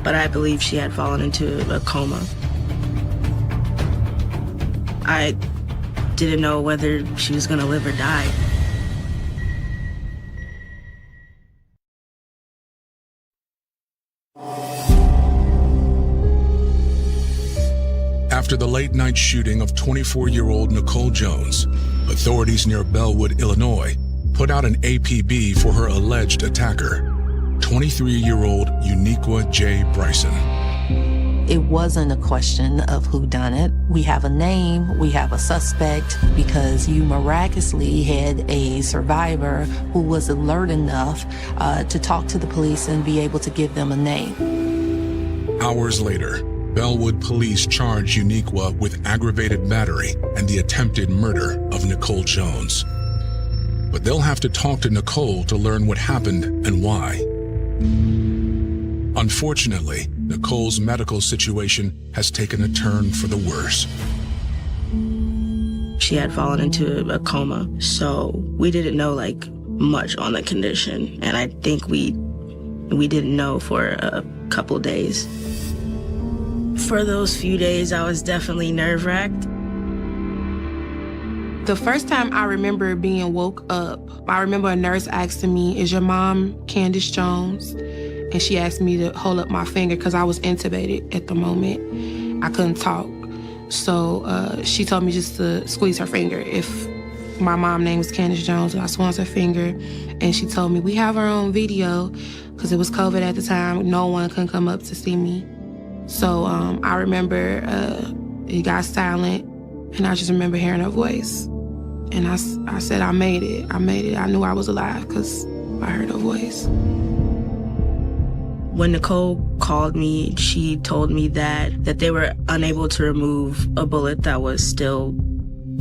But I believe she had fallen into a coma. I didn't know whether she was gonna live or die. After the late-night shooting of 24-year-old Nicole Jones, authorities near Bellwood, Illinois, put out an APB for her alleged attacker, 23-year-old Uniqua J. Bryson. It wasn't a question of who done it. We have a name, we have a suspect, because you miraculously had a survivor who was alert enough to talk to the police and be able to give them a name. Hours later, Bellwood police charged Uniqua with aggravated battery and the attempted murder of Nicole Jones. But they'll have to talk to Nicole to learn what happened and why. Unfortunately, Nicole's medical situation has taken a turn for the worse. She had fallen into a coma, so we didn't know much on the condition, and I think we didn't know for a couple days. For those few days, I was definitely nerve-wracked. The first time I remember being woke up, I remember a nurse asking me, "Is your mom Candace Jones?" And she asked me to hold up my finger because I was intubated at the moment. I couldn't talk. So she told me just to squeeze her finger. If my mom's name was Candace Jones, I squeezed her finger. And she told me, "We have our own video," because it was COVID at the time. No one could come up to see me. So I remember it got silent, and I just remember hearing her voice. And I said, I made it. I made it. I knew I was alive because I heard her voice. When Nicole called me, she told me that they were unable to remove a bullet that was still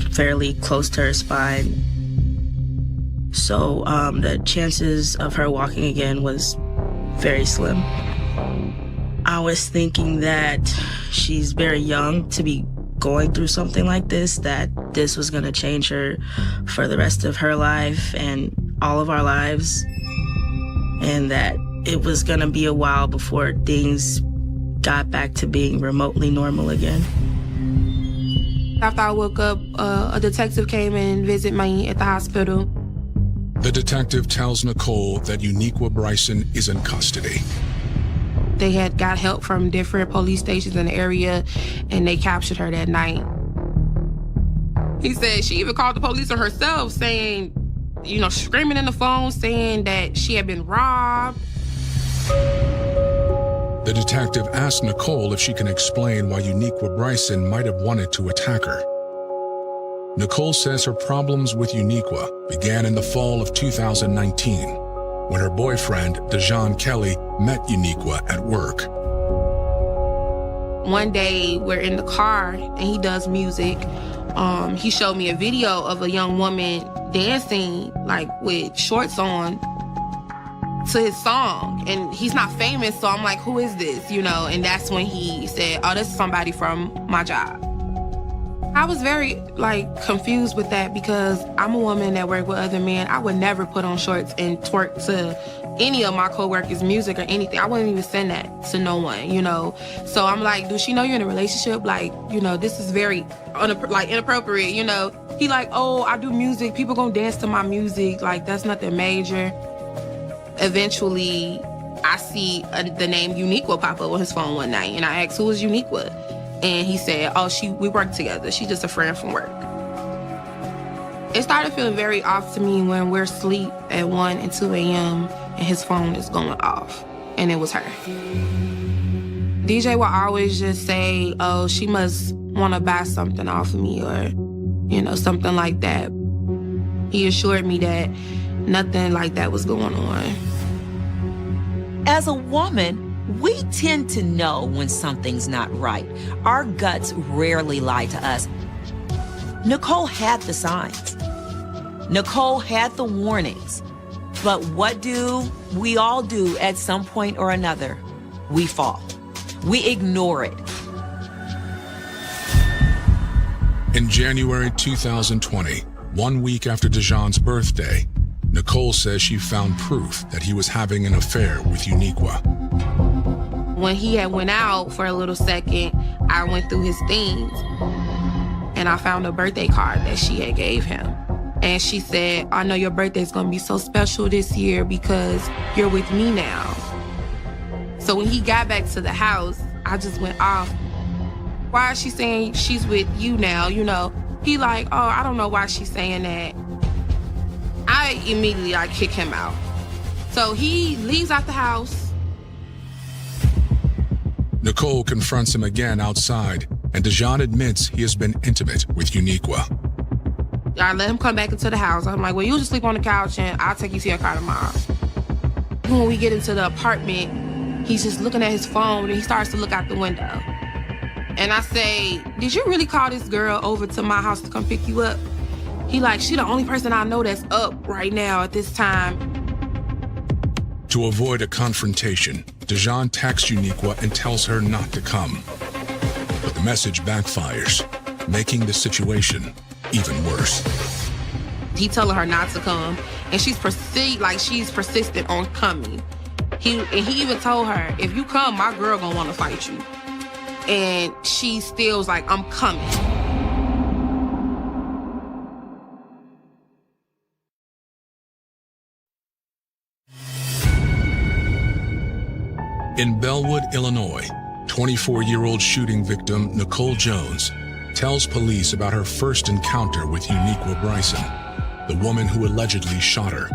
fairly close to her spine. So the chances of her walking again was very slim. I was thinking that she's very young to be going through something like this, that this was gonna change her for the rest of her life, and all of our lives, and that it was gonna be a while before things got back to being remotely normal again. After I woke up, a detective came and visited me at the hospital. The detective tells Nicole that Uniqua Bryson is in custody. They had got help from different police stations in the area, and they captured her that night. He said she even called the police on herself, saying, you know, screaming in the phone, saying that she had been robbed. The detective asked Nicole if she can explain why Uniqua Bryson might have wanted to attack her. Nicole says her problems with Uniqua began in the fall of 2019, when her boyfriend, Dejon Kelly, met Uniqua at work. One day, we're in the car, and he does music. He showed me a video of a young woman dancing, like, with shorts on to his song. And he's not famous, so I'm like, who is this, you know? And that's when he said, oh, this is somebody from my job. I was very, like, confused with that because I'm a woman that worked with other men. I would never put on shorts and twerk to any of my coworkers' music or anything. I wouldn't even send that to no one, you know? So I'm like, does she know you're in a relationship? Like, you know, this is very, inappropriate, you know? He like, oh, I do music. People gonna dance to my music. Like, that's nothing major. Eventually, I see the name Uniqua pop up on his phone one night, and I asked, who is Uniqua? And he said, oh, we work together. She's just a friend from work. It started feeling very off to me when we're asleep at 1 and 2 a.m. and his phone is going off, and it was her. DJ will always just say, oh, she must want to buy something off of me or, you know, something like that. He assured me that nothing like that was going on. As a woman, we tend to know when something's not right. Our guts rarely lie to us. Nicole had the signs. Nicole had the warnings. But what do we all do at some point or another? We fall. We ignore it. In January 2020, 1 week after Dejon's birthday, Nicole says she found proof that he was having an affair with Uniqua. When he had went out for a little second, I went through his things and I found a birthday card that she had gave him. And she said, I know your birthday is gonna be so special this year because you're with me now. So when he got back to the house, I just went off. Why is she saying she's with you now, you know? He like, oh, I don't know why she's saying that. I immediately, kick him out. So he leaves out the house. Nicole confronts him again outside, and Dejon admits he has been intimate with Uniqua. I let him come back into the house. I'm like, well, you just sleep on the couch and I'll take you to your car tomorrow. When we get into the apartment, he's just looking at his phone and he starts to look out the window. And I say, did you really call this girl over to my house to come pick you up? He like, she the only person I know that's up right now at this time. To avoid a confrontation, Dejon texts Uniqua and tells her not to come. But the message backfires, making the situation even worse. He telling her not to come, and she's persistent on coming. He even told her, if you come, my girl gonna wanna fight you. And she still's like, I'm coming. In Bellwood, Illinois, 24-year-old shooting victim Nicole Jones tells police about her first encounter with Uniqua Bryson, the woman who allegedly shot her.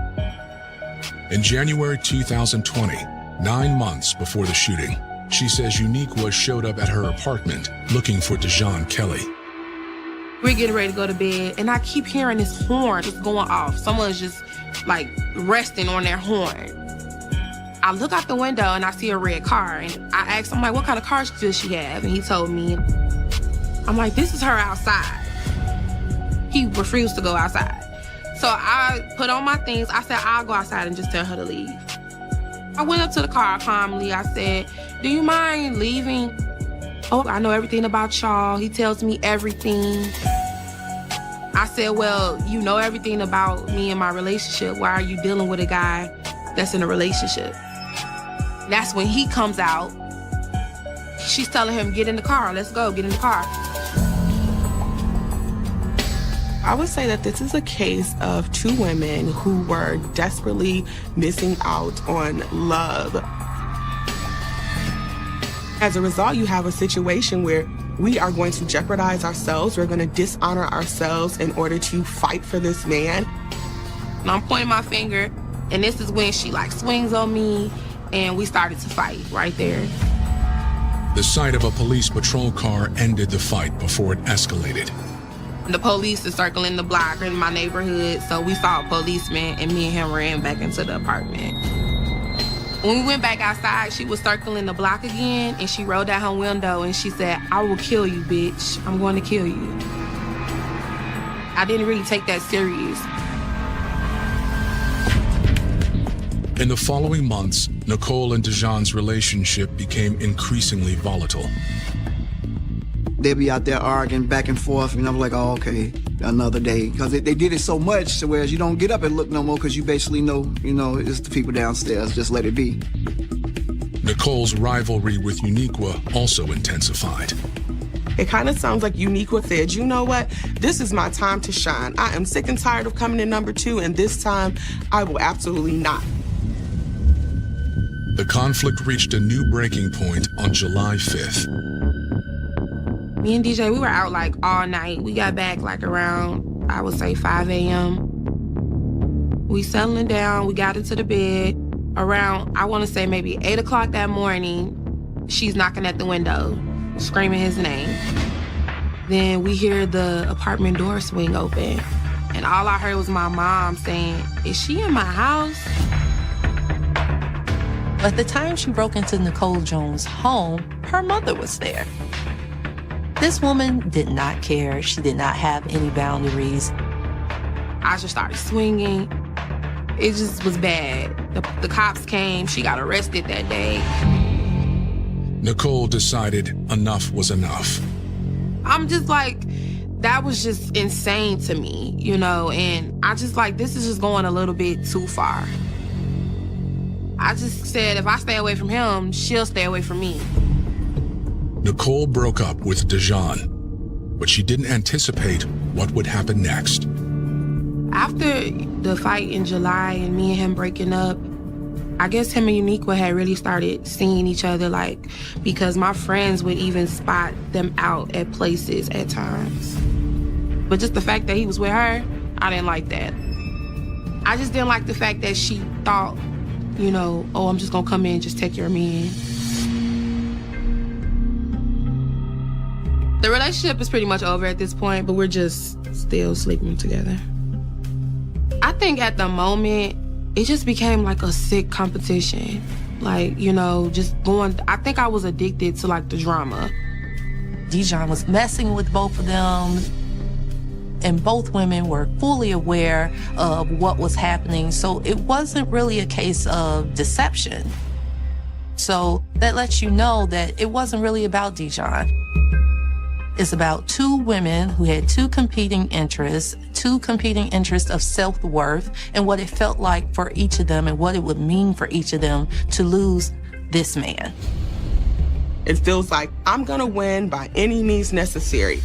In January 2020, 9 months before the shooting, she says Uniqua showed up at her apartment looking for Dejon Kelly. We're getting ready to go to bed, and I keep hearing this horn just going off. Someone's just, resting on their horn. I look out the window, and I see a red car, and I asked him, what kind of car does she have? And he told me. I'm like, this is her outside. He refused to go outside. So I put on my things. I said, I'll go outside and just tell her to leave. I went up to the car calmly. I said, do you mind leaving? Oh, I know everything about y'all. He tells me everything. I said, well, you know everything about me and my relationship. Why are you dealing with a guy that's in a relationship? That's when he comes out. She's telling him, get in the car. Let's go, get in the car. I would say that this is a case of two women who were desperately missing out on love. As a result, you have a situation where we are going to jeopardize ourselves. We're going to dishonor ourselves in order to fight for this man. And I'm pointing my finger, and this is when she like swings on me, and we started to fight right there. The sight of a police patrol car ended the fight before it escalated. The police is circling the block in my neighborhood, so we saw a policeman, and me and him ran back into the apartment. When we went back outside, she was circling the block again, and she rolled down her window and she said, I will kill you, bitch. I'm going to kill you. I didn't really take that serious. In the following months, Nicole and Dejan's relationship became increasingly volatile. They'd be out there arguing back and forth, and I'm like, oh, okay, another day. Because they did it so much, so whereas you don't get up and look no more because you basically know, it's the people downstairs, just let it be. Nicole's rivalry with Uniqua also intensified. It kind of sounds like Uniqua said, you know what? This is my time to shine. I am sick and tired of coming in number 2, and this time I will absolutely not. The conflict reached a new breaking point on July 5th. Me and DJ, we were out like all night. We got back like around, I would say 5 a.m. We settling down, we got into the bed. Around, I want to say maybe 8 o'clock that morning, she's knocking at the window, screaming his name. Then we hear the apartment door swing open. And all I heard was my mom saying, is she in my house? At the time she broke into Nicole Jones' home, her mother was there. This woman did not care. She did not have any boundaries. I just started swinging. It just was bad. The cops came. She got arrested that day. Nicole decided enough was enough. I'm just like, that was just insane to me, and I just like, this is just going a little bit too far. I just said, if I stay away from him, she'll stay away from me. Nicole broke up with Dejan, but she didn't anticipate what would happen next. After the fight in July and me and him breaking up, I guess him and Uniqua had really started seeing each other, because my friends would even spot them out at places at times. But just the fact that he was with her, I didn't like that. I just didn't like the fact that she thought, oh, I'm just gonna come in and just take your man. The relationship is pretty much over at this point, but we're just still sleeping together. I think at the moment, it just became like a sick competition. Just going, I think I was addicted to the drama. Dejan was messing with both of them, and both women were fully aware of what was happening, so it wasn't really a case of deception. So that lets you know that it wasn't really about Dejan. It's about two women who had two competing interests of self-worth, and what it felt like for each of them and what it would mean for each of them to lose this man. It feels like I'm gonna win by any means necessary.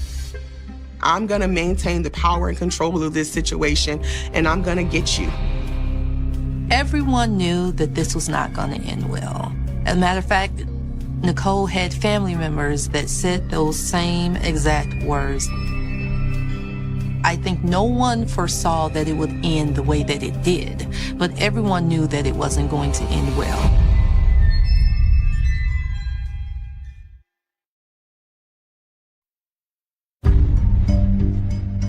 I'm gonna maintain the power and control of this situation, and I'm gonna get you. Everyone knew that this was not gonna end well. As a matter of fact, Nicole had family members that said those same exact words. I think no one foresaw that it would end the way that it did, but everyone knew that it wasn't going to end well.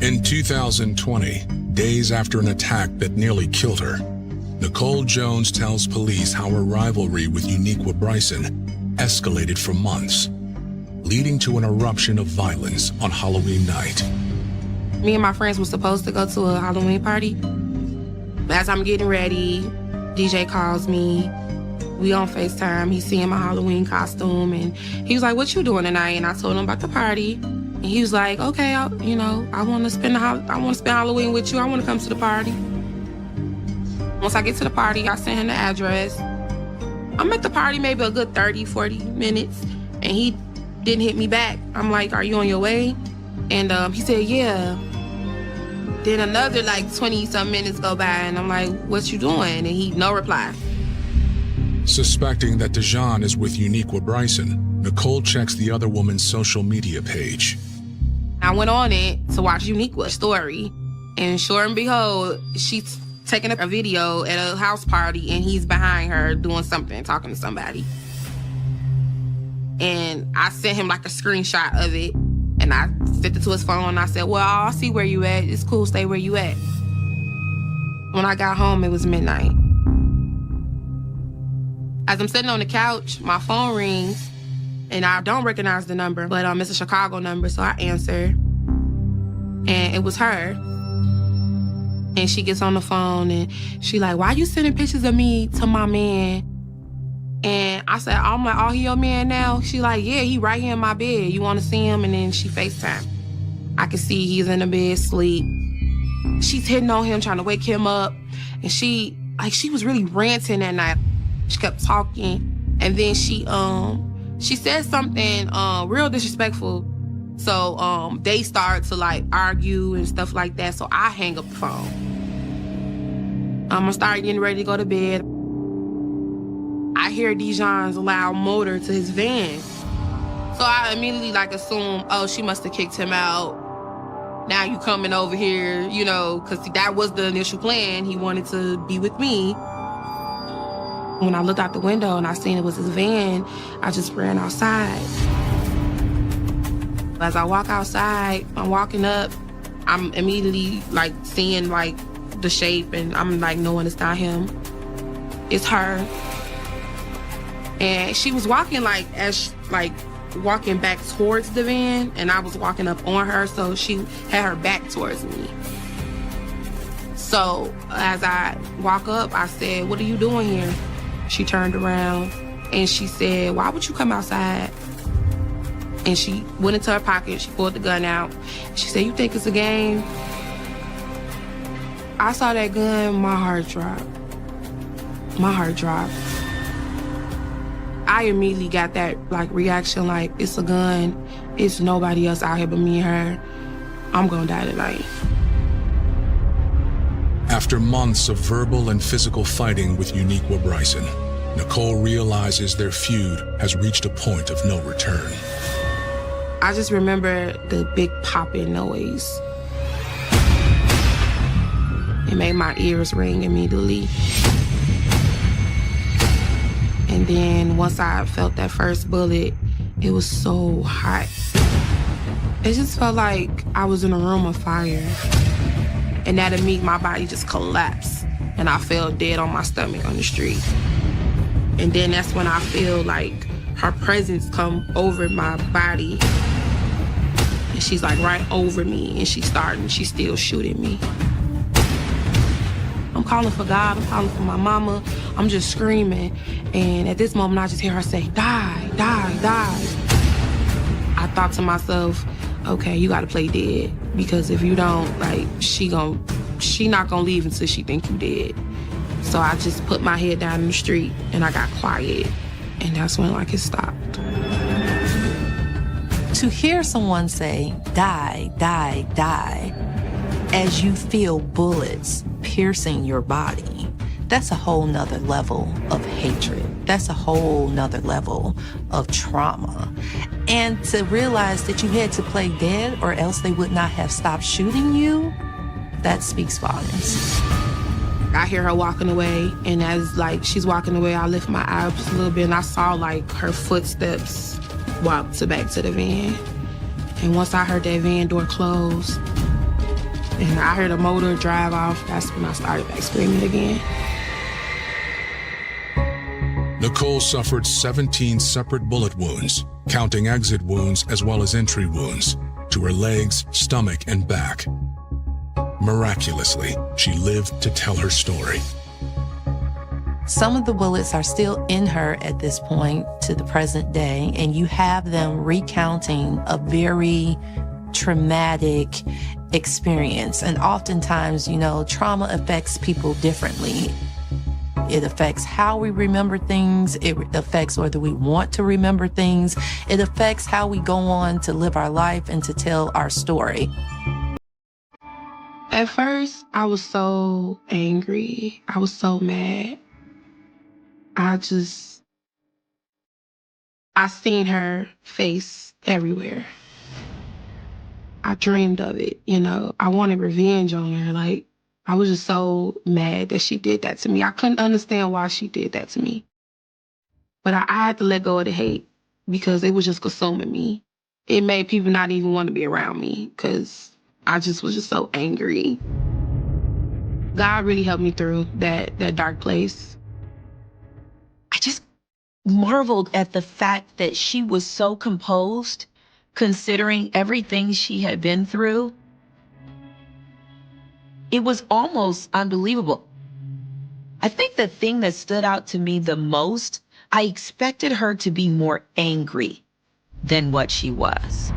In 2020, days after an attack that nearly killed her, Nicole Jones tells police how her rivalry with Uniqua Bryson escalated for months, leading to an eruption of violence on Halloween night. Me and my friends were supposed to go to a Halloween party. As I'm getting ready, DJ calls me. We on FaceTime. He's seeing my Halloween costume, and he was like, what you doing tonight? And I told him about the party. And And he was like, okay, I want to spend Halloween with you. I want to come to the party. Once I get to the party, I send him the address. I'm at the party maybe a good 30, 40 minutes, and he didn't hit me back. I'm like, are you on your way? And he said, yeah. Then another 20-some minutes go by, and I'm like, what you doing? And he, no reply. Suspecting that Dejan is with Uniqua Bryson, Nicole checks the other woman's social media page. I went on it to watch Uniqua's story, and sure and behold, she's taking a video at a house party, and he's behind her doing something, talking to somebody. And I sent him a screenshot of it, and I sent it to his phone, and I said, well, I'll see where you at. It's cool, stay where you at. When I got home, it was midnight. As I'm sitting on the couch, my phone rings, and I don't recognize the number, but it's a Chicago number, so I answer. And it was her. And she gets on the phone, and she like, why you sending pictures of me to my man? And I said, I'm like, oh, he your man now? She like, yeah, he right here in my bed. You want to see him? And then she FaceTime. I can see he's in the bed, asleep. She's hitting on him, trying to wake him up. And she was really ranting that night. She kept talking. And then she said something real disrespectful. So they start to argue and stuff like that. So I hang up the phone. I start getting ready to go to bed. I hear Dejan's loud motor to his van. So I immediately assume, oh, she must have kicked him out. Now you coming over here, because that was the initial plan. He wanted to be with me. When I looked out the window and I seen it was his van, I just ran outside. As I walk outside, I'm walking up, I'm immediately seeing the shape, and I'm knowing it's not him. It's her. And she was walking walking back towards the van, and I was walking up on her, so she had her back towards me. So as I walk up, I said, what are you doing here? She turned around and she said, why would you come outside? And she went into her pocket, she pulled the gun out. She said, you think it's a game? I saw that gun, my heart dropped. My heart dropped. I immediately got that reaction, it's a gun. It's nobody else out here but me and her. I'm gonna die tonight. After months of verbal and physical fighting with Uniqua Bryson, Nicole realizes their feud has reached a point of no return. I just remember the big popping noise. It made my ears ring immediately. And then once I felt that first bullet, it was so hot. It just felt like I was in a room of fire. And that immediately, my body just collapsed. And I fell dead on my stomach on the street. And then that's when I feel her presence come over my body. And she's right over me, and she's still shooting me. I'm calling for God, I'm calling for my mama. I'm just screaming. And at this moment, I just hear her say, die, die, die. I thought to myself, okay, you gotta play dead. Because if you don't, she not gonna leave until she think you dead. So I just put my head down in the street and I got quiet. And that's when it stopped. To hear someone say, die, die, die, as you feel bullets piercing your body, that's a whole nother level of hatred. That's a whole nother level of trauma. And to realize that you had to play dead or else they would not have stopped shooting you, that speaks volumes. I hear her walking away, and as she's walking away, I lift my eye up just a little bit, and I saw her footsteps walk back to the van. And once I heard that van door close, and I heard a motor drive off, that's when I started back screaming again. Nicole suffered 17 separate bullet wounds, counting exit wounds as well as entry wounds, to her legs, stomach, and back. Miraculously, she lived to tell her story. Some of the bullets are still in her at this point to the present day, and you have them recounting a very traumatic experience. And oftentimes, trauma affects people differently. It affects how we remember things. It affects whether we want to remember things. It affects how we go on to live our life and to tell our story. At first, I was so angry. I was so mad. I seen her face everywhere. I dreamed of it, I wanted revenge on her. Like, I was just so mad that she did that to me. I couldn't understand why she did that to me. But I had to let go of the hate because it was just consuming me. It made people not even want to be around me because I was just so angry. God really helped me through that dark place. I just marveled at the fact that she was so composed, considering everything she had been through. It was almost unbelievable. I think the thing that stood out to me the most, I expected her to be more angry than what she was.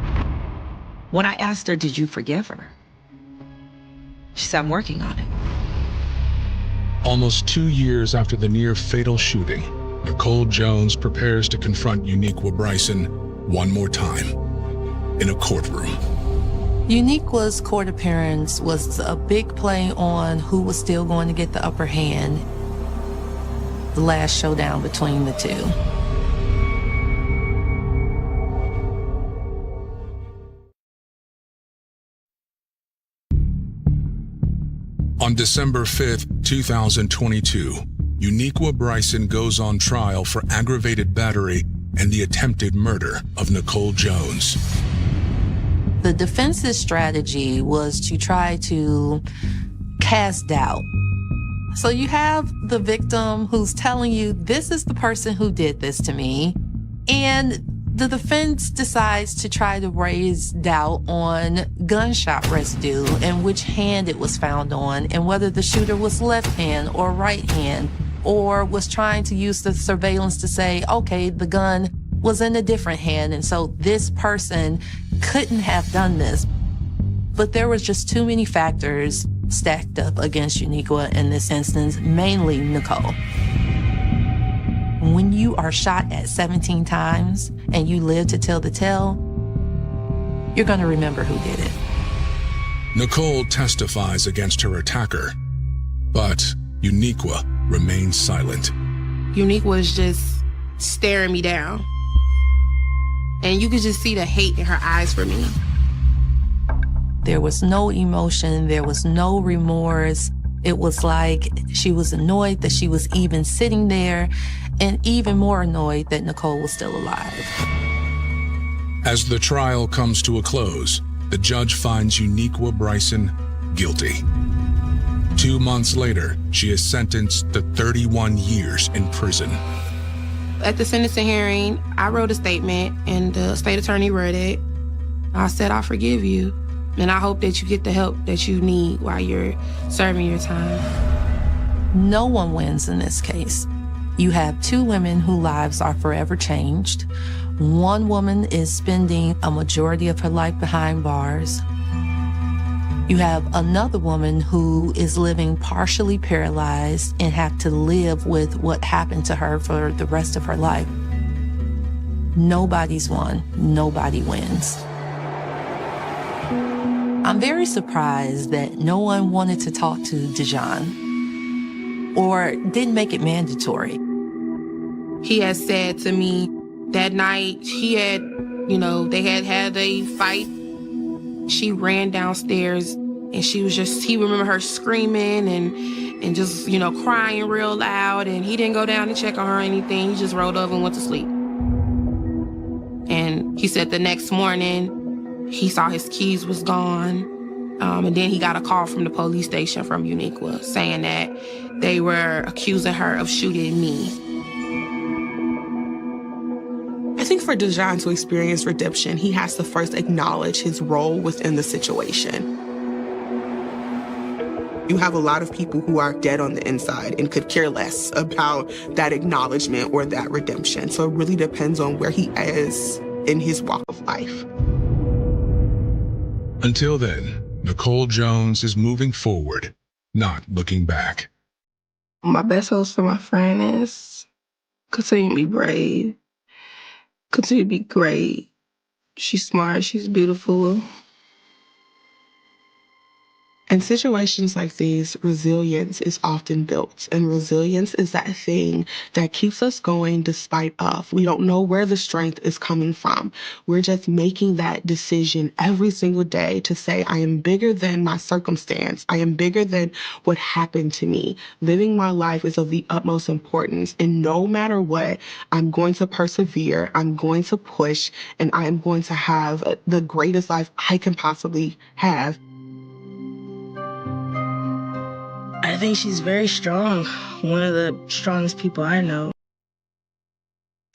When I asked her, did you forgive her? She said, I'm working on it. Almost 2 years after the near-fatal shooting, Nicole Jones prepares to confront Uniqua Bryson one more time in a courtroom. Uniqua's court appearance was a big play on who was still going to get the upper hand. The last showdown between the two. On December 5th, 2022, Uniqua Bryson goes on trial for aggravated battery and the attempted murder of Nicole Jones. The defense's strategy was to try to cast doubt. So you have the victim who's telling you, this is the person who did this to me. And the defense decides to try to raise doubt on gunshot residue and which hand it was found on and whether the shooter was left hand or right hand, or was trying to use the surveillance to say, okay, the gun was in a different hand, and so this person couldn't have done this. But there was just too many factors stacked up against Uniqua in this instance, mainly Nicole. When you are shot at 17 times and you live to tell the tale, you're going to remember who did it. Nicole testifies against her attacker, but Uniqua remains silent. Uniqua was just staring me down. And you could just see the hate in her eyes for me. There was no emotion. There was no remorse. It was like she was annoyed that she was even sitting there, and even more annoyed that Nicole was still alive. As the trial comes to a close, the judge finds Uniqua Bryson guilty. 2 months later, she is sentenced to 31 years in prison. At the sentencing hearing, I wrote a statement, and the state attorney read it. I said, I forgive you, and I hope that you get the help that you need while you're serving your time. No one wins in this case. You have two women whose lives are forever changed. One woman is spending a majority of her life behind bars. You have another woman who is living partially paralyzed and have to live with what happened to her for the rest of her life. Nobody's won. Nobody wins. I'm very surprised that no one wanted to talk to Dejan or didn't make it mandatory. He has said to me that night they had a fight. She ran downstairs and he remembered her screaming and just, crying real loud. And he didn't go down to check on her or anything. He just rolled over and went to sleep. And he said the next morning he saw his keys was gone. And then he got a call from the police station from Uniqua saying that they were accusing her of shooting me. I think for Dejan to experience redemption, he has to first acknowledge his role within the situation. You have a lot of people who are dead on the inside and could care less about that acknowledgement or that redemption. So it really depends on where he is in his walk of life. Until then, Nicole Jones is moving forward, not looking back. My best hopes for my friend is continue to be brave, continue to be great. She's smart, she's beautiful. In situations like these, resilience is often built, and resilience is that thing that keeps us going despite of. We don't know where the strength is coming from. We're just making that decision every single day to say, I am bigger than my circumstance. I am bigger than what happened to me. Living my life is of the utmost importance, and no matter what, I'm going to persevere, I'm going to push, and I am going to have the greatest life I can possibly have. I think she's very strong. One of the strongest people I know.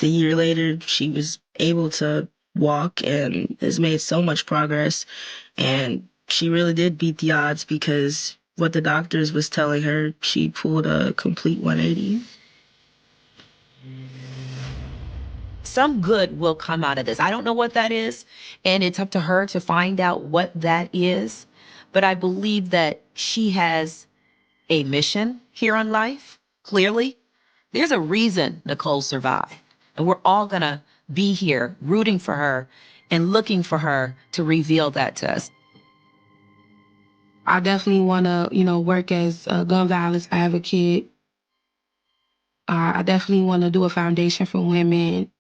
A year later, she was able to walk and has made so much progress. And she really did beat the odds because what the doctors was telling her, she pulled a complete 180. Some good will come out of this. I don't know what that is, and it's up to her to find out what that is. But I believe that she has a mission here on life, clearly. There's a reason Nicole survived. And we're all gonna be here rooting for her and looking for her to reveal that to us. I definitely want to, work as a gun violence advocate. I definitely want to do a foundation for women.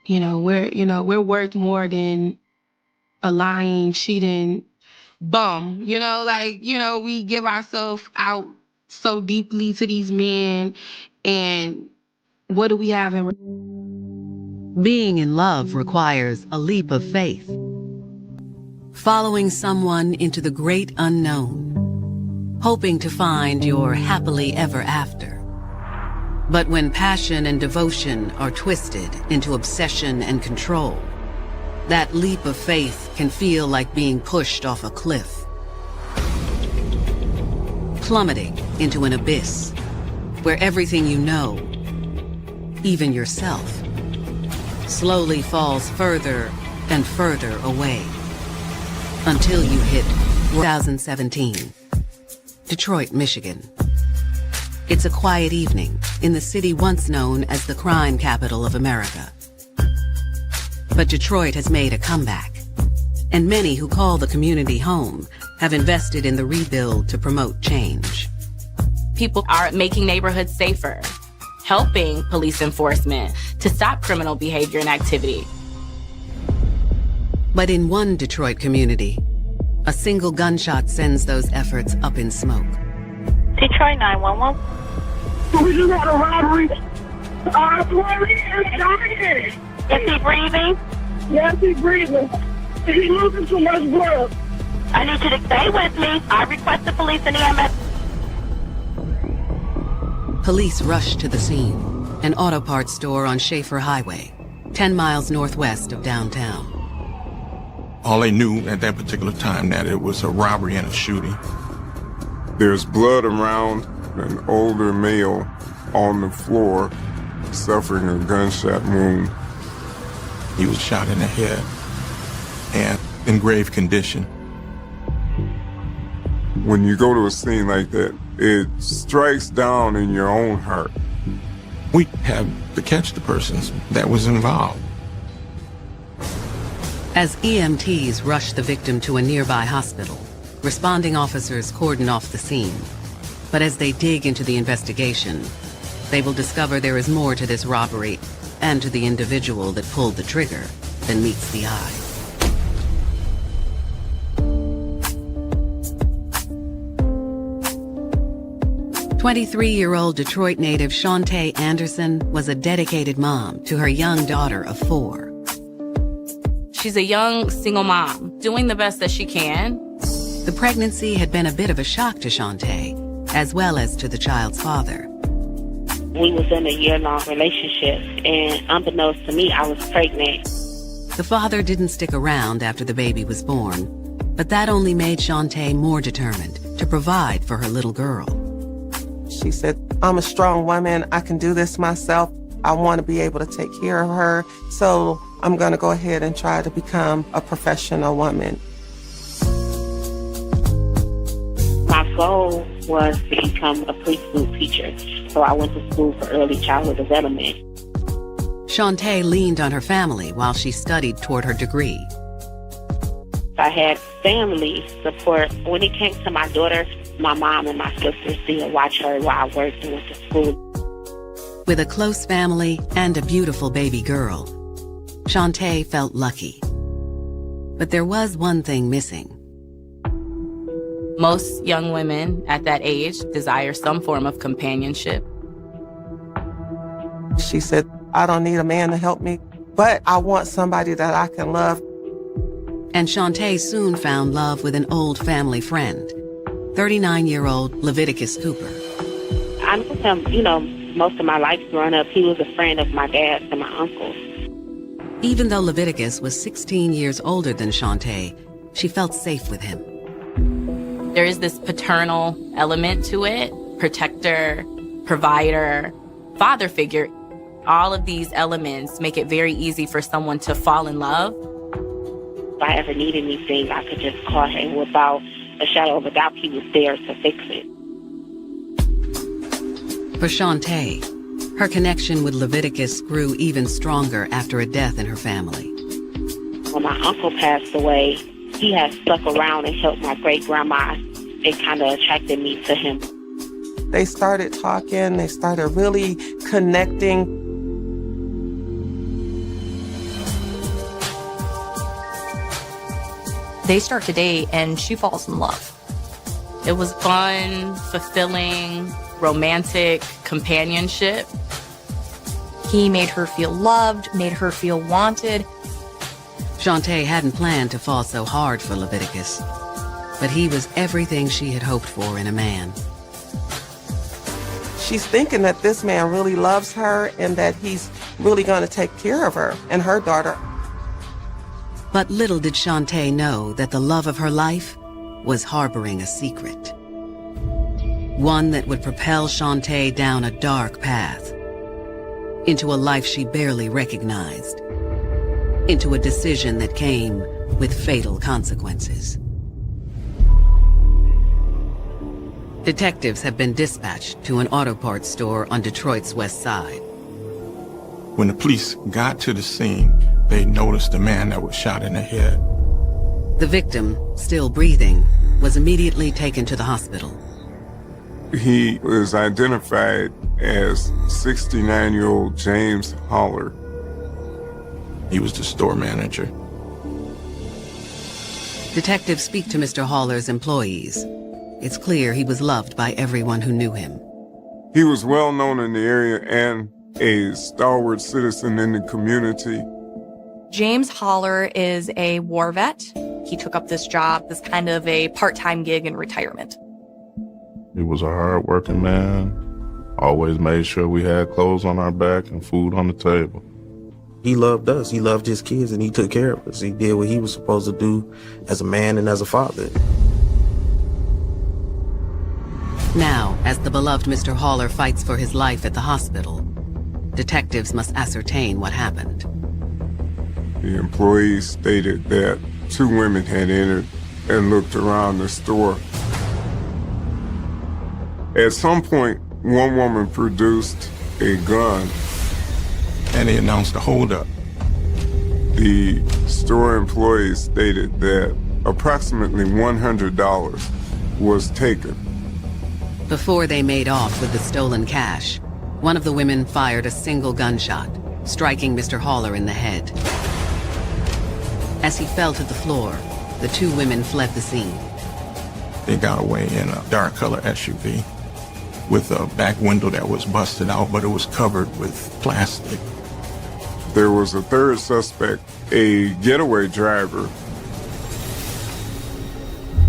We're worth more than a lying, cheating bum. We give ourselves out so deeply to these men, and what do we have in Being in love requires a leap of faith. Following someone into the great unknown, hoping to find your happily ever after. But when passion and devotion are twisted into obsession and control, that leap of faith can feel like being pushed off a cliff, plummeting into an abyss where everything you know, even yourself, slowly falls further and further away until you hit 2017, Detroit, Michigan. It's a quiet evening in the city once known as the crime capital of America. But Detroit has made a comeback, and many who call the community home have invested in the rebuild to promote change. People are making neighborhoods safer, helping police enforcement to stop criminal behavior and activity. But in one Detroit community, a single gunshot sends those efforts up in smoke. Detroit 911. We just had a robbery. Our employee is dying. Is he breathing? Yes, he's breathing. He's losing too much blood. I need you to stay with me. I request the police and EMS. Police rushed to the scene, an auto parts store on Schaefer Highway, 10 miles northwest of downtown. All they knew at that particular time that it was a robbery and a shooting. There's blood around an older male on the floor suffering a gunshot wound. He was shot in the head and in grave condition. When you go to a scene like that, it strikes down in your own heart. We have to catch the persons that was involved. As EMTs rush the victim to a nearby hospital, responding officers cordon off the scene. But as they dig into the investigation, they will discover there is more to this robbery and to the individual that pulled the trigger than meets the eye. "23-year-old Detroit native Shantae Anderson was a dedicated mom to her young daughter of 4. She's a young single mom doing the best that she can. The pregnancy had been a bit of a shock to Shantae, as well as to the child's father. We was in a year-long relationship, and unbeknownst to me, I was pregnant. The father didn't stick around after the baby was born, but that only made Shantae more determined to provide for her little girl. She said, I'm a strong woman. I can do this myself. I want to be able to take care of her. So I'm going to go ahead and try to become a professional woman. My goal was to become a preschool teacher, so I went to school for early childhood development. Shantae leaned on her family while she studied toward her degree. I had family support. When it came to my daughter, my mom and my sisters still watch her while I worked and went to school. With a close family and a beautiful baby girl, Shantae felt lucky. But there was one thing missing. Most young women at that age desire some form of companionship. She said, I don't need a man to help me, but I want somebody that I can love. And Shantae soon found love with an old family friend, 39-year-old Leviticus Cooper. I knew him, most of my life growing up. He was a friend of my dad's and my uncle's. Even though Leviticus was 16 years older than Shantae, she felt safe with him. There is this paternal element to it, protector, provider, father figure. All of these elements make it very easy for someone to fall in love. If I ever needed anything, I could just call him. Without a shadow of a doubt, he was there to fix it. For Shantae, her connection with Leviticus grew even stronger after a death in her family. When my uncle passed away, he had stuck around and helped my great-grandma. It kind of attracted me to him. They started talking. They started really connecting. They start to date, and she falls in love. It was fun, fulfilling, romantic companionship. He made her feel loved, made her feel wanted. Shantae hadn't planned to fall so hard for Leviticus, but he was everything she had hoped for in a man. She's thinking that this man really loves her and that he's really going to take care of her and her daughter. But little did Shantae know that the love of her life was harboring a secret. One that would propel Shantae down a dark path, into a life she barely recognized, into a decision that came with fatal consequences. Detectives have been dispatched to an auto parts store on Detroit's west side. When the police got to the scene, they noticed the man that was shot in the head. The victim, still breathing, was immediately taken to the hospital. He was identified as 69-year-old James Holler. He was the store manager. Detectives speak to Mr. Haller's employees. It's clear he was loved by everyone who knew him. He was well known in the area and a stalwart citizen in the community. James Holler is a war vet. He took up this job, this kind of a part-time gig in retirement. He was a hard-working man, always made sure we had clothes on our back and food on the table. He loved us, he loved his kids, and he took care of us. He did what he was supposed to do as a man and as a father. Now, as the beloved Mr. Haller fights for his life at the hospital, detectives must ascertain what happened. The employees stated that 2 women had entered and looked around the store. At some point, one woman produced a gun. And they announced a holdup. The store employees stated that approximately $100 was taken. Before they made off with the stolen cash, one of the women fired a single gunshot, striking Mr. Haller in the head. As he fell to the floor, the 2 women fled the scene. They got away in a dark color SUV with a back window that was busted out, but it was covered with plastic. There was a third suspect, a getaway driver.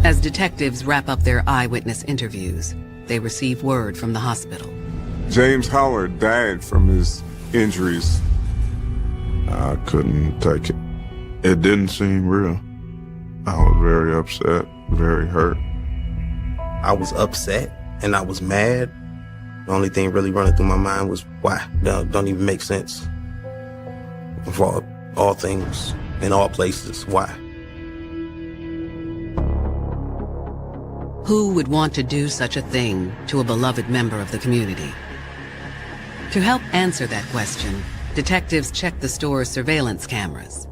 As detectives wrap up their eyewitness interviews, they receive word from the hospital. James Holler died from his injuries. I couldn't take it. It didn't seem real. I was very upset, very hurt. I was upset and I was mad. The only thing really running through my mind was why? Don't even make sense. For all things, in all places. Why? Who would want to do such a thing to a beloved member of the community? To help answer that question, detectives checked the store's surveillance cameras.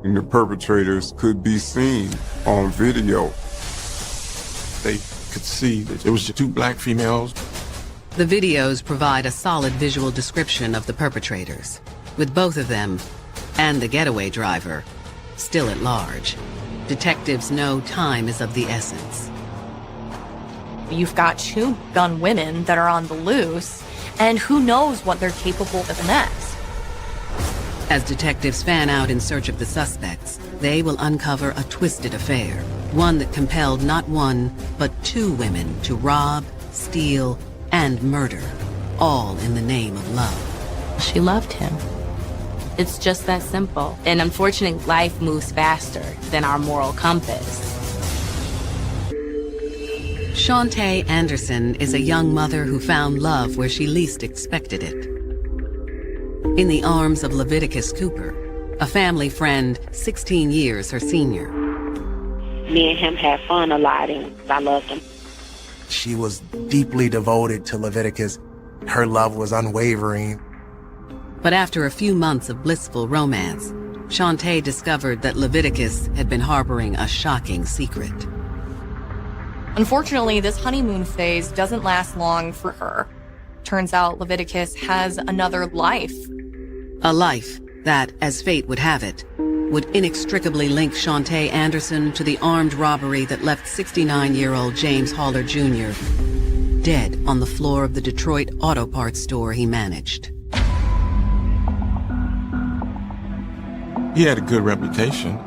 And the perpetrators could be seen on video. They could see that it was two black females. The videos provide a solid visual description of the perpetrators, with both of them and the getaway driver still at large. Detectives know time is of the essence. You've got two gun women that are on the loose, and who knows what they're capable of next. As detectives fan out in search of the suspects, they will uncover a twisted affair, one that compelled not one, but two women to rob, steal, and murder, all in the name of love. She loved him. It's just that simple. And unfortunately, life moves faster than our moral compass. Shantae Anderson is a young mother who found love where she least expected it. In the arms of Leviticus Cooper, a family friend 16 years her senior. Me and him had fun a lot, and I loved him. She was deeply devoted to Leviticus. Her love was unwavering. But after a few months of blissful romance, Shantae discovered that Leviticus had been harboring a shocking secret. Unfortunately, this honeymoon phase doesn't last long for her. Turns out Leviticus has another life. A life that, as fate would have it, would inextricably link Shantae Anderson to the armed robbery that left 69-year-old James Haller Jr. dead on the floor of the Detroit auto parts store he managed. He had a good reputation.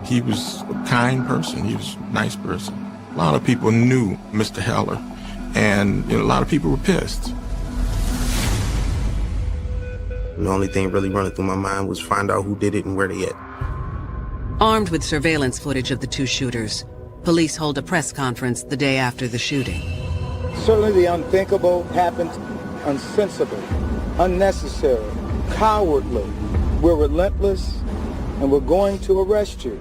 He was a kind person. He was a nice person. A lot of people knew Mr. Haller, and a lot of people were pissed. The only thing really running through my mind was find out who did it and where they at. Armed with surveillance footage of the two shooters, police hold a press conference the day after the shooting. Certainly the unthinkable happened, unsensible, unnecessary, cowardly. We're relentless, and we're going to arrest you.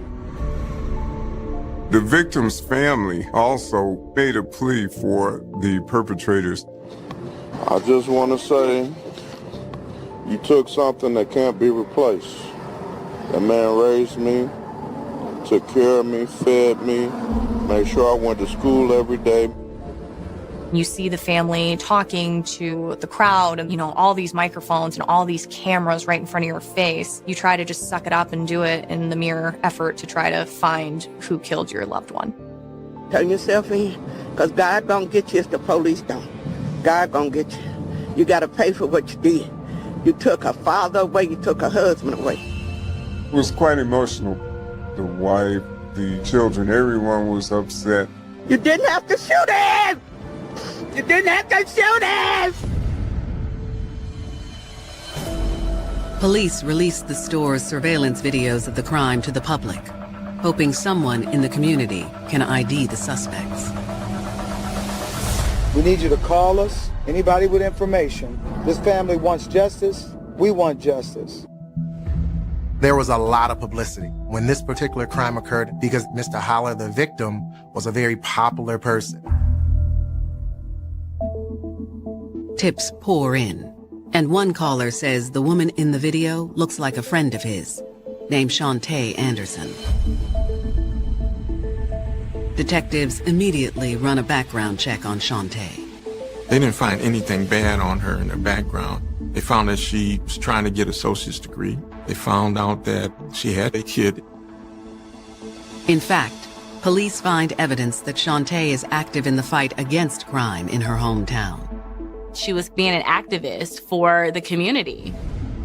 The victim's family also made a plea for the perpetrators. I just want to say, you took something that can't be replaced. That man raised me, took care of me, fed me, made sure I went to school every day. You see the family talking to the crowd and, all these microphones and all these cameras right in front of your face. You try to just suck it up and do it in the mere effort to try to find who killed your loved one. Turn yourself in, because God gonna get you if the police don't. God gonna get you. You gotta pay for what you did. You took a father away, you took a husband away. It was quite emotional. The wife, the children, everyone was upset. You didn't have to shoot him! You didn't have to shoot him! Police released the store's surveillance videos of the crime to the public, hoping someone in the community can ID the suspects. We need you to call us, anybody with information. This family wants justice. We want justice. There was a lot of publicity when this particular crime occurred because Mr. Haller, the victim, was a very popular person. Tips pour in, and one caller says the woman in the video looks like a friend of his, named Shantae Anderson. Detectives immediately run a background check on Shantae. They didn't find anything bad on her in her background. They found that she was trying to get an associate's degree. They found out that she had a kid. In fact, police find evidence that Shantae is active in the fight against crime in her hometown. She was being an activist for the community,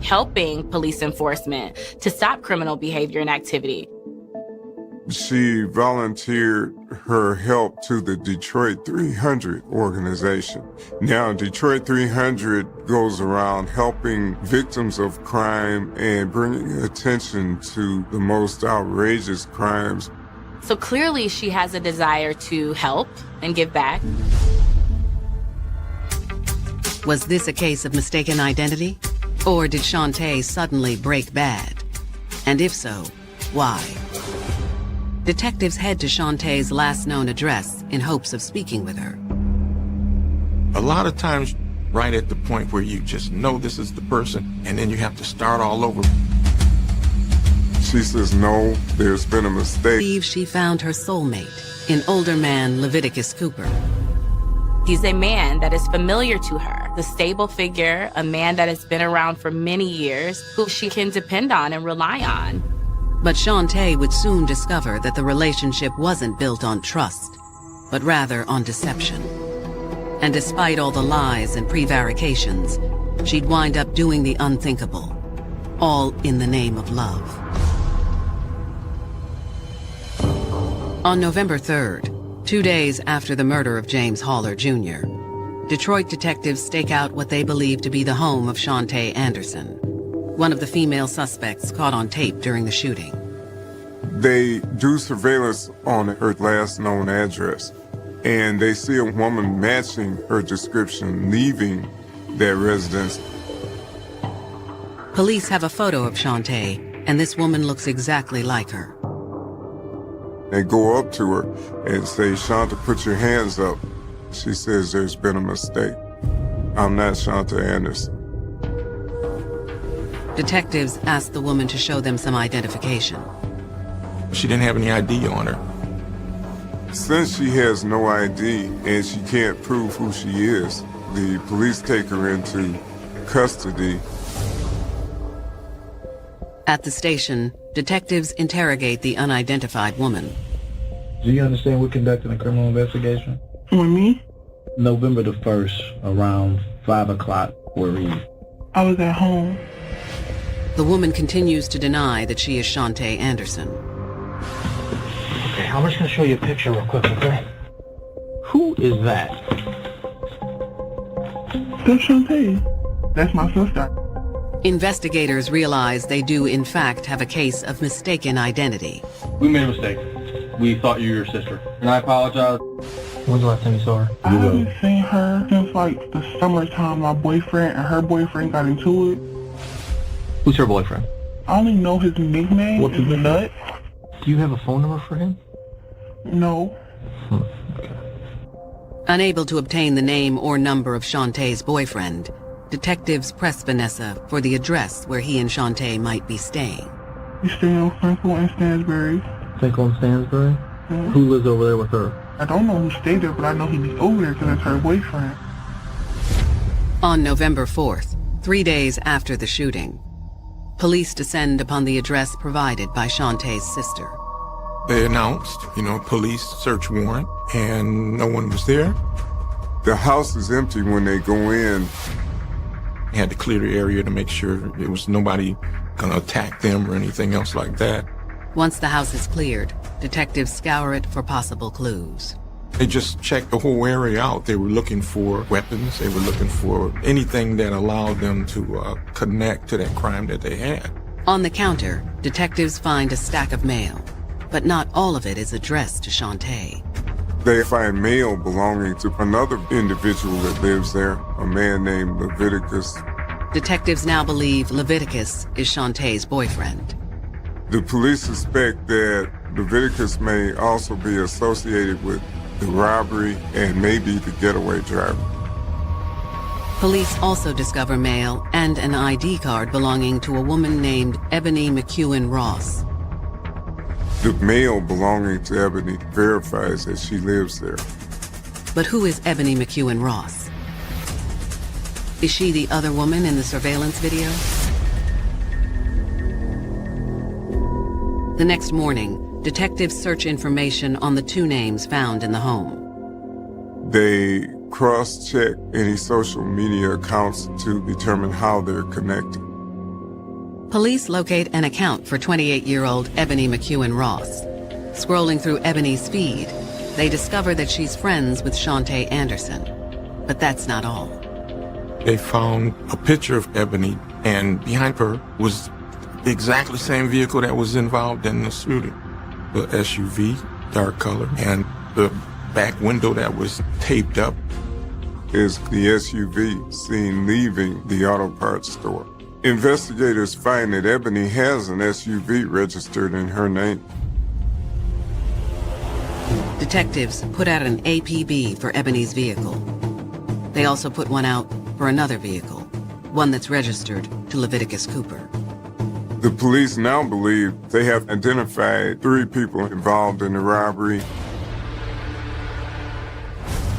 helping police enforcement to stop criminal behavior and activity. She volunteered her help to the Detroit 300 organization. Now, Detroit 300 goes around helping victims of crime and bringing attention to the most outrageous crimes. So clearly she has a desire to help and give back. Was this a case of mistaken identity? Or did Shantae suddenly break bad? And if so, why? Detectives head to Shantae's last known address in hopes of speaking with her. A lot of times, right at the point where you just know this is the person, and then you have to start all over. She says, no, there's been a mistake. Believes she found her soulmate in older man Leviticus Cooper. He's a man that is familiar to her, the stable figure, a man that has been around for many years, who she can depend on and rely on. But Shantae would soon discover that the relationship wasn't built on trust, but rather on deception. And despite all the lies and prevarications, she'd wind up doing the unthinkable, all in the name of love. On November 3rd, 2 days after the murder of James Haller Jr., Detroit detectives stake out what they believe to be the home of Shantae Anderson, one of the female suspects caught on tape during the shooting. They do surveillance on her last known address, and they see a woman matching her description leaving that residence. Police have a photo of Shantae, and this woman looks exactly like her. They go up to her and say, Shanta, put your hands up. She says, there's been a mistake. I'm not Shanta Anderson. Detectives ask the woman to show them some identification. She didn't have any ID on her. Since she has no ID and she can't prove who she is, the police take her into custody. At the station, detectives interrogate the unidentified woman. Do you understand we're conducting a criminal investigation? With me? November the 1st, around 5 o'clock, where were you? I was at home. The woman continues to deny that she is Shantae Anderson. Okay, I'm just going to show you a picture real quick, okay? Who is that? That's Shantae. That's my sister. Investigators realize they do in fact have a case of mistaken identity. We made a mistake. We thought you were your sister. And I apologize. When's the last time you saw her? I haven't seen her since like the summertime. My boyfriend and her boyfriend got into it. Who's her boyfriend? I only know his nickname. What's his is Nut. Do you have a phone number for him? No. Unable to obtain the name or number of Shantae's boyfriend, detectives press Vanessa for the address where he and Shantae might be staying. We stay on Franklin and Stansbury. Franklin and Stansbury? Mm-hmm. Who lives over there with her? I don't know who stayed there, but I know he be over there because it's her boyfriend. On November 4th, 3 days after the shooting, police descend upon the address provided by Shantae's sister. They announced, police search warrant, and no one was there. The house is empty when they go in. They had to clear the area to make sure there was nobody gonna attack them or anything else like that. Once the house is cleared, detectives scour it for possible clues. They just checked the whole area out. They were looking for weapons. They were looking for anything that allowed them to connect to that crime that they had. On the counter, detectives find a stack of mail, but not all of it is addressed to Shantae. They find mail belonging to another individual that lives there, a man named Leviticus. Detectives now believe Leviticus is Shantae's boyfriend. The police suspect that Leviticus may also be associated with the robbery and maybe the getaway driver. Police also discover mail and an ID card belonging to a woman named Ebony McEwen Ross. The mail belonging to Ebony verifies that she lives there. But who is Ebony McEwen Ross? Is she the other woman in the surveillance video? The next morning, detectives search information on the two names found in the home. They cross-check any social media accounts to determine how they're connected. Police locate an account for 28-year-old Ebony McEwen Ross. Scrolling through Ebony's feed, they discover that she's friends with Shantae Anderson. But that's not all. They found a picture of Ebony, and behind her was the exactly same vehicle that was involved in the shooting. The SUV, dark color, and the back window that was taped up is the SUV seen leaving the auto parts store. Investigators find that Ebony has an SUV registered in her name. Detectives put out an APB for Ebony's vehicle. They also put one out for another vehicle, one that's registered to Leviticus Cooper. The police now believe they have identified 3 people involved in the robbery.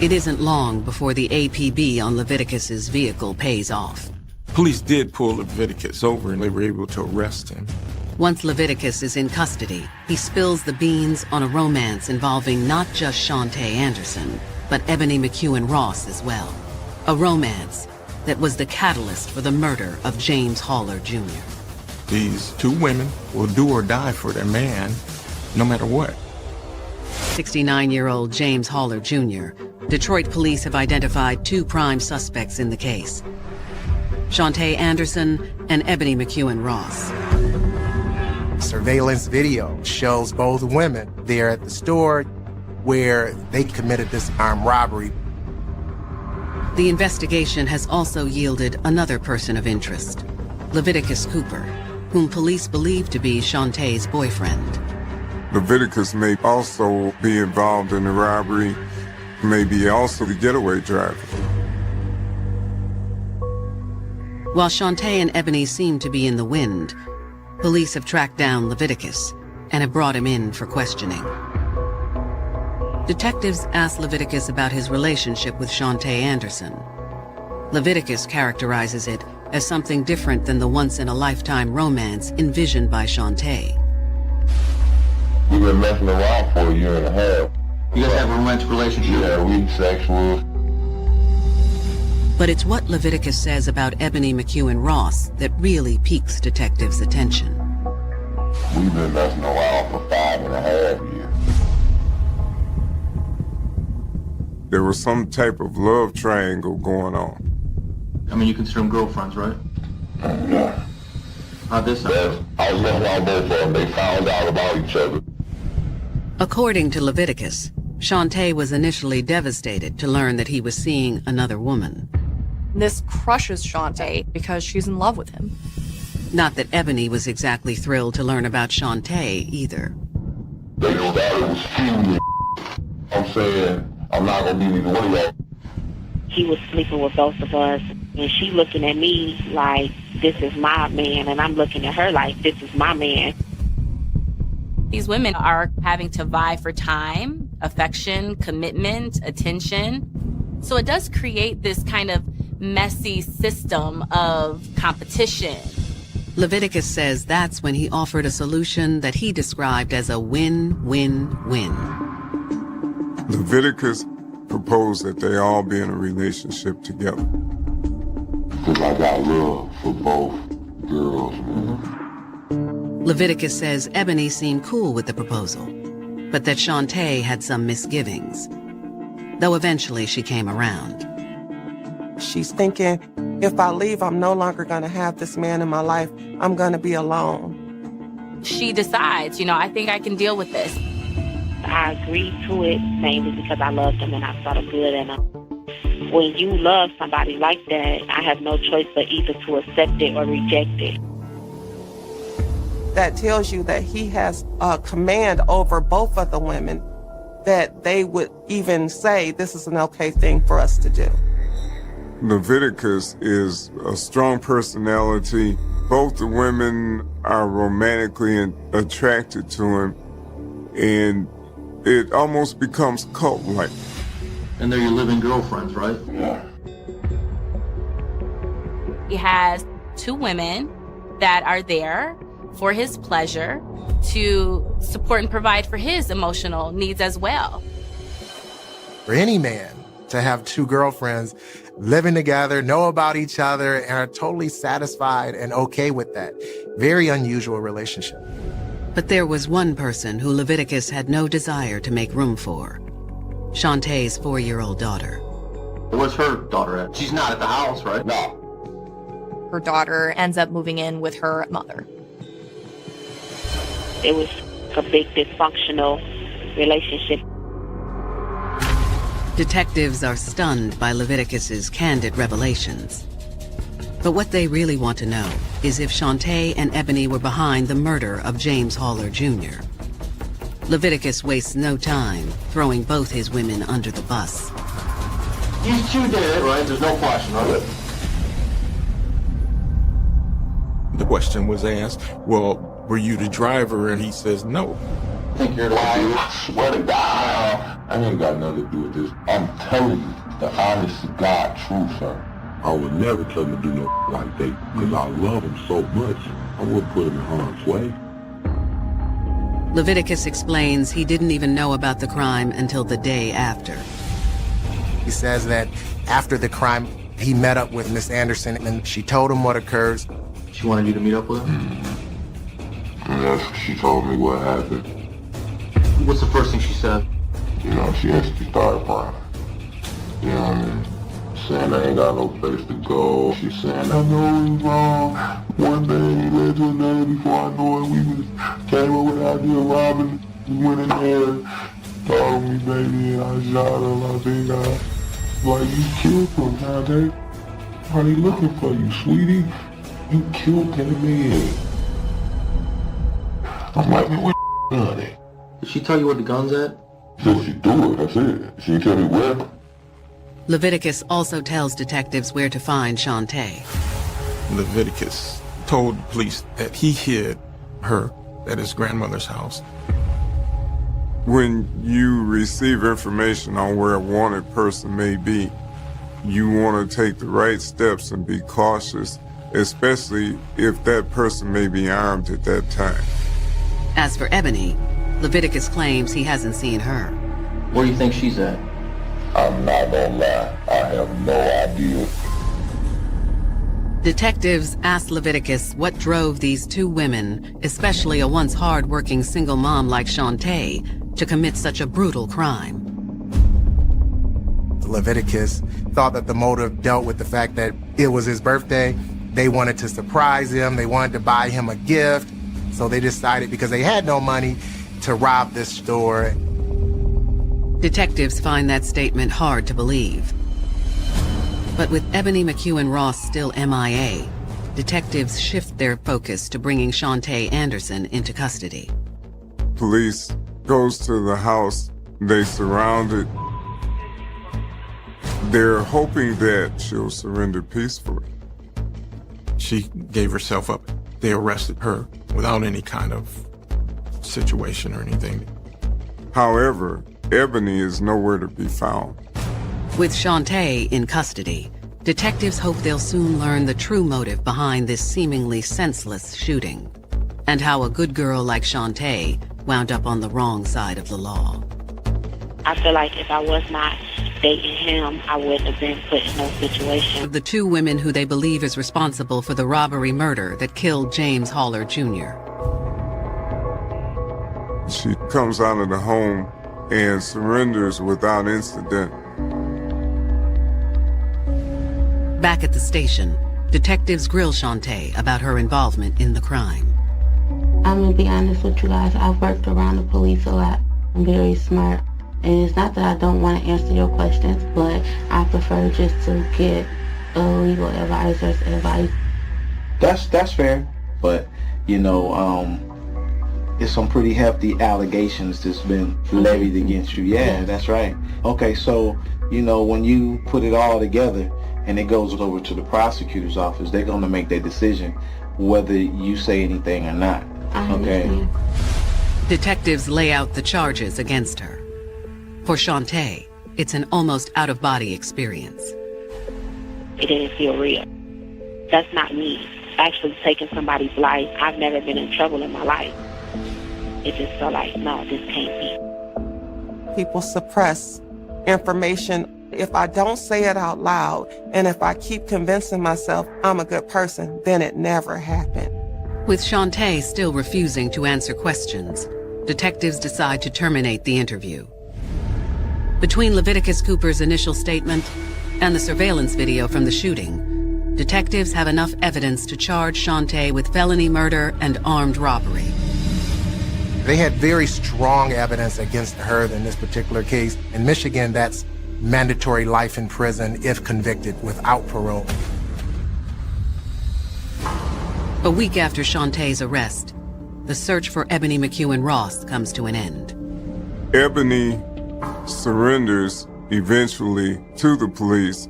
It isn't long before the APB on Leviticus's vehicle pays off. Police did pull Leviticus over and they were able to arrest him. Once Leviticus is in custody, he spills the beans on a romance involving not just Shantae Anderson, but Ebony McEwen Ross as well. A romance that was the catalyst for the murder of James Haller Jr. These 2 women will do or die for their man, no matter what. 69-year-old James Haller Jr. Detroit police have identified 2 prime suspects in the case: Shantae Anderson and Ebony McEwen Ross. Surveillance video shows both women there at the store where they committed this armed robbery. The investigation has also yielded another person of interest, Leviticus Cooper, whom police believe to be Shantae's boyfriend. Leviticus may also be involved in the robbery, maybe also the getaway driver. While Shantae and Ebony seem to be in the wind, police have tracked down Leviticus and have brought him in for questioning. Detectives asked Leviticus about his relationship with Shantae Anderson. Leviticus characterizes it as something different than the once-in-a-lifetime romance envisioned by Shantae. We've been messing around for a year and a half. You guys have a romantic relationship? Yeah, we sexual. But it's what Leviticus says about Ebony McEwen Ross that really piques detectives' attention. We've been messing around for 5.5 years. There was some type of love triangle going on. I mean, you consider them girlfriends, right? Yeah. How'd this happen? I was messing around both of them. They found out about each other. According to Leviticus, Shantae was initially devastated to learn that he was seeing another woman. This crushes Shantae because she's in love with him. Not that Ebony was exactly thrilled to learn about Shantae either. They know that it was few. I'm saying, I'm not gonna be neither one of y'all. He was sleeping with both of us, and she looking at me like, this is my man, and I'm looking at her like, this is my man. These women are having to vie for time, affection, commitment, attention. So it does create this kind of messy system of competition. Leviticus says that's when he offered a solution that he described as a win-win-win. Leviticus proposed that they all be in a relationship together. Because I got love for both girls, man. Leviticus says Ebony seemed cool with the proposal, but that Shantae had some misgivings. Though eventually she came around. She's thinking, if I leave, I'm no longer going to have this man in my life. I'm going to be alone. She decides, I think I can deal with this. I agreed to it mainly because I loved him and I saw the good in him. When you love somebody like that, I have no choice but either to accept it or reject it. That tells you that he has a command over both of the women, that they would even say this is an okay thing for us to do. Leviticus is a strong personality. Both the women are romantically attracted to him, and it almost becomes cult-like. And they're your living girlfriends, right? Yeah. He has 2 women that are there for his pleasure, to support and provide for his emotional needs as well. For any man to have 2 girlfriends living together, know about each other, and are totally satisfied and okay with that. Very unusual relationship. But there was one person who Leviticus had no desire to make room for. Shantae's 4-year-old daughter. Where's her daughter at? She's not at the house, right? No. Her daughter ends up moving in with her mother. It was a big dysfunctional relationship. Detectives are stunned by Leviticus's candid revelations. But what they really want to know is if Shantae and Ebony were behind the murder of James Haller Jr. Leviticus wastes no time throwing both his women under the bus. These two dead, right? There's no question, right? The question was asked, well, were you the driver? And he says no. I think you're lying. I swear to God. I ain't got nothing to do with this. I'm telling you the honest to God truth, sir. I would never tell him to do no like that because I love him so much. I wouldn't put him in harm's way. Leviticus explains he didn't even know about the crime until the day after. He says that after the crime, he met up with Miss Anderson and she told him what occurred. She wanted you to meet up with her? Yes, she told me what happened. What's the first thing she said? You know, she actually started crying. You know what I mean? Saying I ain't got no place to go. She's saying, I know it's wrong. One thing led to another. Before I know it, we came up with the idea of robbing. We went in there, told me, baby, and I shot her. I think like, you killed him, Shantae. Are they looking for you, sweetie? You killed that man. I'm like, man, what gun at? Did she tell you where the gun's at? She said she threw it, that's it. She didn't tell me where. Leviticus also tells detectives where to find Shantae. Leviticus told the police that he hid her at his grandmother's house. When you receive information on where a wanted person may be, you want to take the right steps and be cautious, especially if that person may be armed at that time. As for Ebony, Leviticus claims he hasn't seen her. Where do you think she's at? I'm not gonna lie, I have no idea. Detectives asked Leviticus what drove these two women, especially a once hard-working single mom like Shantae, to commit such a brutal crime. Leviticus thought that the motive dealt with the fact that it was his birthday. They wanted to surprise him. They wanted to buy him a gift. So they decided, because they had no money, to rob this store. Detectives find that statement hard to believe. But with Ebony McEwen Ross still MIA, detectives shift their focus to bringing Shantae Anderson into custody. Police goes to the house. They surround it. They're hoping that she'll surrender peacefully. She gave herself up. They arrested her without any kind of situation or anything. However, Ebony is nowhere to be found. With Shantae in custody, detectives hope they'll soon learn the true motive behind this seemingly senseless shooting, and how a good girl like Shantae wound up on the wrong side of the law. I feel like if I was not dating him, I wouldn't have been put in no situation. Of the two women who they believe is responsible for the robbery murder that killed James Haller Jr. She comes out of the home and surrenders without incident. Back at the station, detectives grill Shantae about her involvement in the crime. I'm gonna be honest with you guys, I've worked around the police a lot. I'm very smart. And it's not that I don't want to answer your questions, but I prefer just to get a legal advisor's advice. That's fair, but you know, it's some pretty hefty allegations that's been levied against you. Yeah, that's right. Okay, so you know, when you put it all together and it goes over to the prosecutor's office, they're gonna make their decision whether you say anything or not. Okay. Detectives lay out the charges against her. For Shantae, it's an almost out-of-body experience. It didn't feel real. That's not me. Actually taking somebody's life. I've never been in trouble in my life. It just felt like, no, this can't be. People suppress information. If I don't say it out loud, and if I keep convincing myself I'm a good person, then it never happened. With Shantae still refusing to answer questions, detectives decide to terminate the interview. Between Leviticus Cooper's initial statement and the surveillance video from the shooting, detectives have enough evidence to charge Shantae with felony murder and armed robbery. They had very strong evidence against her in this particular case. In Michigan, that's mandatory life in prison if convicted without parole. A week after Shantae's arrest, the search for Ebony McEwen Ross comes to an end. Ebony surrenders eventually to the police.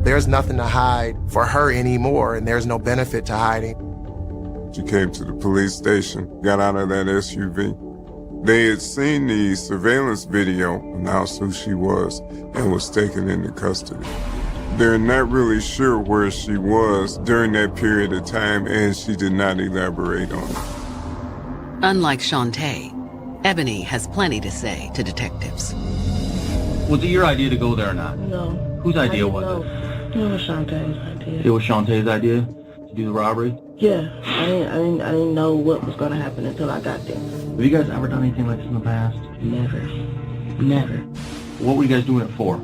There's nothing to hide for her anymore, and there's no benefit to hiding. She came to the police station, got out of that SUV. They had seen the surveillance video, announced who she was, and was taken into custody. They're not really sure where she was during that period of time, and she did not elaborate on it. Unlike Shantae, Ebony has plenty to say to detectives. Was it your idea to go there or not? No. Whose idea was it? It was Shantae's idea. It was Shantae's idea to do the robbery? Yeah, I didn't know what was gonna happen until I got there. Have you guys ever done anything like this in the past? Never. What were you guys doing it for?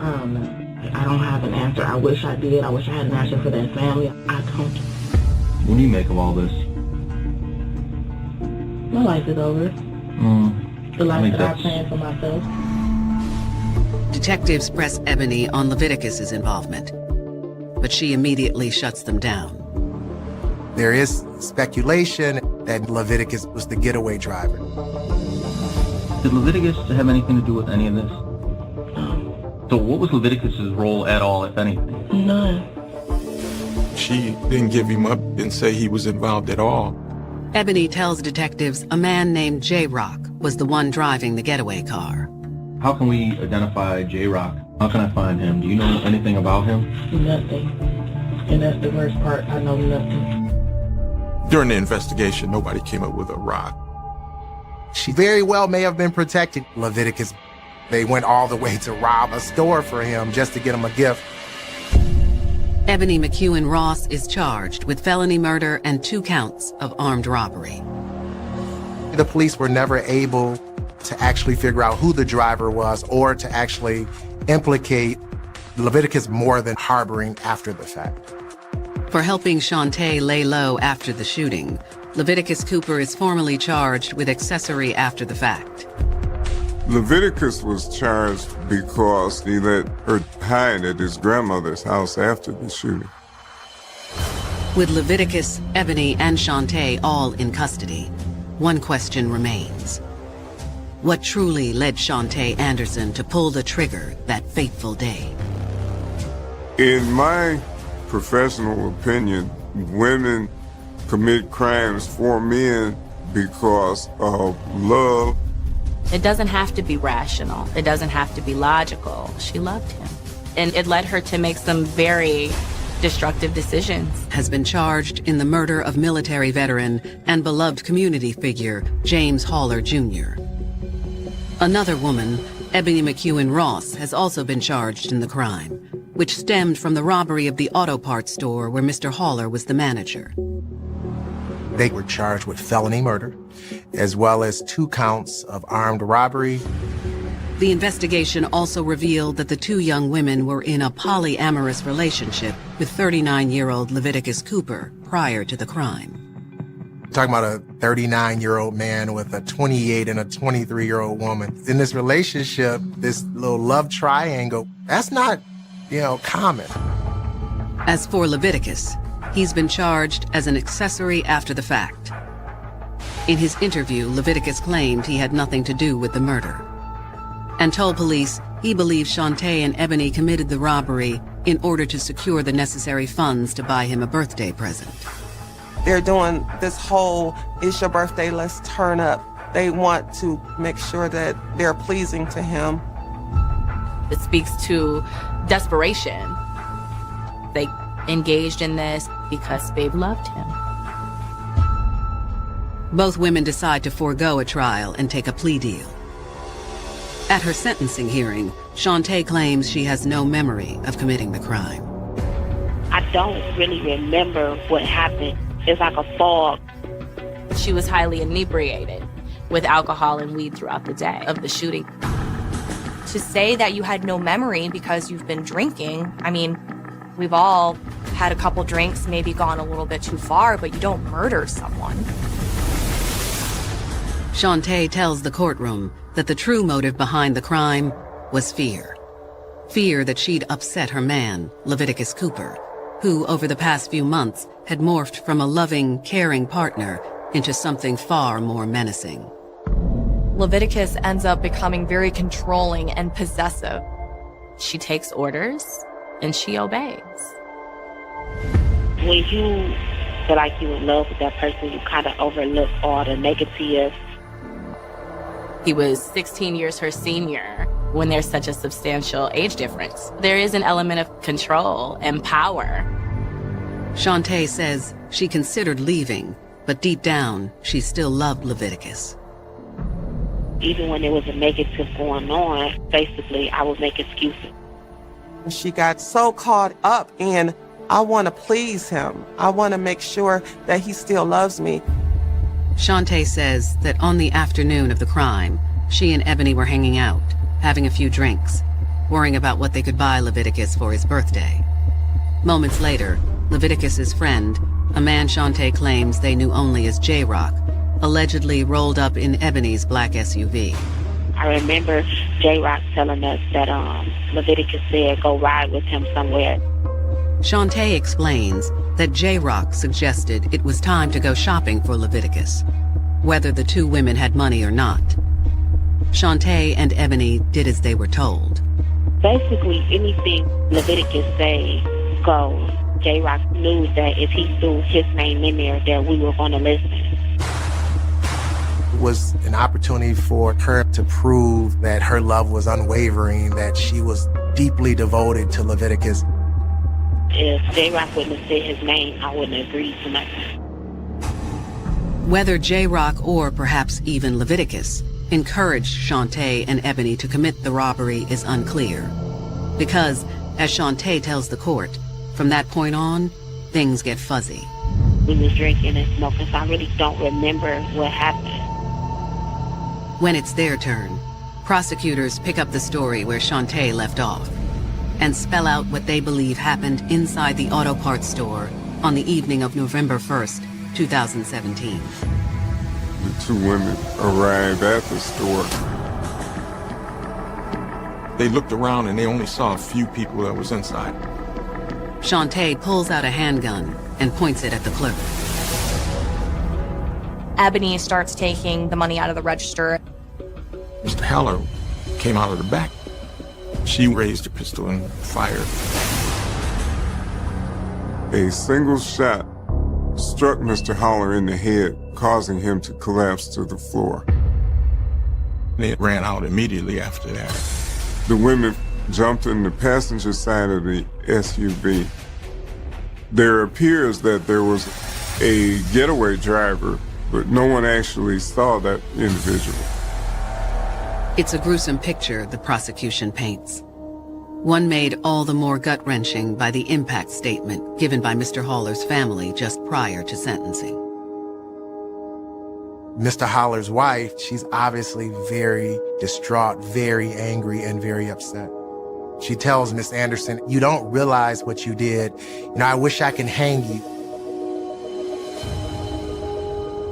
I don't know. I don't have an answer. I wish I did. I wish I had an answer for that family. I don't. What do you make of all this? My life is over. The life that I planned for myself. Detectives press Ebony on Leviticus's involvement, but she immediately shuts them down. There is speculation that Leviticus was the getaway driver. Did Leviticus have anything to do with any of this? No. So what was Leviticus's role at all, if anything? None. She didn't give him up and say he was involved at all. Ebony tells detectives a man named J-Rock was the one driving the getaway car. How can we identify J-Rock? How can I find him? Do you know anything about him? Nothing. And that's the worst part. I know nothing. During the investigation, nobody came up with a rock. She very well may have been protecting Leviticus. They went all the way to rob a store for him just to get him a gift. Ebony McEwen Ross is charged with felony murder and 2 counts of armed robbery. The police were never able to actually figure out who the driver was or to actually implicate Leviticus more than harboring after the fact. For helping Shantae lay low after the shooting, Leviticus Cooper is formally charged with accessory after the fact. Leviticus was charged because he let her hide at his grandmother's house after the shooting. With Leviticus, Ebony, and Shantae all in custody, one question remains. What truly led Shantae Anderson to pull the trigger that fateful day? In my professional opinion, women commit crimes for men because of love. It doesn't have to be rational. It doesn't have to be logical. She loved him. And it led her to make some very destructive decisions. Has been charged in the murder of military veteran and beloved community figure James Haller Jr. Another woman, Ebony McEwen Ross, has also been charged in the crime, which stemmed from the robbery of the auto parts store where Mr. Haller was the manager. They were charged with felony murder, as well as 2 counts of armed robbery. The investigation also revealed that the 2 young women were in a polyamorous relationship with 39-year-old Leviticus Cooper prior to the crime. Talking about a 39-year-old man with a 28 and a 23-year-old woman. In this relationship, this little love triangle, that's not, common. As for Leviticus, he's been charged as an accessory after the fact. In his interview, Leviticus claimed he had nothing to do with the murder and told police he believes Shantae and Ebony committed the robbery in order to secure the necessary funds to buy him a birthday present. They're doing this whole, it's your birthday, let's turn up. They want to make sure that they're pleasing to him. It speaks to desperation. They engaged in this because Babe loved him. Both women decide to forego a trial and take a plea deal. At her sentencing hearing, Shantae claims she has no memory of committing the crime. I don't really remember what happened. It's like a fog. She was highly inebriated with alcohol and weed throughout the day of the shooting. To say that you had no memory because you've been drinking, I mean, we've all had a couple drinks, maybe gone a little bit too far, but you don't murder someone. Shantae tells the courtroom that the true motive behind the crime was fear. Fear that she'd upset her man, Leviticus Cooper, who over the past few months had morphed from a loving, caring partner into something far more menacing. Leviticus ends up becoming very controlling and possessive. She takes orders and she obeys. When you feel like you're in love with that person, you kind of overlook all the negative. He was 16 years her senior when there's such a substantial age difference. There is an element of control and power. Shantae says she considered leaving, but deep down, she still loved Leviticus. Even when there was a negative going on, basically, I would make excuses. She got so caught up in, I want to please him. I want to make sure that he still loves me. Shantae says that on the afternoon of the crime, she and Ebony were hanging out, having a few drinks, worrying about what they could buy Leviticus for his birthday. Moments later, Leviticus's friend, a man Shantae claims they knew only as J-Rock, allegedly rolled up in Ebony's black SUV. I remember J-Rock telling us that Leviticus said go ride with him somewhere. Shantae explains that J-Rock suggested it was time to go shopping for Leviticus, whether the two women had money or not. Shantae and Ebony did as they were told. Basically, anything Leviticus say goes. J-Rock knew that if he threw his name in there, that we were going to listen. It was an opportunity for her to prove that her love was unwavering, that she was deeply devoted to Leviticus. If J-Rock wouldn't have said his name, I wouldn't have agreed to nothing. Whether J-Rock or perhaps even Leviticus encouraged Shantae and Ebony to commit the robbery is unclear. Because, as Shantae tells the court, from that point on, things get fuzzy. We was drinking and smoking, so I really don't remember what happened. When it's their turn, prosecutors pick up the story where Shantae left off and spell out what they believe happened inside the auto parts store on the evening of November 1st, 2017. The two women arrived at the store. They looked around and they only saw a few people that was inside. Shantae pulls out a handgun and points it at the clerk. Ebony starts taking the money out of the register. Mr. Heller came out of the back. She raised her pistol and fired. A single shot struck Mr. Holler in the head, causing him to collapse to the floor. They ran out immediately after that. The women jumped in the passenger side of the SUV. There appears that there was a getaway driver, but no one actually saw that individual. It's a gruesome picture the prosecution paints. One made all the more gut-wrenching by the impact statement given by Mr. Haller's family just prior to sentencing. Mr. Haller's wife, she's obviously very distraught, very angry, and very upset. She tells Miss Anderson, "You don't realize what you did. I wish I can hang you."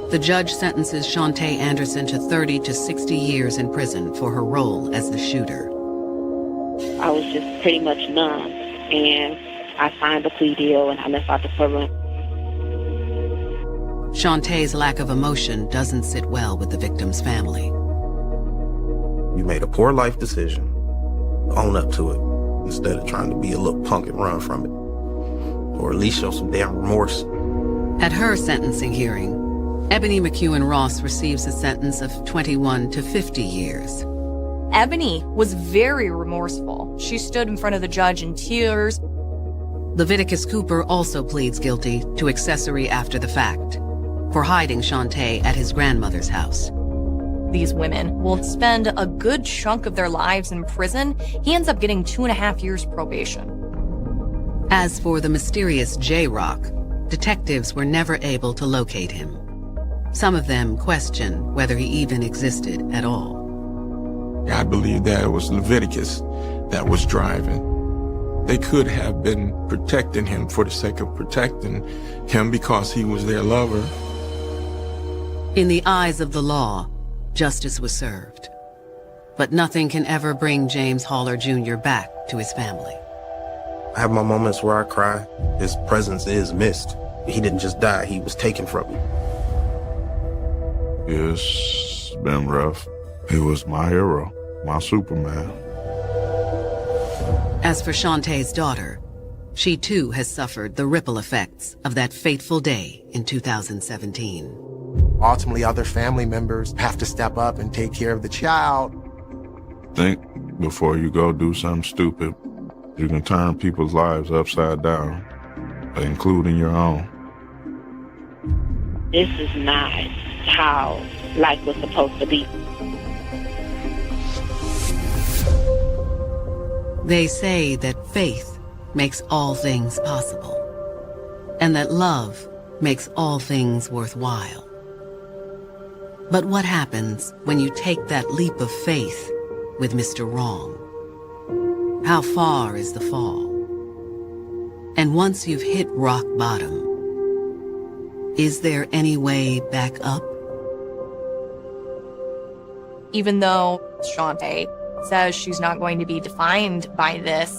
The judge sentences Shantae Anderson to 30 to 60 years in prison for her role as the shooter. I was just pretty much numb, and I signed the plea deal and I left out the courtroom. Shantae's lack of emotion doesn't sit well with the victim's family. You made a poor life decision. Own up to it, instead of trying to be a little punk and run from it. Or at least show some damn remorse. At her sentencing hearing, Ebony McEwen Ross receives a sentence of 21 to 50 years. Ebony was very remorseful. She stood in front of the judge in tears. Leviticus Cooper also pleads guilty to accessory after the fact for hiding Shantae at his grandmother's house. These women will spend a good chunk of their lives in prison. He ends up getting 2.5 years probation. As for the mysterious J-Rock, detectives were never able to locate him. Some of them question whether he even existed at all. I believe that it was Leviticus that was driving. They could have been protecting him for the sake of protecting him because he was their lover. In the eyes of the law, justice was served. But nothing can ever bring James Haller Jr. back to his family. I have my moments where I cry. His presence is missed. He didn't just die, he was taken from me. It's been rough. He was my hero, my Superman. As for Shantae's daughter, she too has suffered the ripple effects of that fateful day in 2017. Ultimately, other family members have to step up and take care of the child. Think before you go do something stupid. You can turn people's lives upside down, including your own. This is not how life was supposed to be. They say that faith makes all things possible, and that love makes all things worthwhile. But what happens when you take that leap of faith with Mr. Wrong? How far is the fall? And once you've hit rock bottom, is there any way back up? Even though Shantae says she's not going to be defined by this,